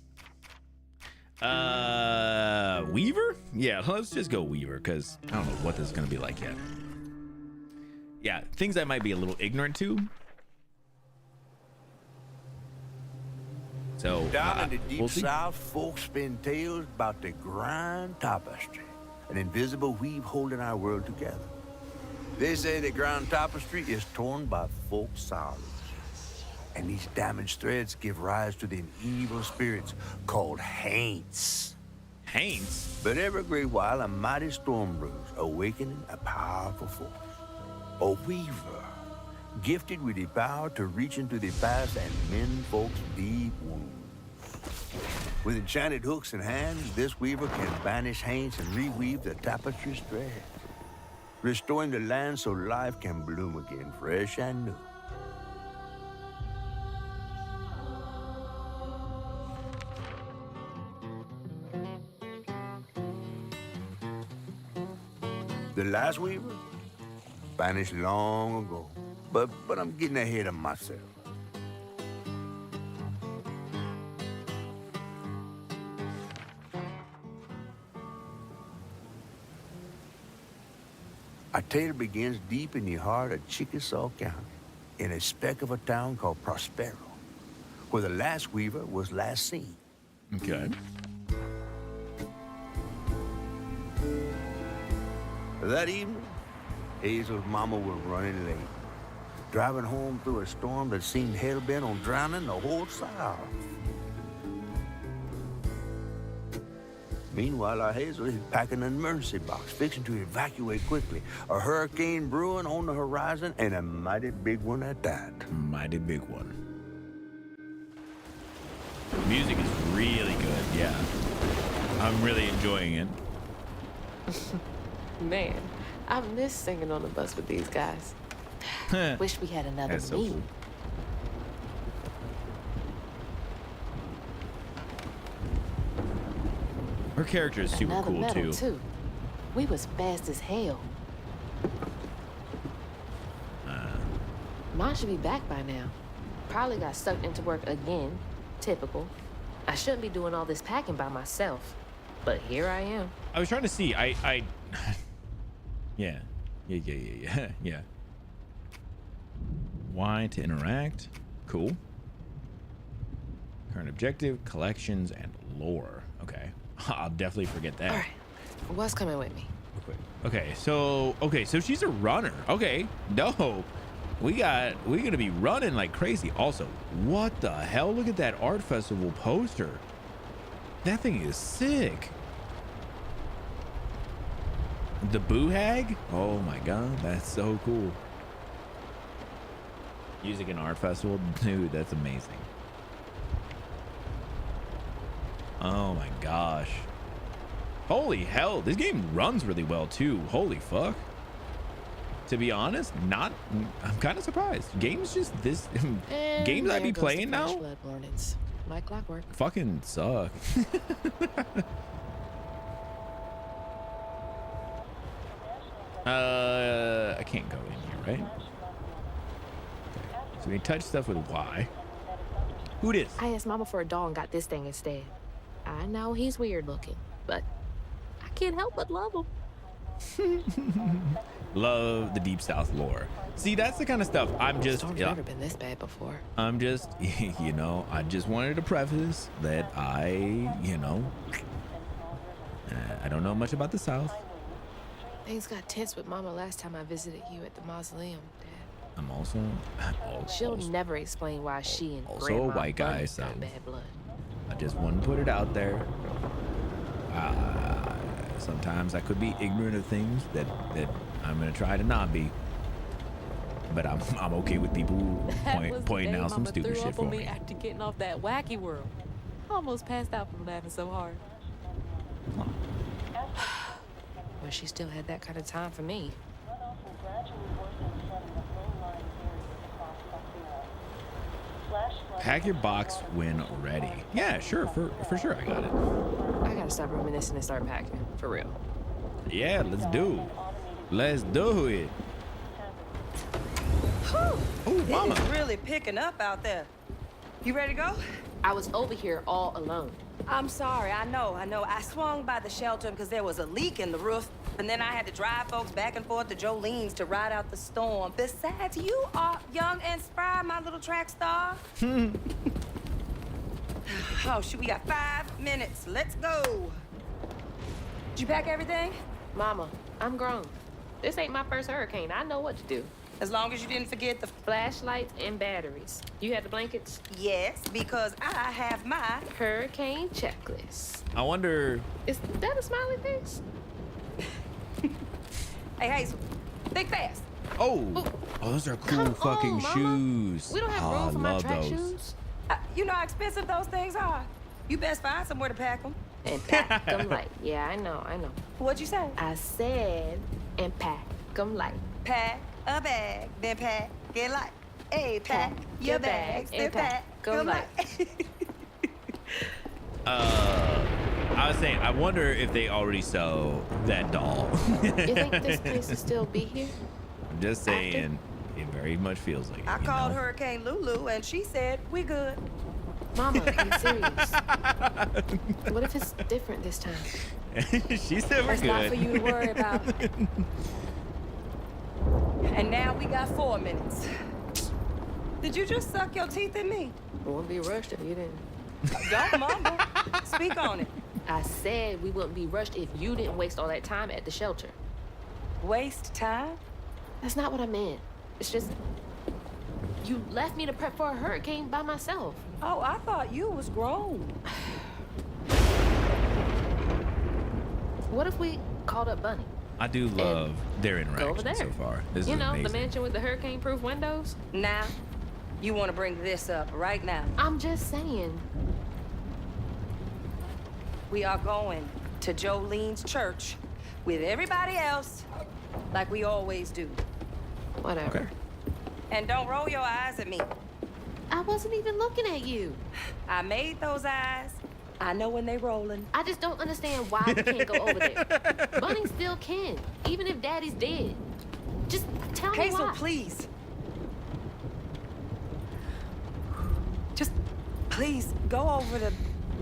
Weaver? Yeah, let's just go Weaver, because I don't know what this is gonna be like yet. Yeah, things I might be a little ignorant to. So Down in the deep we'll see. south, folks spin tales about the Grand Tapestry, an invisible weave holding our world together. They say the Grand Tapestry is torn by folk sorrows, and these damaged threads give rise to the evil spirits called Haints. Haints? But every great while, a mighty storm brews, awakening a powerful force. A weaver, gifted with the power to reach into the past and mend folks' deep wounds. With enchanted hooks in hands, this weaver can banish Haints and reweave the tapestry's thread, restoring the land so life can bloom again, fresh and new. The last weaver vanished long ago, but I'm getting ahead of myself. Our tale begins deep in the heart of Chickasaw County, in a speck of a town called Prospero, where the last weaver was last seen. Okay. That evening, Hazel's mama was running late, driving home through a storm that seemed hell-bent on drowning the whole South. Meanwhile, our Hazel is packing an emergency box, fixing to evacuate quickly. A hurricane brewing on the horizon, and a mighty big one at that. Mighty big one. Music is really good, yeah. I'm really enjoying it. Man, I miss singing on the bus with these guys. Wish we had another That's so meet. cool. Her character is super Another cool medal, too. We was fast as hell. Mine should be back by now. Probably got sucked into work again. Typical. I shouldn't be doing all this packing by myself. But here I am. I was trying to see. I yeah. Yeah. Y to interact. Cool. Current objective, collections, and lore. Okay. I'll definitely forget that. All right. What's coming with me? Okay, so she's a runner. Okay. No. We're gonna be running like crazy. Also, what the hell? Look at that art festival poster. That thing is sick. The Boo Hag? Oh my god, that's so cool. Music and art festival, dude, that's amazing. Oh my gosh. Holy hell, this game runs really well too. Holy fuck. To be honest, I'm kind of surprised. Games just this games I be playing now Blood warnings. Like clockwork. fucking suck. I can't go in here, right? Okay. So we touch stuff with Y. Who this? I asked Mama for a doll and got this thing instead. I know he's weird looking, but I can't help but love him. Love the Deep South lore. See, that's the kind of stuff I'm just. Storm's never been this bad before. I'm just, you know, I just wanted to preface that I don't know much about the South. Things got tense with Mama last time I visited you at the mausoleum, Dad. I'm also She'll never explain why she and also Grandma a white guy, Bunny so got bad blood. I just want to put it out there. Sometimes I could be ignorant of things that I'm gonna try to not be. But I'm okay with people pointing out some stupid shit for me. After getting off that wacky world, I almost passed out from laughing so hard. Well, she still had that kind of time for me. Pack your box when ready. Yeah, sure, for sure, I got it. I gotta stop reminiscing and start packing. For real. Yeah, let's do it. Oh, mama. It's really picking up out there. You ready to go? I was over here all alone. I'm sorry, I know. I swung by the shelter because there was a leak in the roof, and then I had to drive folks back and forth to Jolene's to ride out the storm. Besides, you are young and spry, my little track star. Oh, shoot, we got 5 minutes. Let's go. Did you pack everything? Mama, I'm grown. This ain't my first hurricane. I know what to do. As long as you didn't forget the... Flashlights and batteries. You had the blankets? Yes, because I have my... Hurricane checklist. I wonder. Is that a smiley face? Hey, Hazel, think fast. Oh, those are cool Come fucking on, Mama. shoes. We don't have Oh, room I for my love track those. shoes. You know how expensive those things are. You best find somewhere to pack them. And pack them light. Yeah, I know. What'd you say? I said, and pack them light. Pack a bag, then pack it light. Hey, pack your bags, then pack them light. I was saying, I wonder if they already sell that doll. You think this place will still be here? I'm just saying, it very much feels like it. I you called know? Hurricane Lulu, and she said, we good. Mama, I'm serious. What if it's different this time? She said we're That's good. not for you to worry about. And now we got 4 minutes. Did you just suck your teeth in me? Won't be rushed if you didn't. Don't mumble. Speak on it. I said we wouldn't be rushed if you didn't waste all that time at the shelter. Waste time? That's not what I meant. It's just... You left me to prep for a hurricane by myself. Oh, I thought you was grown. What if we called up Bunny? I do love their Go over interaction there. so far. This You is know, amazing. the mansion with the hurricane-proof windows? Now, you want to bring this up right now. I'm just saying. We are going to Jolene's church with everybody else, like we always do. Whatever. Okay. And don't roll your eyes at me. I wasn't even looking at you. I made those eyes. I know when they rolling. I just don't understand why we can't go over there. Bunny still can, even if Daddy's dead. Just tell me Hazel, why. please. Just please go over to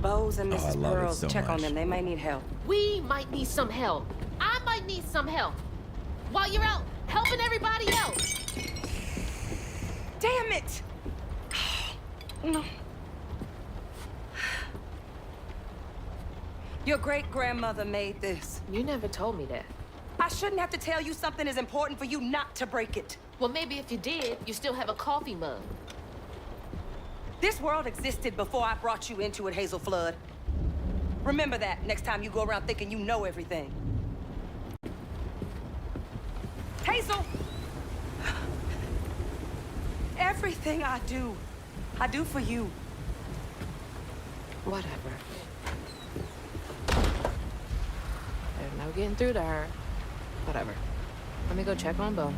Bo's and Oh, I Mrs. love it Pearl's. so Check on much. them. They may need help. We might need some help. I might need some help. While you're out helping everybody else. Damn it! No. Your great-grandmother made this. You never told me that. I shouldn't have to tell you something is important for you not to break it. Well, maybe if you did, you still have a coffee mug. This world existed before I brought you into it, Hazel Flood. Remember that next time you go around thinking you know everything. Hazel! Everything I do for you. Whatever. There's no getting through to her. Whatever. Let me go check on Bo.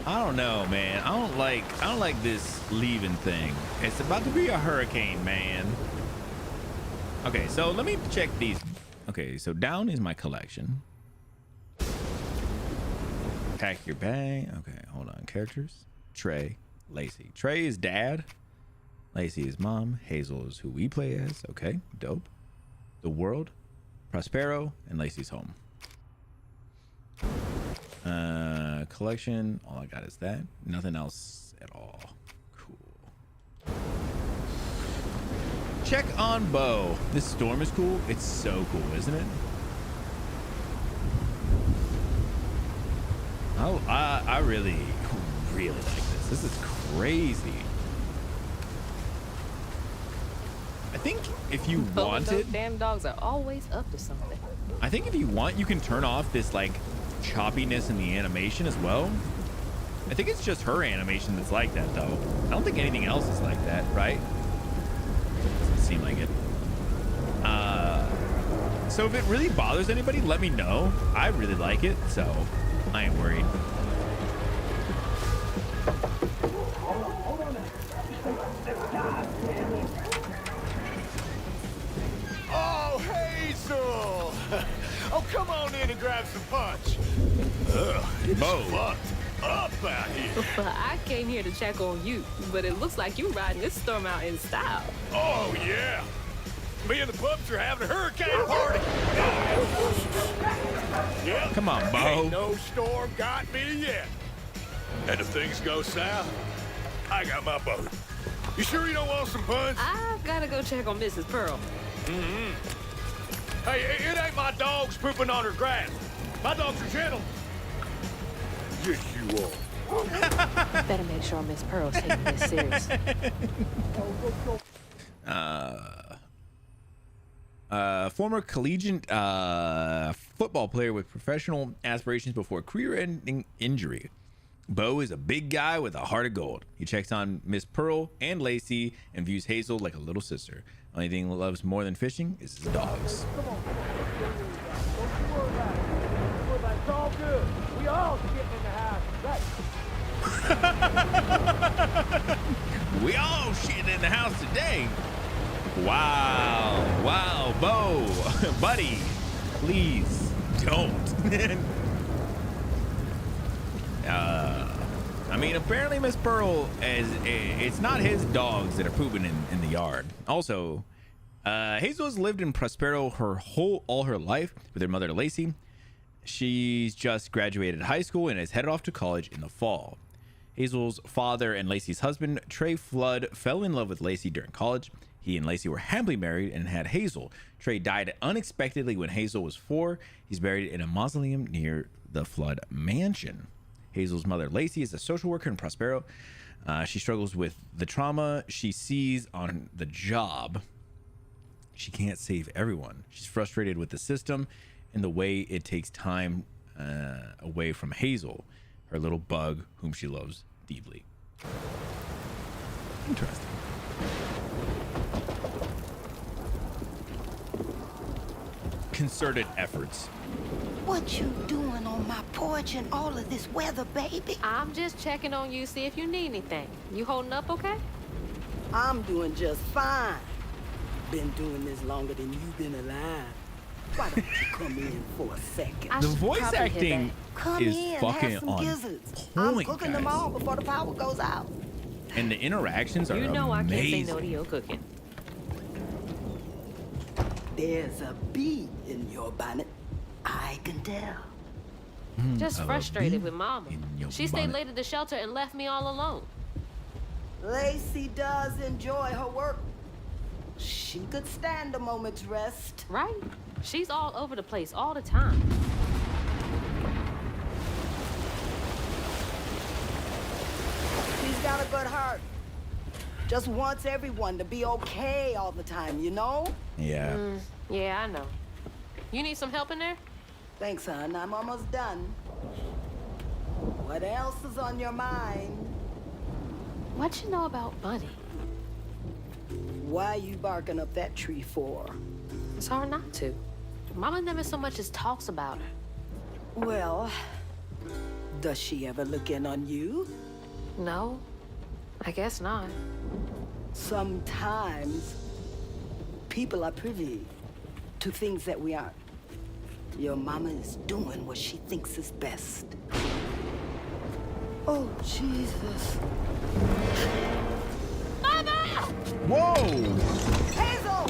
I don't know, man. I don't like this leaving thing. It's about to be a hurricane, man. Okay, so let me check these. Okay, so down is my collection. Pack your bag. Okay, hold on. Characters. Trey, Lacey. Trey is dad. Lacey is mom. Hazel is who we play as. Okay, dope. The world, Prospero, and Lacey's home. Collection. All I got is that. Nothing else at all. Cool. Check on Bo. This storm is cool. It's so cool, isn't it? Oh, I really like this. This is crazy. I think if you want Those it, damn dogs are always up to something. I think if you want, you can turn off this like choppiness in the animation as well. I think it's just her animation that's like that though. I don't think anything else is like that, right? Doesn't seem like it. So if it really bothers anybody, let me know. I really like it, so I ain't worried. Oh, come on in and grab some punch. It's Bo. fucked up out here. Well, I came here to check on you, but it looks like you riding this storm out in style. Oh, yeah. Me and the pups are having a hurricane party. Yep. Come on, Bo. Ain't no storm got me yet. And if things go south, I got my boat. You sure you don't want some punch? I've got to go check on Mrs. Pearl. Hey, it ain't my dogs pooping on her grass. My dogs are gentle. Yes, you are. Better make sure Miss Pearl's taking this serious. Former collegiate football player with professional aspirations before career-ending injury. Bo is a big guy with a heart of gold. He checks on Miss Pearl and Lacey and views Hazel like a little sister. Only thing he loves more than fishing is his dogs. It's all good. We all getting in the house. We all shitting in the house today. Wow. Wow, Bo. Buddy, please don't. I mean, apparently Miss Pearl it's not his dogs that are pooping in the yard. Also, Hazel has lived in Prospero all her life with her mother Lacey. She's just graduated high school and is headed off to college in the fall. Hazel's father and Lacey's husband, Trey Flood, fell in love with Lacey during college. He and Lacey were happily married and had Hazel. Trey died unexpectedly when Hazel was 4. He's buried in a mausoleum near the Flood mansion. Hazel's mother, Lacey, is a social worker in Prospero. She struggles with the trauma she sees on the job. She can't save everyone. She's frustrated with the system and the way it takes time away from Hazel, her little bug, whom she loves deeply. Interesting. Concerted efforts. What you doing on my porch in all of this weather, baby? I'm just checking on you, see if you need anything. You holding up okay? I'm doing just fine. Been doing this longer than you've been alive. Why don't you come in for a second? I The should voice probably hit acting Come is in, fucking have some on gizzards. I'm point, cooking them guys. all before the power goes out. And the interactions are You know I can't say amazing. no to your cooking. There's a bee in your bonnet. I can tell. Just I love frustrated being with Mama. in your She stayed bonnet. late at the shelter and left me all alone. Lacey does enjoy her work. She could stand a moment's rest. Right? She's all over the place all the time. She's got a good heart. Just wants everyone to be okay all the time, you know? Yeah. Yeah, I know. You need some help in there? Thanks, hon. I'm almost done. What else is on your mind? What you know about Bunny? Why you barking up that tree for? It's hard not to. Mama never so much as talks about her. Well, does she ever look in on you? No, I guess not. Sometimes people are privy to things that we aren't. Your mama is doing what she thinks is best. Oh, Jesus. Mama! Whoa! Hazel!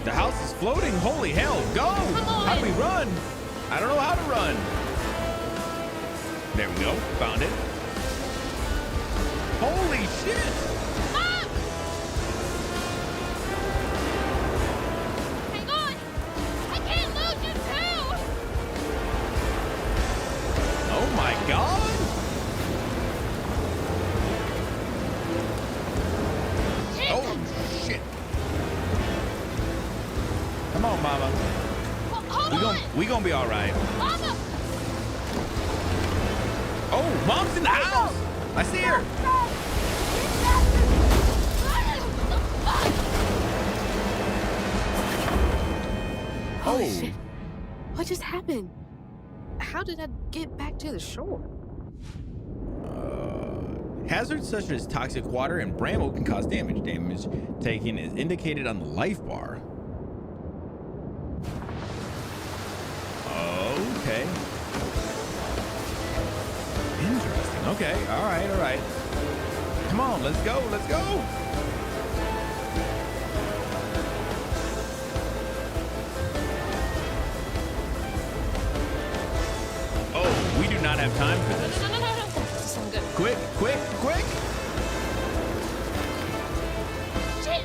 The house is floating. Holy hell. Go! How do we run? I don't know how to run. There we go. Found it. Holy shit! Mom! Hang on! I can't lose you too! Oh my god! Oh shit! Come on, mama. Hold on! We gonna be all right. Mama! Oh, mom's in the house. I see her. Holy shit. What just happened? How did I get back to the shore? Hazards such as toxic water and bramble can cause damage. Damage taken is indicated on the life bar. Okay. Interesting. Okay. All right. All right. Come on. Let's go. Let's go. Oh, we do not have time for this. No. This isn't good. Quick, quick, quick. Shit!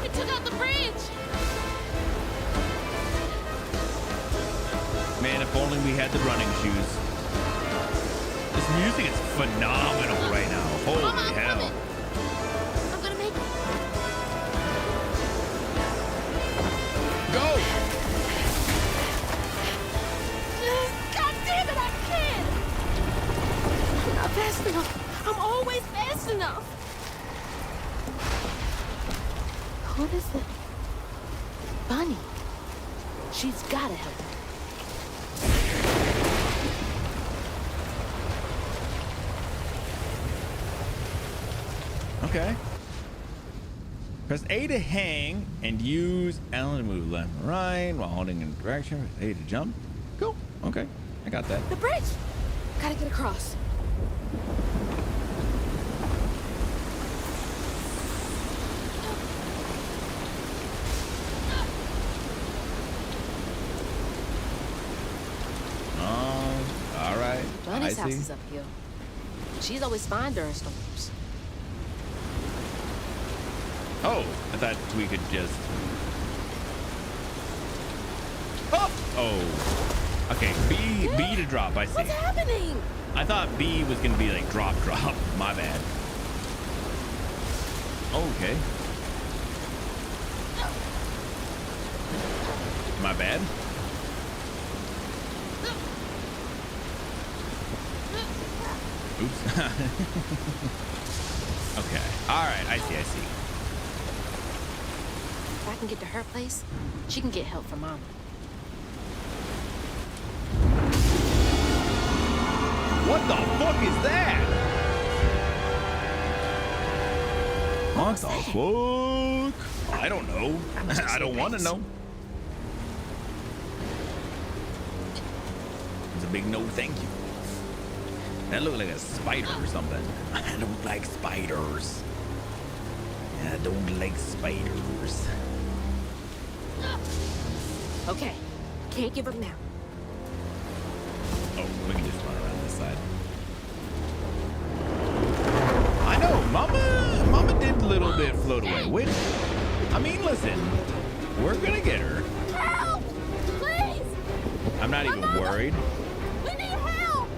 It took out the bridge! Man, if only we had the running shoes. This music is phenomenal right now. Holy Mama, I'm hell. coming. I'm gonna make it. Go! God damn it, I can't! I'm not fast enough. I'm always fast enough. What is it? Bunny. She's gotta help me. Okay. Press A to hang and use L to move left and right while holding in direction. Press A to jump. Cool. Okay. I got that. The bridge! Gotta get across. All right. Bunny's I house see. is uphill. She's always fine during storms. Oh, I thought we could just. Oh! Oh. Okay, B to drop, I see. What's happening? I thought B was gonna be like drop. My bad. Okay. My bad. Oops. Okay. All right. I see. If I can get to her place, she can get help from Mama. What the fuck is that? What the fuck? I don't know. I don't want to know. It's a big no thank you. That looked like a spider or something. I don't like spiders. I don't like spiders. Okay, can't give up now. Oh, we can just run around this side. I know, Mama did a little bit float away. Wait, I mean, listen, we're gonna get her. Help! Please! I'm not even worried. We need help!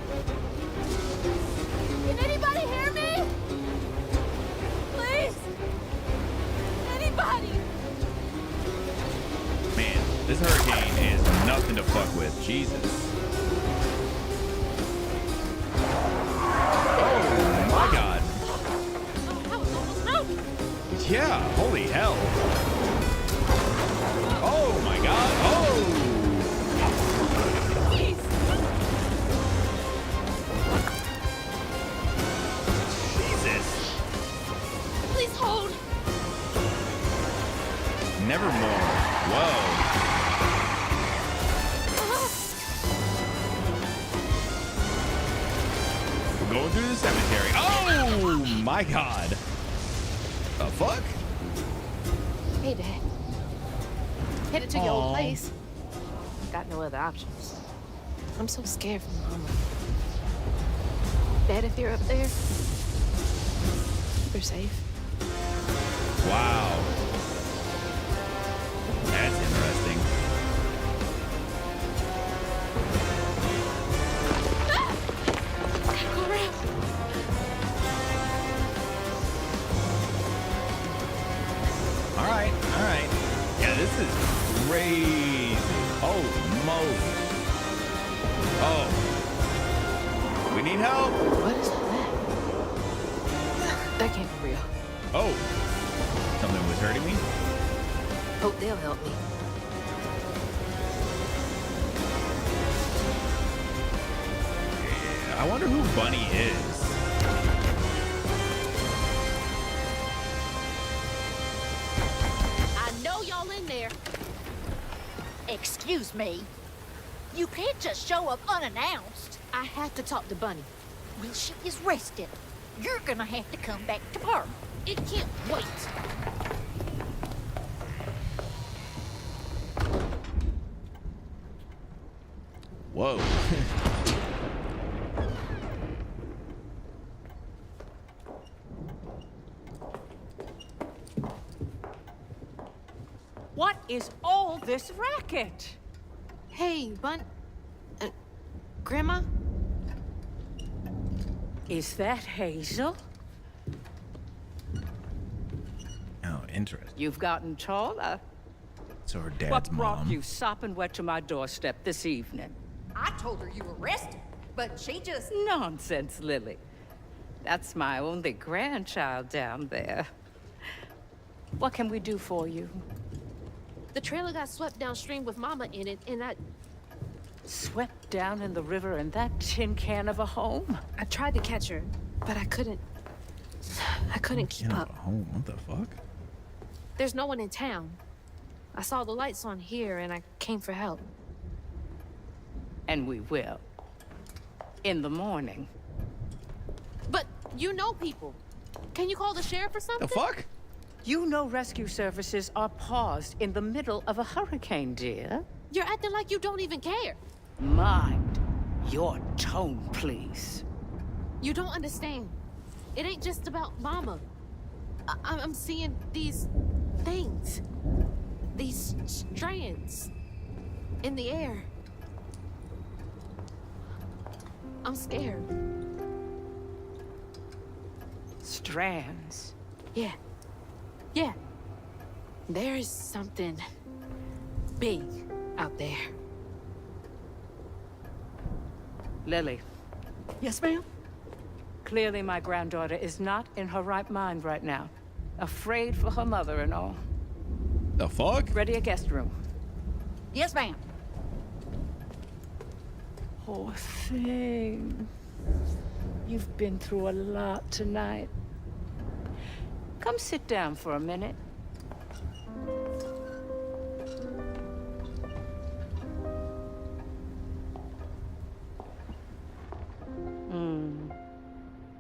Can anybody hear me? Please! Anybody! Man, this hurricane is nothing to fuck with. Jesus. Oh my God. Oh, that was almost broke. Yeah, holy hell. Oh my God. Oh. Please! Jesus. Please hold! Nevermore. Whoa. We're going through the cemetery. Oh my God. The fuck? Hey, Dad. Headed to your Aw. old place. Got no other options. I'm so scared for Mama. Dad, if you're up there, keep her safe. Wow. That's interesting. Gotta go around. All right. Yeah, this is crazy. Oh, moly. Oh. We need help. What is that? That can't be real. Oh. Something was hurting me? Hope they'll help me. I wonder who Bunny is. I know y'all in there. Excuse me. You can't just show up unannounced. I have to talk to Bunny. Well, she is rested. You're gonna have to come back tomorrow. It can't wait. Whoa. What is all this racket? Hey, Grandma? Is that Hazel? Oh, interesting. You've gotten taller. So her dad's What brought mom. you sopping wet to my doorstep this evening? I told her you were rested, but she just... Nonsense, Lily. That's my only grandchild down there. What can we do for you? The trailer got swept downstream with Mama in it, and I Swept down in the river in that tin can of a home? I tried to catch her, but I couldn't keep up. Home. What the fuck? There's no one in town. I saw the lights on here, and I came for help. And we will. In the morning. But you know people. Can you call the sheriff or something? The fuck? You know rescue services are paused in the middle of a hurricane, dear. You're acting like you don't even care. Mind your tone, please. You don't understand. It ain't just about Mama. I'm seeing these things. These strands in the air. I'm scared. Strands? Yeah. Yeah. There is something big out there. Lily. Yes, ma'am? Clearly my granddaughter is not in her right mind right now. Afraid for her mother and all. The fuck? Ready a guest room. Yes, ma'am. Poor thing. You've been through a lot tonight. Come sit down for a minute.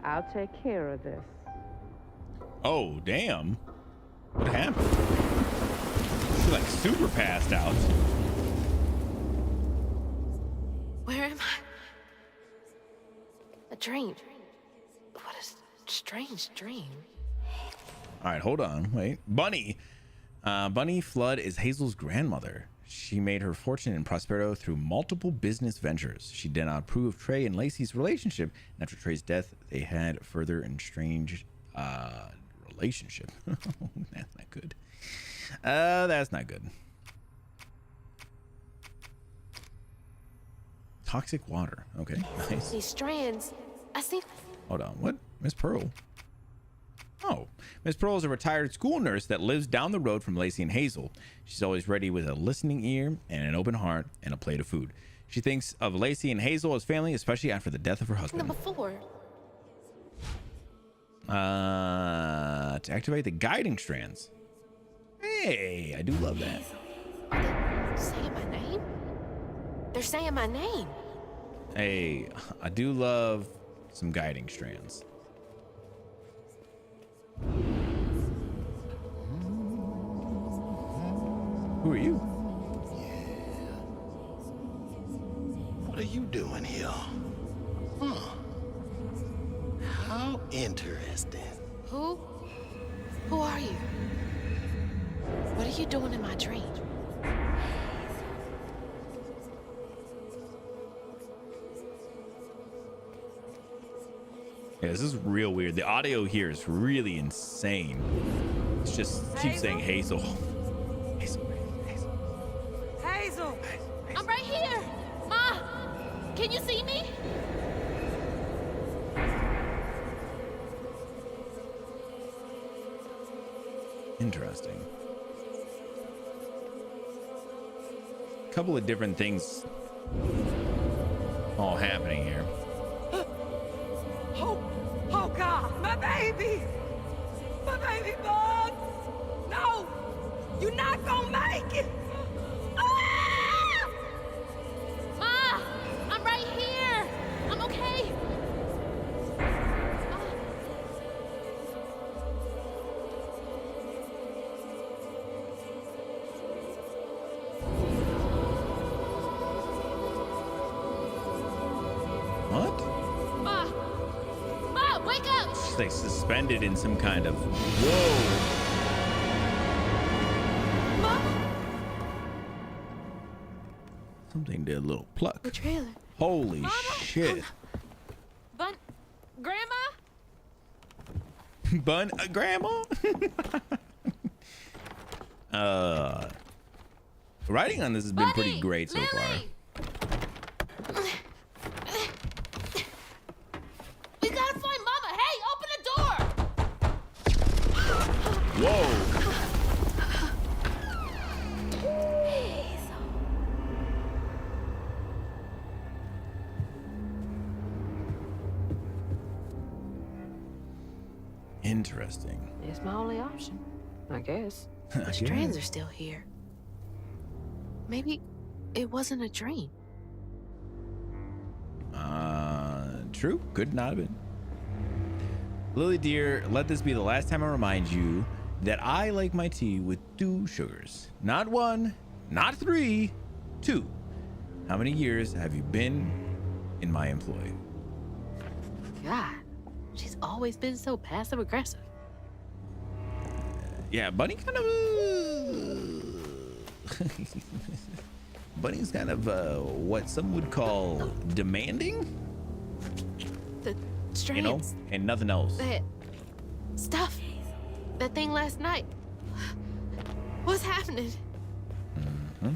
I'll take care of this. Oh, damn. What happened? She like super passed out. Where am I? A dream. What a strange dream. All right, hold on. Wait. Bunny. Bunny Flood is Hazel's grandmother. She made her fortune in Prospero through multiple business ventures. She did not approve of Trey and Lacey's relationship, and after Trey's death, they had further estranged relationship. That's not good. That's not good. Toxic water. Okay, nice. These strands. I see. Hold on. What? Miss Pearl? Oh, Miss Pearl is a retired school nurse that lives down the road from Lacey and Hazel. She's always ready with a listening ear and an open heart and a plate of food. She thinks of Lacey and Hazel as family, especially after the death of her husband. Number 4. To activate the guiding strands. Hey, I do love that. Are they saying my name? They're saying my name. Hey, I do love some guiding strands. Who are you? What are you doing here? Huh. How interesting. Who are you? What are you doing in my dream? Yeah, this is real weird. The audio here is really insane. It's just keeps saying Hazel. Hazel. Hazel! I'm right here! Ma! Can you see me? Interesting. A couple of different things all happening here. Oh God, my baby! My baby bug! No! You're not gonna make it! Ah! Ma! I'm right here! I'm okay! What? Ma! Ma, wake up! She's like suspended in some kind of. Whoa. Something did a little pluck. The trailer. Holy Mama? shit. Grandma? Grandma? Writing on this has been pretty great so far. We gotta find Mama. Hey, open the door! Whoa. Interesting. It's my only option, I guess. The strands are still here. Maybe it wasn't a dream. True. Could not have been. Lily dear, let this be the last time I remind you that I like my tea with 2 sugars. Not 1, not 3, 2. How many years have you been in my employ? God, she's always been so passive aggressive. Yeah, Bunny kind of. Bunny's kind of what some would call demanding. The strands. You know, and nothing else. That stuff. That thing last night. What's happening? Mm-hmm.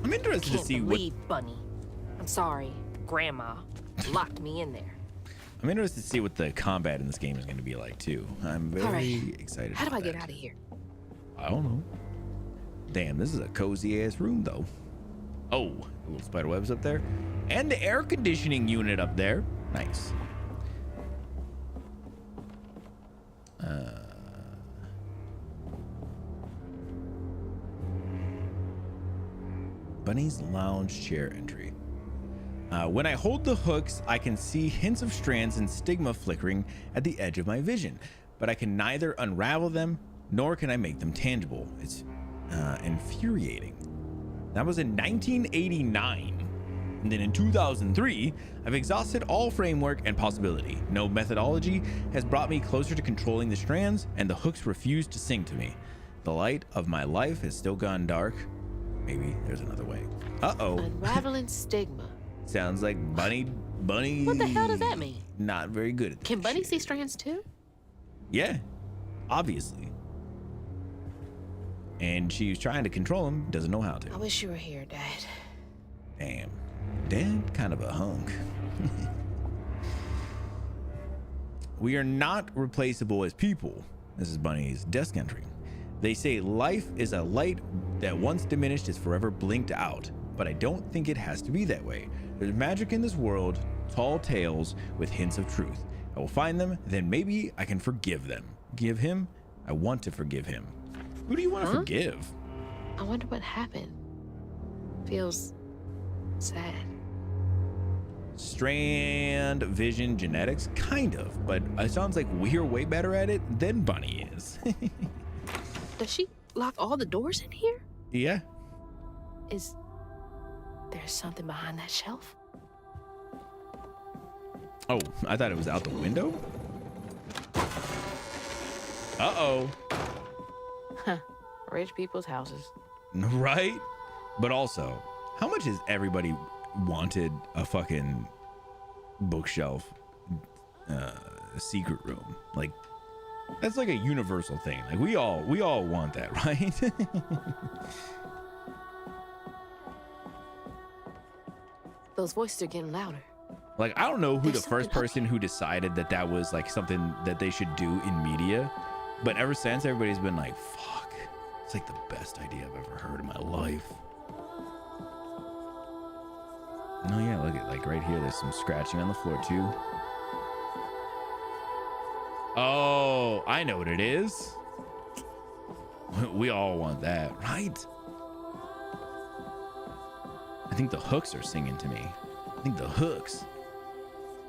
I'm interested to see what. Bunny. I'm sorry, Grandma locked me in there. I'm interested to see what the combat in this game is going to be like too. I'm very excited. How do I about get that. out of here? I don't know. Damn, this is a cozy ass room though. Oh, a little spider webs up there, and the air conditioning unit up there. Nice. Bunny's lounge chair entry. When I hold the hooks, I can see hints of strands and stigma flickering at the edge of my vision, but I can neither unravel them nor can I make them tangible. It's infuriating. That was in 1989. And then in 2003, I've exhausted all framework and possibility. No methodology has brought me closer to controlling the strands, and the hooks refuse to sing to me. The light of my life has still gone dark. Maybe there's another way. Uh-oh. Unraveling stigma. Sounds like Bunny. What the hell does that mean? Not very good at this Can Bunny shit. see strands too? Yeah, obviously. And she's trying to control him, doesn't know how to. I wish you were here, Dad. Damn. Dad, kind of a hunk. We are not replaceable as people. This is Bunny's desk entry. They say life is a light that once diminished is forever blinked out, but I don't think it has to be that way. There's magic in this world, tall tales with hints of truth. I will find them, then maybe I can forgive them. Give him? I want to forgive him. Who do you want to forgive? I wonder what happened. Feels sad. Strand vision genetics? Kind of, but it sounds like we're way better at it than Bunny is. Does she lock all the doors in here? Yeah. Is there something behind that shelf? Oh, I thought it was out the window. Uh-oh. Huh. Rich people's houses. Right? But also, how much has everybody wanted a fucking bookshelf secret room? Like, that's like a universal thing. Like we all want that, right? Those voices are getting louder. Like, I don't know who There's the first something up person who decided that that was like something that they should do in media, but ever since everybody's been like, fuck, it's like the best idea I've ever heard in my life. Oh yeah, look at like right here. There's some scratching on the floor too. Oh, I know what it is. We all want that, right? I think the hooks are singing to me. I think the hooks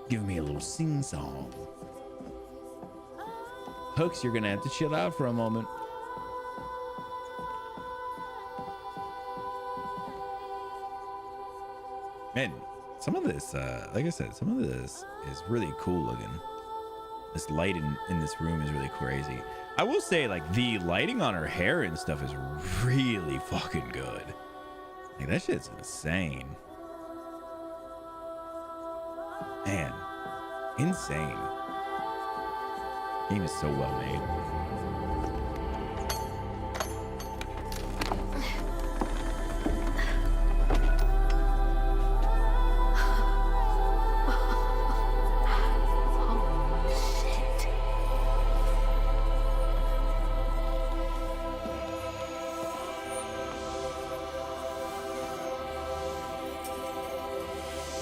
give me a little sing song. Hooks, you're gonna have to chill out for a moment. Man, some of this, like I said, some of this is really cool looking. This light in this room is really crazy. I will say, like, the lighting on her hair and stuff is really fucking good. Like, that shit's insane. Man, insane. Game is so well made.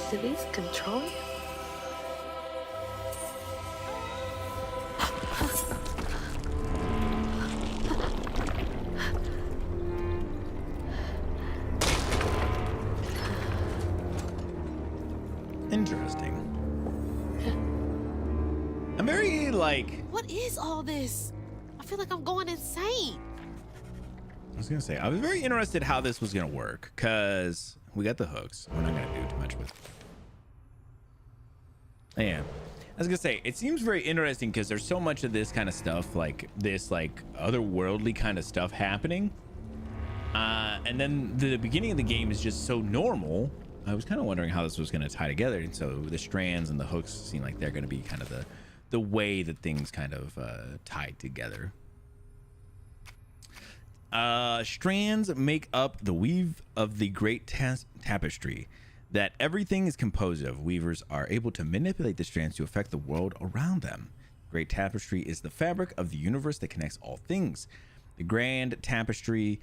Do these control you? Interesting. I'm very like. What is all this? I feel like I'm going insane. I was gonna say I was very interested how this was gonna work because we got the hooks. We're not gonna do too much with. Yeah, I was gonna say it seems very interesting because there's so much of this kind of stuff, like this, like otherworldly kind of stuff happening, and then the beginning of the game is just so normal. I was kind of wondering how this was going to tie together, and so the strands and the hooks seem like they're going to be kind of the way that things kind of tie together. Strands make up the weave of the great tapestry that everything is composed of. Weavers are able to manipulate the strands to affect the world around them. Great tapestry is the fabric of the universe that connects all things. The grand tapestry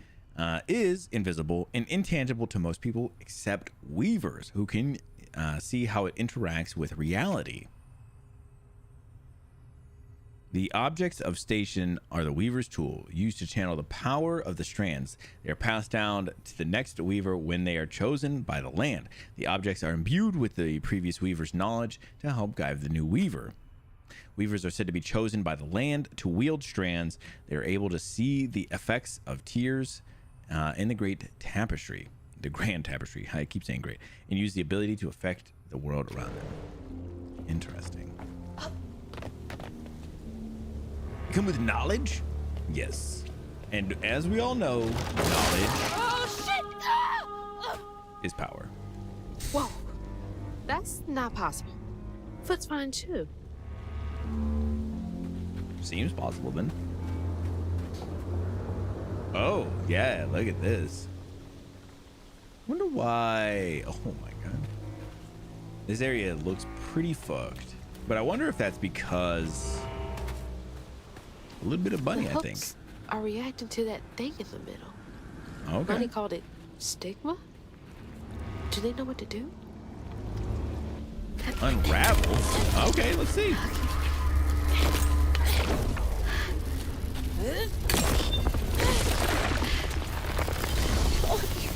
is invisible and intangible to most people except weavers, who can see how it interacts with reality. The objects of station are the weaver's tool, used to channel the power of the strands. They are passed down to the next weaver when they are chosen by the land. The objects are imbued with the previous weaver's knowledge to help guide the new weaver. Weavers are said to be chosen by the land to wield strands. They are able to see the effects of tears in the great tapestry, the grand tapestry. I keep saying great, and use the ability to affect the world around them. Interesting. Come with knowledge? Yes. And as we all know, knowledge is power. Whoa, that's not possible. Foot's fine too. Seems possible then. Oh, yeah, look at this. Wonder why. Oh my god. This area looks pretty fucked. But I wonder if that's because a little bit of bunny, I think. Are reacting to that thing in the middle. Okay. Bunny called it stigma. Do they know what to do? Unravel. Okay, let's see.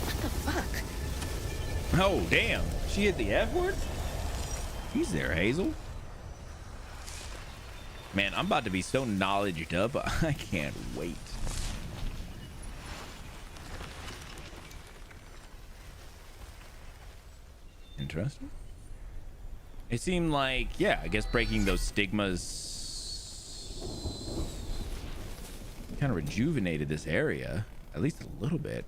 What the fuck? Oh, damn. She hit the F word? He's there, Hazel. Man, I'm about to be so knowledged up. I can't wait. Interesting. It seemed like, yeah, I guess breaking those stigmas kind of rejuvenated this area, at least a little bit.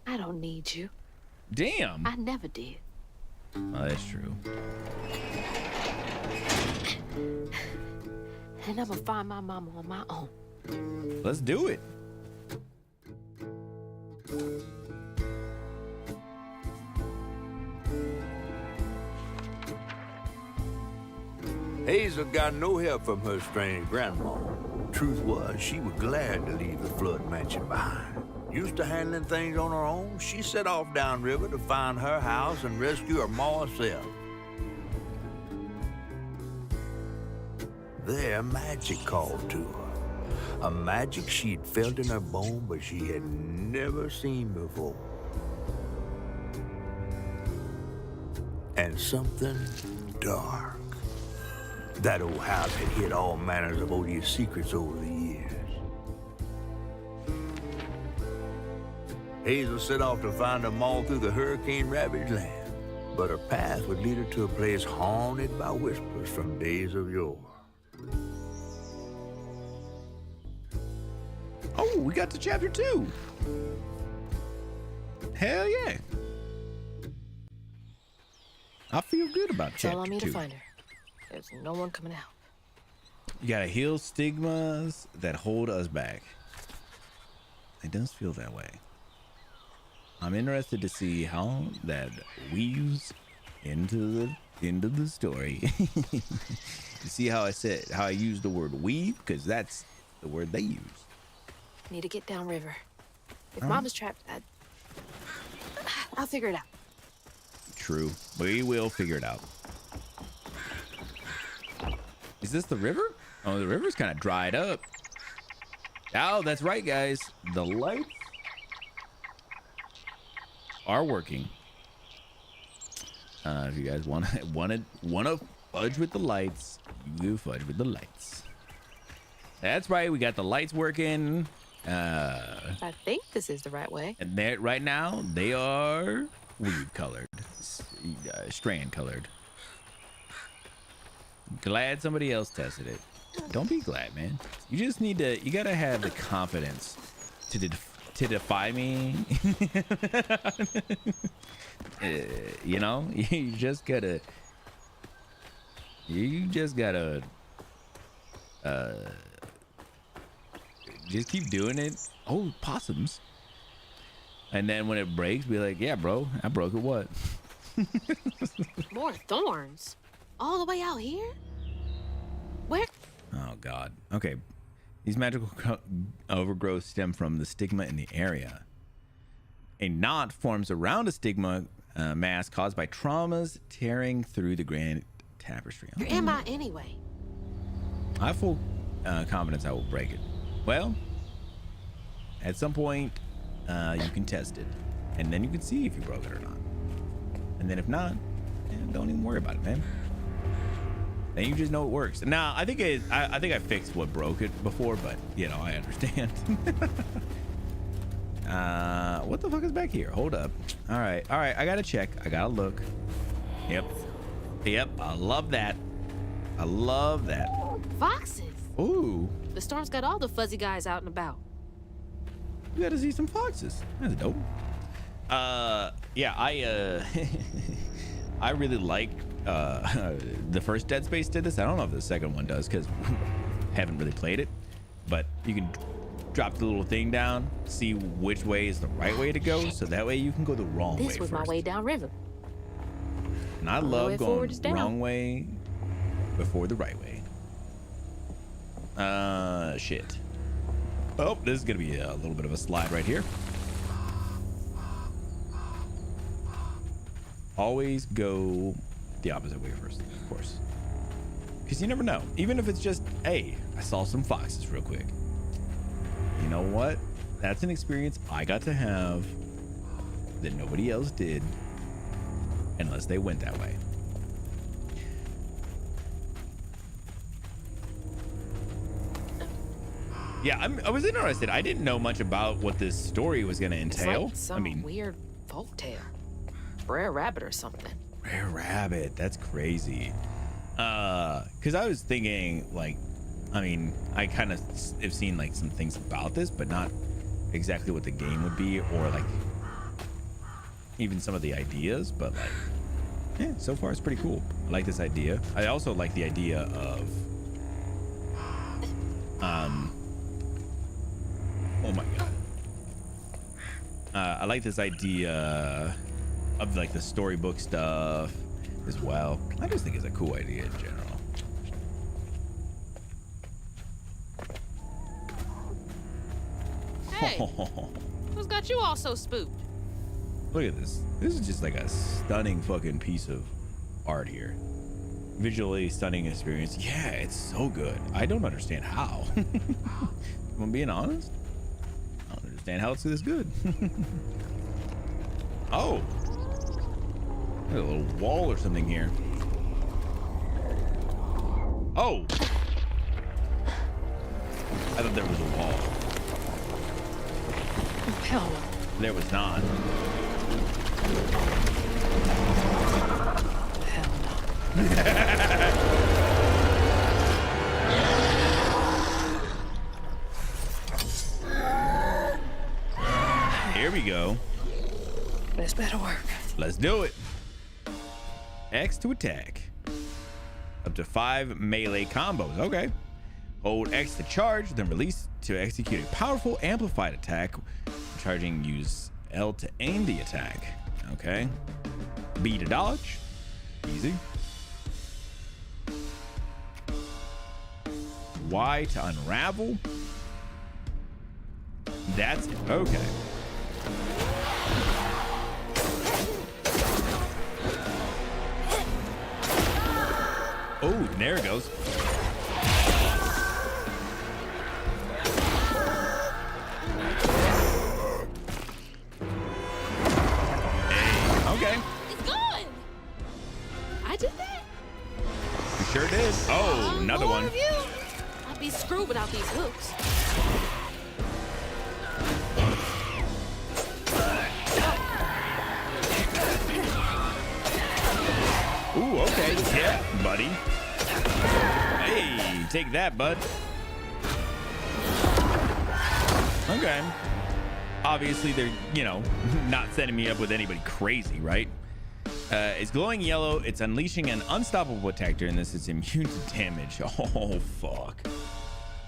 I don't need you. Damn. I never did. Oh, that's true. And I'm gonna find my mama on my own. Let's do it. Hazel got no help from her strange grandma. Truth was, she was glad to leave the flood mansion behind. Used to handling things on her own, she set off downriver to find her house and rescue her ma herself. There, magic called to her. A magic she'd felt in her bone, but she had never seen before. And something dark. That old house had hid all manners of odious secrets over the years. Hazel set off to find them all through the hurricane-ravaged land, but her path would lead her to a place haunted by whispers from days of yore. Oh, we got to chapter 2. Hell yeah. I feel good about chapter 2. Allow me to find her. There's no one coming out. You gotta heal stigmas that hold us back. It does feel that way. I'm interested to see how that weaves into the story. To see how I use the word weave, because that's the word they use. Need to get downriver. If Mama's trapped, I'll figure it out. True. We will figure it out. Is this the river? Oh, the river's kind of dried up. Oh, that's right, guys. The lights are working. If you guys want to fudge with the lights, you fudge with the lights. That's right. We got the lights working. I think this is the right way. And right now they are weed colored, strand colored. Glad somebody else tested it. Don't be glad, man. You just need to. You gotta have the confidence to defy me. You know, you just gotta. Just keep doing it. Oh, possums. And then when it breaks, be like, yeah, bro, I broke it. What? More thorns. All the way out here? Where? Oh, God. Okay. These magical overgrowths stem from the stigma in the area. A knot forms around a stigma mass caused by traumas tearing through the granite tapestry. Where am I anyway? I have full confidence I will break it. Well, at some point, you can test it, and then you can see if you broke it or not. And then if not, don't even worry about it, man. Then you just know it works. Now, I think I fixed what broke it before, but you know, I understand. What the fuck is back here? Hold up. All right. I gotta check. I gotta look. Yep. I love that. Foxes. Ooh. The storm's got all the fuzzy guys out and about. You gotta see some foxes. That's dope. Yeah, I really like the first Dead Space did this. I don't know if the second one does because haven't really played it, but you can drop the little thing down, see which way is the right way to go, so that way you can go the wrong way This was first. my way downriver. And I love going the down. wrong way before the right way. Shit. Oh, this is gonna be a little bit of a slide right here. Always go the opposite way first, of course. Because you never know. Even if it's just, hey, I saw some foxes real quick. You know what? That's an experience I got to have that nobody else did unless they went that way. Yeah, I was interested. I didn't know much about what this story was going to entail. It's like some weird folktale. Brer Rabbit or something. Brer Rabbit, that's crazy. Because I was thinking, like, I mean, I kind of have seen like some things about this, but not exactly what the game would be, or like even some of the ideas. But like, yeah, so far it's pretty cool. I like this idea. I also like the idea of, oh my god. I like this idea of like the storybook stuff as well. I just think it's a cool idea in general. Hey, What's got you all so spooked? Look at this. This is just like a stunning fucking piece of art here. Visually stunning experience. Yeah, it's so good. I don't understand how. If I'm being honest, I don't understand how it's this good. Oh, there's a little wall or something here. Oh, I thought there was a wall. Hell no. There was not. Here we go. This better work. Let's do it. X to attack. Up to 5 melee combos. Okay. Hold X to charge, then release to execute a powerful amplified attack. Charging, use L to aim the attack. Okay. B to dodge. Easy. Y to unravel. That's it. Okay. Oh, there it goes. Hey, okay. It's gone. I did that. You sure did. Oh, another More one. of you. I'd be screwed without these hooks. Ooh, okay. Yeah, buddy. Hey, take that, bud. Okay. Obviously, they're, you know, not setting me up with anybody crazy, right? It's glowing yellow. It's unleashing an unstoppable attack. During this, it's immune to damage. Oh, fuck.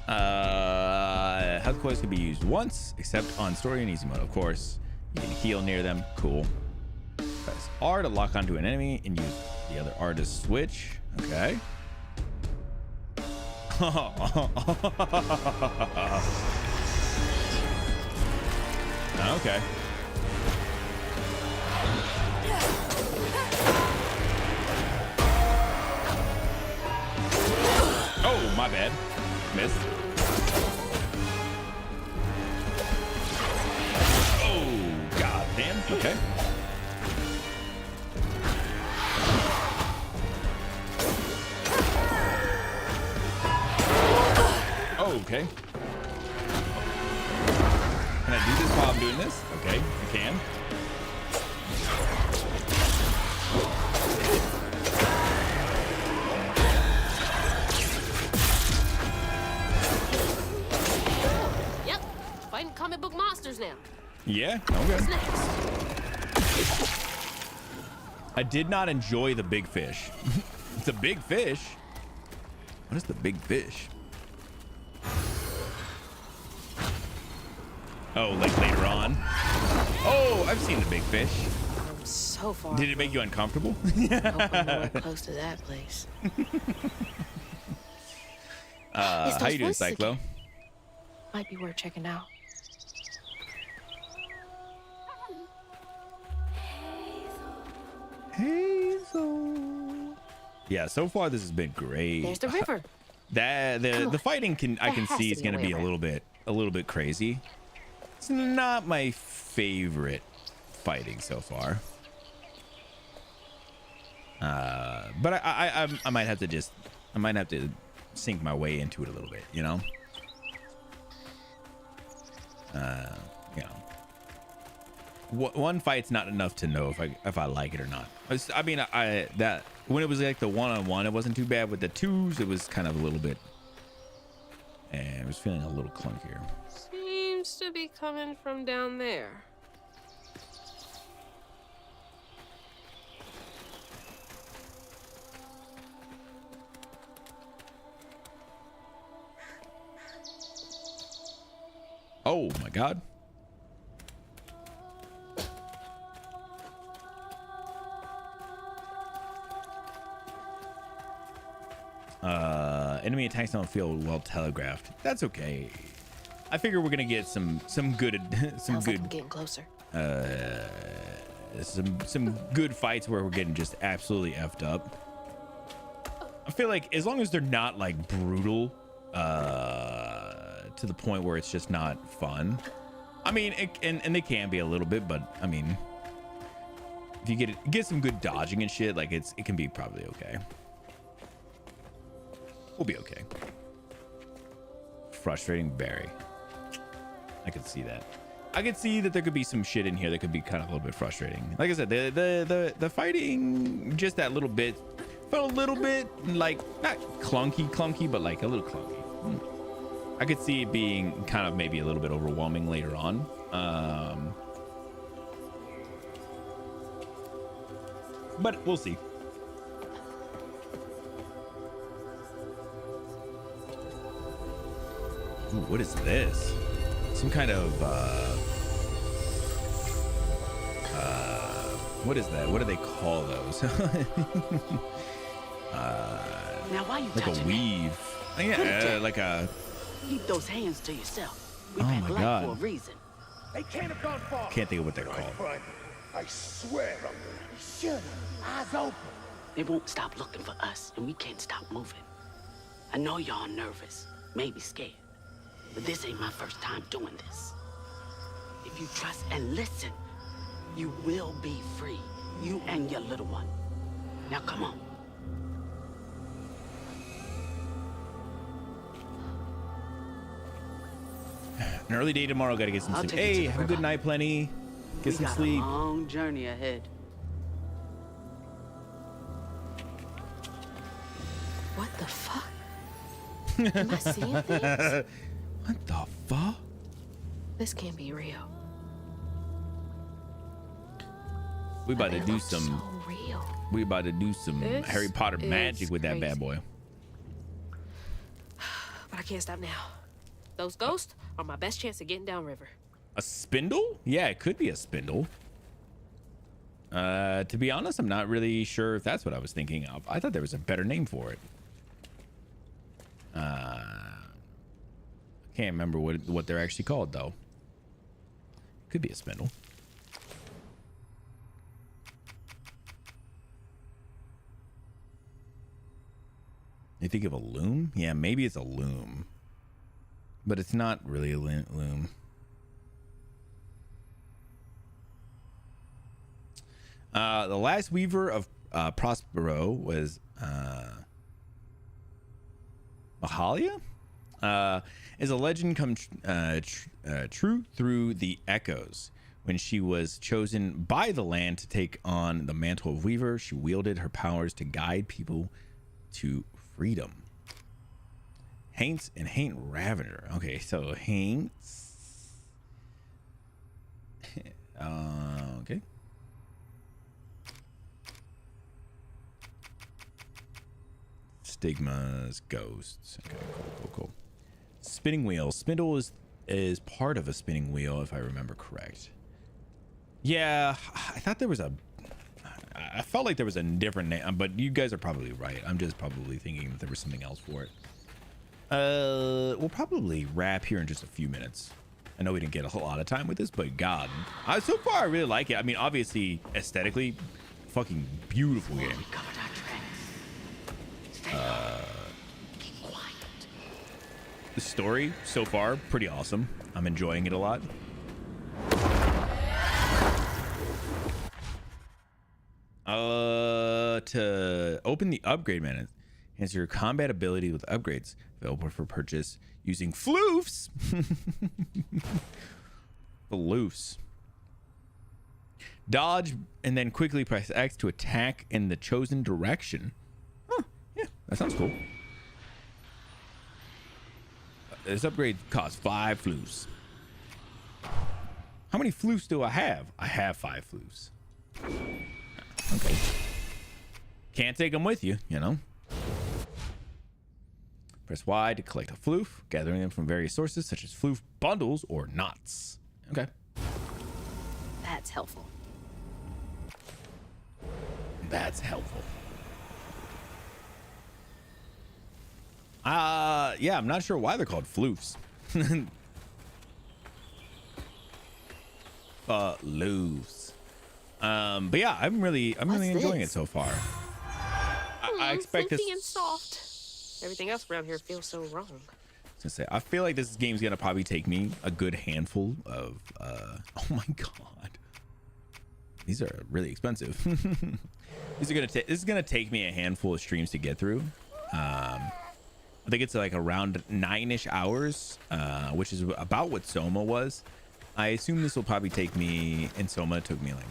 Health coils can be used once, except on story and easy mode, of course. You can heal near them. Cool. Press R to lock onto an enemy and use the other R to switch. Okay. Okay. Oh, my bad. Missed. Oh, god damn. Okay. Oh, okay. Can I do this while I'm doing this? Okay, I can. Yep. Fighting comic book monsters now. Yeah, okay. What's next? I did not enjoy the big fish. It's a big fish. What is the big fish? Oh, like later on. Oh, I've seen the big fish. I'm so far. Did it make you uncomfortable? Hope I'm nowhere close to that place. How you doing, Cyclo? Might be worth checking out. Hazel. Yeah, so far this has been great. There's the river. The fighting I can has see to is be a going to be way a little bit crazy. It's not my favorite fighting so far. But I might have to sink my way into it a little bit, you know. You know, one fight's not enough to know if I like it or not. I mean, that when it was like the one-on-one, it wasn't too bad. With the twos, it was kind of a little bit, and it was feeling a little clunkier. Seems to be coming from down there. Oh my god. Enemy attacks don't feel well telegraphed. That's okay. I figure we're gonna get some good Sounds like I'm getting closer. some good fights where we're getting just absolutely effed up. I feel like as long as they're not like brutal to the point where it's just not fun. I mean, and they can be a little bit, but I mean, if you get some good dodging and shit, like it can be probably okay. We'll be okay. Frustrating Barry. I could see that. I could see that there could be some shit in here that could be kind of a little bit frustrating. Like I said, the fighting just that little bit felt a little bit like not clunky, but like a little clunky. I could see it being kind of maybe a little bit overwhelming later on. But we'll see. Ooh, what is this? Some kind of what is that? What do they call those? Now why you like touching a weave. Yeah, like a. Keep those hands to yourself. We Oh pack my light God. for a reason. They can't have gone far. Can't think of what they're called. But I swear I'm Shut up. Eyes open. They won't stop looking for us, and we can't stop moving. I know y'all nervous, maybe scared, but this ain't my first time doing this. If you trust and listen, you will be free. You and your little one. Now come on. An early day tomorrow. Gotta get some I'll sleep. take you to Hey, the have a good river. night, Plenty. Get We some got sleep. a long journey ahead. What the fuck? Am I seeing things? What the fuck? This can't be real. We about They to do look some. so real. We about to do some This Harry Potter is magic with that bad crazy. boy. But I can't stop now. Those ghosts are my best chance of getting downriver. A spindle? Yeah, it could be a spindle. To be honest, I'm not really sure if that's what I was thinking of. I thought there was a better name for it. Can't remember what they're actually called though. Could be a spindle. You think of a loom? Yeah, maybe it's a loom. But it's not really a loom. The last weaver of Prospero was Mahalia? Is a legend come true through the echoes. When she was chosen by the land to take on the mantle of weaver, she wielded her powers to guide people to freedom. Haints and Haint Ravager. Okay, so Haints. Okay. Stigmas, ghosts. Okay, cool. Spinning wheel. Spindle is part of a spinning wheel, if I remember correct. Yeah, I thought there was I felt like there was a different name, but you guys are probably right. I'm just probably thinking that there was something else for it. We'll probably wrap here in just a few minutes. I know we didn't get a whole lot of time with this, but God, so far I really like it. I mean, obviously, aesthetically, fucking beautiful game. The story so far, pretty awesome. I'm enjoying it a lot. To open the upgrade menu, enhance your combat ability with upgrades available for purchase using floofs. Floofs. Dodge and then quickly press X to attack in the chosen direction. Huh, yeah, that sounds cool. This upgrade costs 5 floofs. How many floofs do I have? I have 5 floofs. Okay. Can't take them with you, you know. Press Y to collect a floof, gathering them from various sources such as floof bundles or knots. Okay. That's helpful. That's helpful. Yeah, I'm not sure why they're called floofs. loose. But yeah, I'm really enjoying it so far. I expect this. And soft. Everything else around here feels so wrong. I feel like this game's gonna probably take me a good handful of. Oh my god, these are really expensive. This is gonna take me a handful of streams to get through. I think it's like around 9-ish hours, which is about what Soma was. I assume this will probably take me. In Soma, it took me like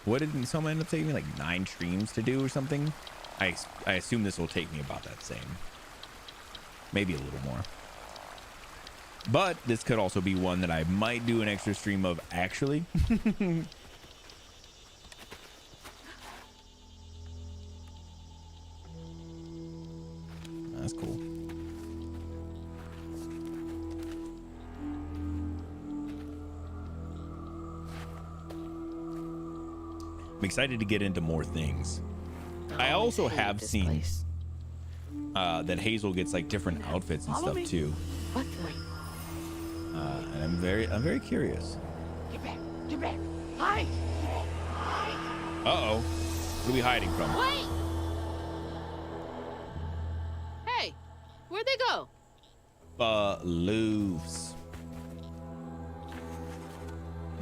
what did Soma end up taking me, like 9 streams to do or something? I assume this will take me about that same, maybe a little more. But this could also be one that I might do an extra stream of actually. That's cool. I'm excited to get into more things. I also have seen that Hazel gets like different outfits and stuff too. What the? And I'm very curious. Get back! Get back! Hide! Uh-oh. What are we hiding from? Wait! Hey, where'd they go? Loose.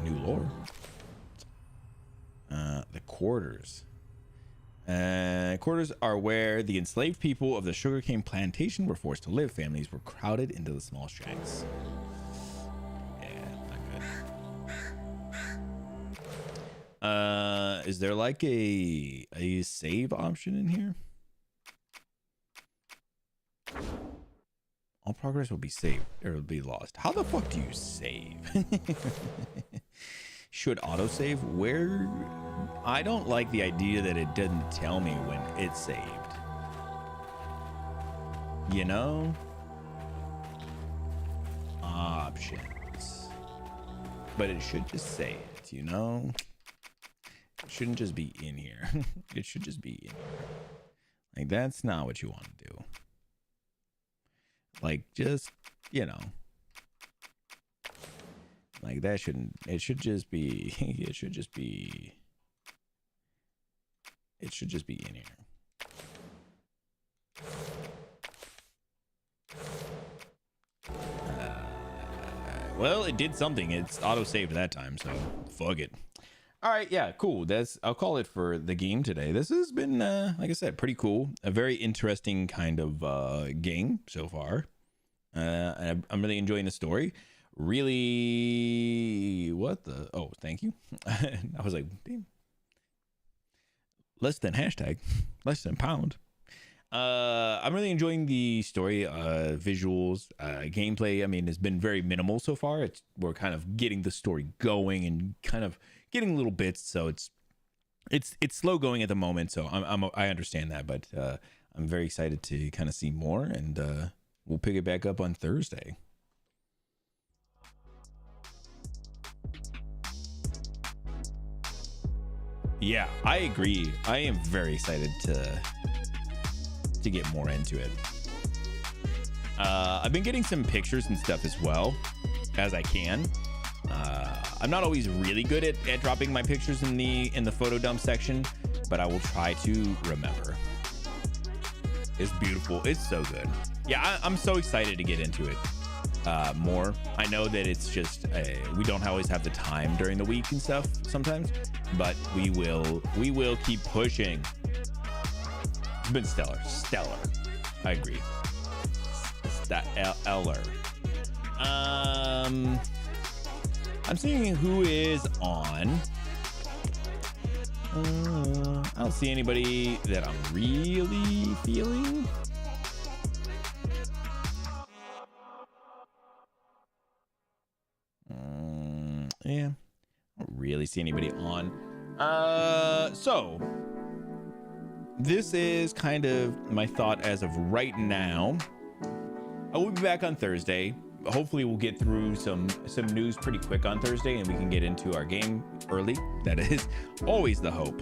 New lore. The quarters. Quarters are where the enslaved people of the sugarcane plantation were forced to live. Families were crowded into the small shacks. Is there like a save option in here? All progress will be saved or will be lost. How the fuck do you save? Should autosave? Where? I don't like the idea that it doesn't tell me when it's saved. You know? Options. But it should just say it, you know? It shouldn't just be in here. It should just be in here. Like, that's not what you want to do. Like, just, you know. Like, that shouldn't, it should just be, it should just be in here. Well, it did something. It's auto-saved that time, so fuck it. All right, yeah, cool. I'll call it for the game today. This has been, like I said, pretty cool. A very interesting kind of game so far. And I'm really enjoying the story. Really, what the? Oh, thank you. I was like, damn. Less than hashtag, less than pound. I'm really enjoying the story, visuals, gameplay. I mean, it's been very minimal so far. We're kind of getting the story going and kind of getting little bits. So it's slow going at the moment. So I understand that, but I'm very excited to kind of see more, and we'll pick it back up on Thursday. Yeah, I agree. I am very excited to get more into it. I've been getting some pictures and stuff as well as I can. I'm not always really good at dropping my pictures in the photo dump section, but I will try to remember. It's beautiful. It's so good. Yeah, I'm so excited to get into it more. I know that it's just we don't always have the time during the week and stuff sometimes, but we will keep pushing. It's been stellar. I agree. Eller. I'm seeing who is on. I don't see anybody that I'm really feeling. Yeah, I don't really see anybody on. So this is kind of my thought as of right now. I will be back on Thursday. Hopefully we'll get through some news pretty quick on Thursday and we can get into our game early. That is always the hope.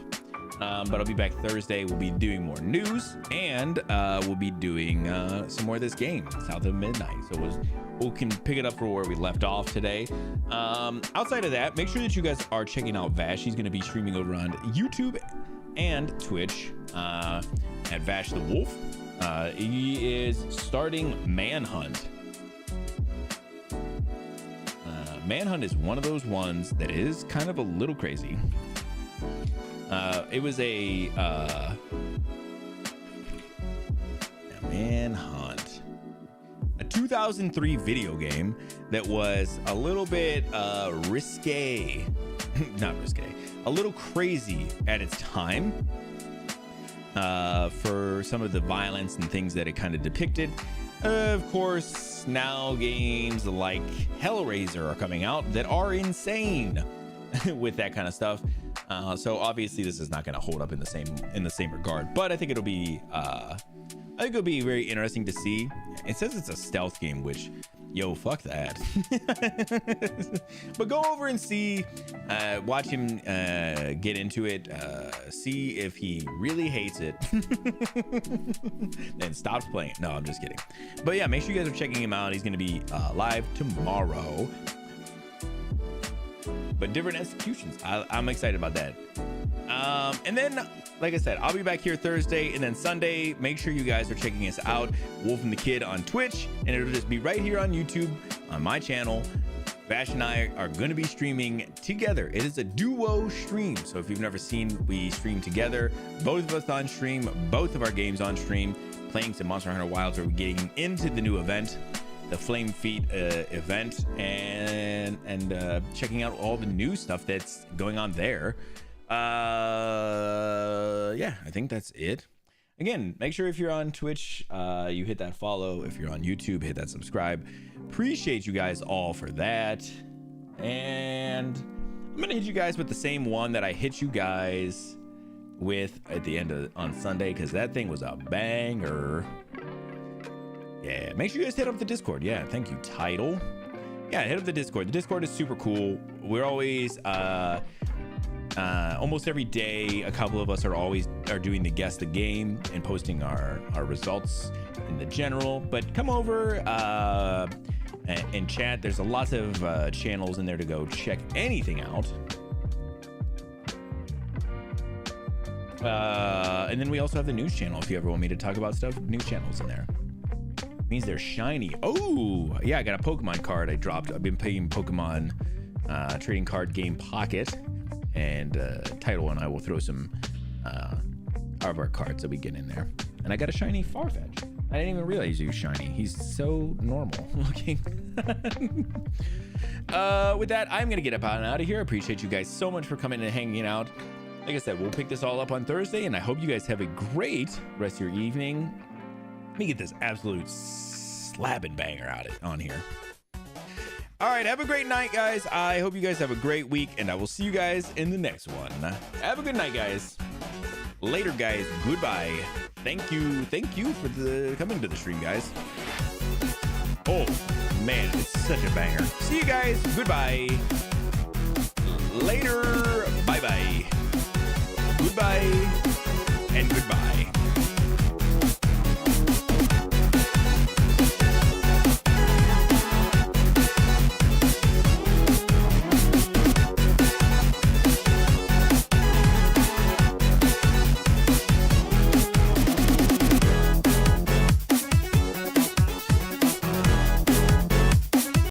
But I'll be back Thursday. We'll be doing more news, and we'll be doing some more of this game, South of Midnight. So we can pick it up for where we left off today. Outside of that, make sure that you guys are checking out Vash. He's going to be streaming over on YouTube and Twitch at Vash the Wolf. He is starting Manhunt. Manhunt is one of those ones that is kind of a little crazy. It was a Manhunt, a 2003 video game that was a little bit risque, not risque, a little crazy at its time for some of the violence and things that it kind of depicted. Of course, now games like Hellraiser are coming out that are insane with that kind of stuff. So obviously this is not going to hold up in the same regard, but I think it'll be very interesting to see. It says it's a stealth game, which, yo, fuck that. But go over and see, watch him get into it, see if he really hates it, then stops playing. No, I'm just kidding. But yeah, make sure you guys are checking him out. He's going to be live tomorrow. But different executions. I'm excited about that. And then, like I said, I'll be back here Thursday, and then Sunday, make sure you guys are checking us out, Wolf and the Kid on Twitch, and it'll just be right here on YouTube on my channel. Vash and I are going to be streaming together. It is a duo stream, so if you've never seen, we stream together, both of us on stream, both of our games on stream, playing some Monster Hunter Wilds, where we're getting into the new event, the Flame Feet event, and checking out all the new stuff that's going on there. Yeah, I think that's it. Again, make sure if you're on Twitch, you hit that follow. If you're on YouTube, hit that subscribe. Appreciate you guys all for that. And I'm gonna hit you guys with the same one that I hit you guys with at the end on Sunday, because that thing was a banger. Yeah, make sure you guys hit up the Discord. Yeah, thank you, Title. Yeah, hit up the Discord. The Discord is super cool. We're always almost every day, a couple of us are doing the guess the game and posting our results in the general. But come over and chat. There's lots of channels in there to go check anything out. And then we also have the news channel. If you ever want me to talk about stuff, news channels in there. Means they're shiny. Oh yeah, I got a Pokemon card I dropped. I've been playing Pokemon trading card game Pocket, and Title and I will throw some of our cards that we get in there. And I got a shiny Farfetch. I didn't even realize he was shiny. He's so normal looking. With that, I'm gonna get up out and out of here. I appreciate you guys so much for coming and hanging out. Like I said, we'll pick this all up on Thursday, and I hope you guys have a great rest of your evening. Let me get this absolute slapping banger out on here. All right, have a great night, guys. I hope you guys have a great week, and I will see you guys in the next one. Have a good night, guys. Later, guys. Goodbye. Thank you for coming to the stream, guys. Oh man, it's such a banger. See you guys. Goodbye. Later. Bye bye. Goodbye and goodbye.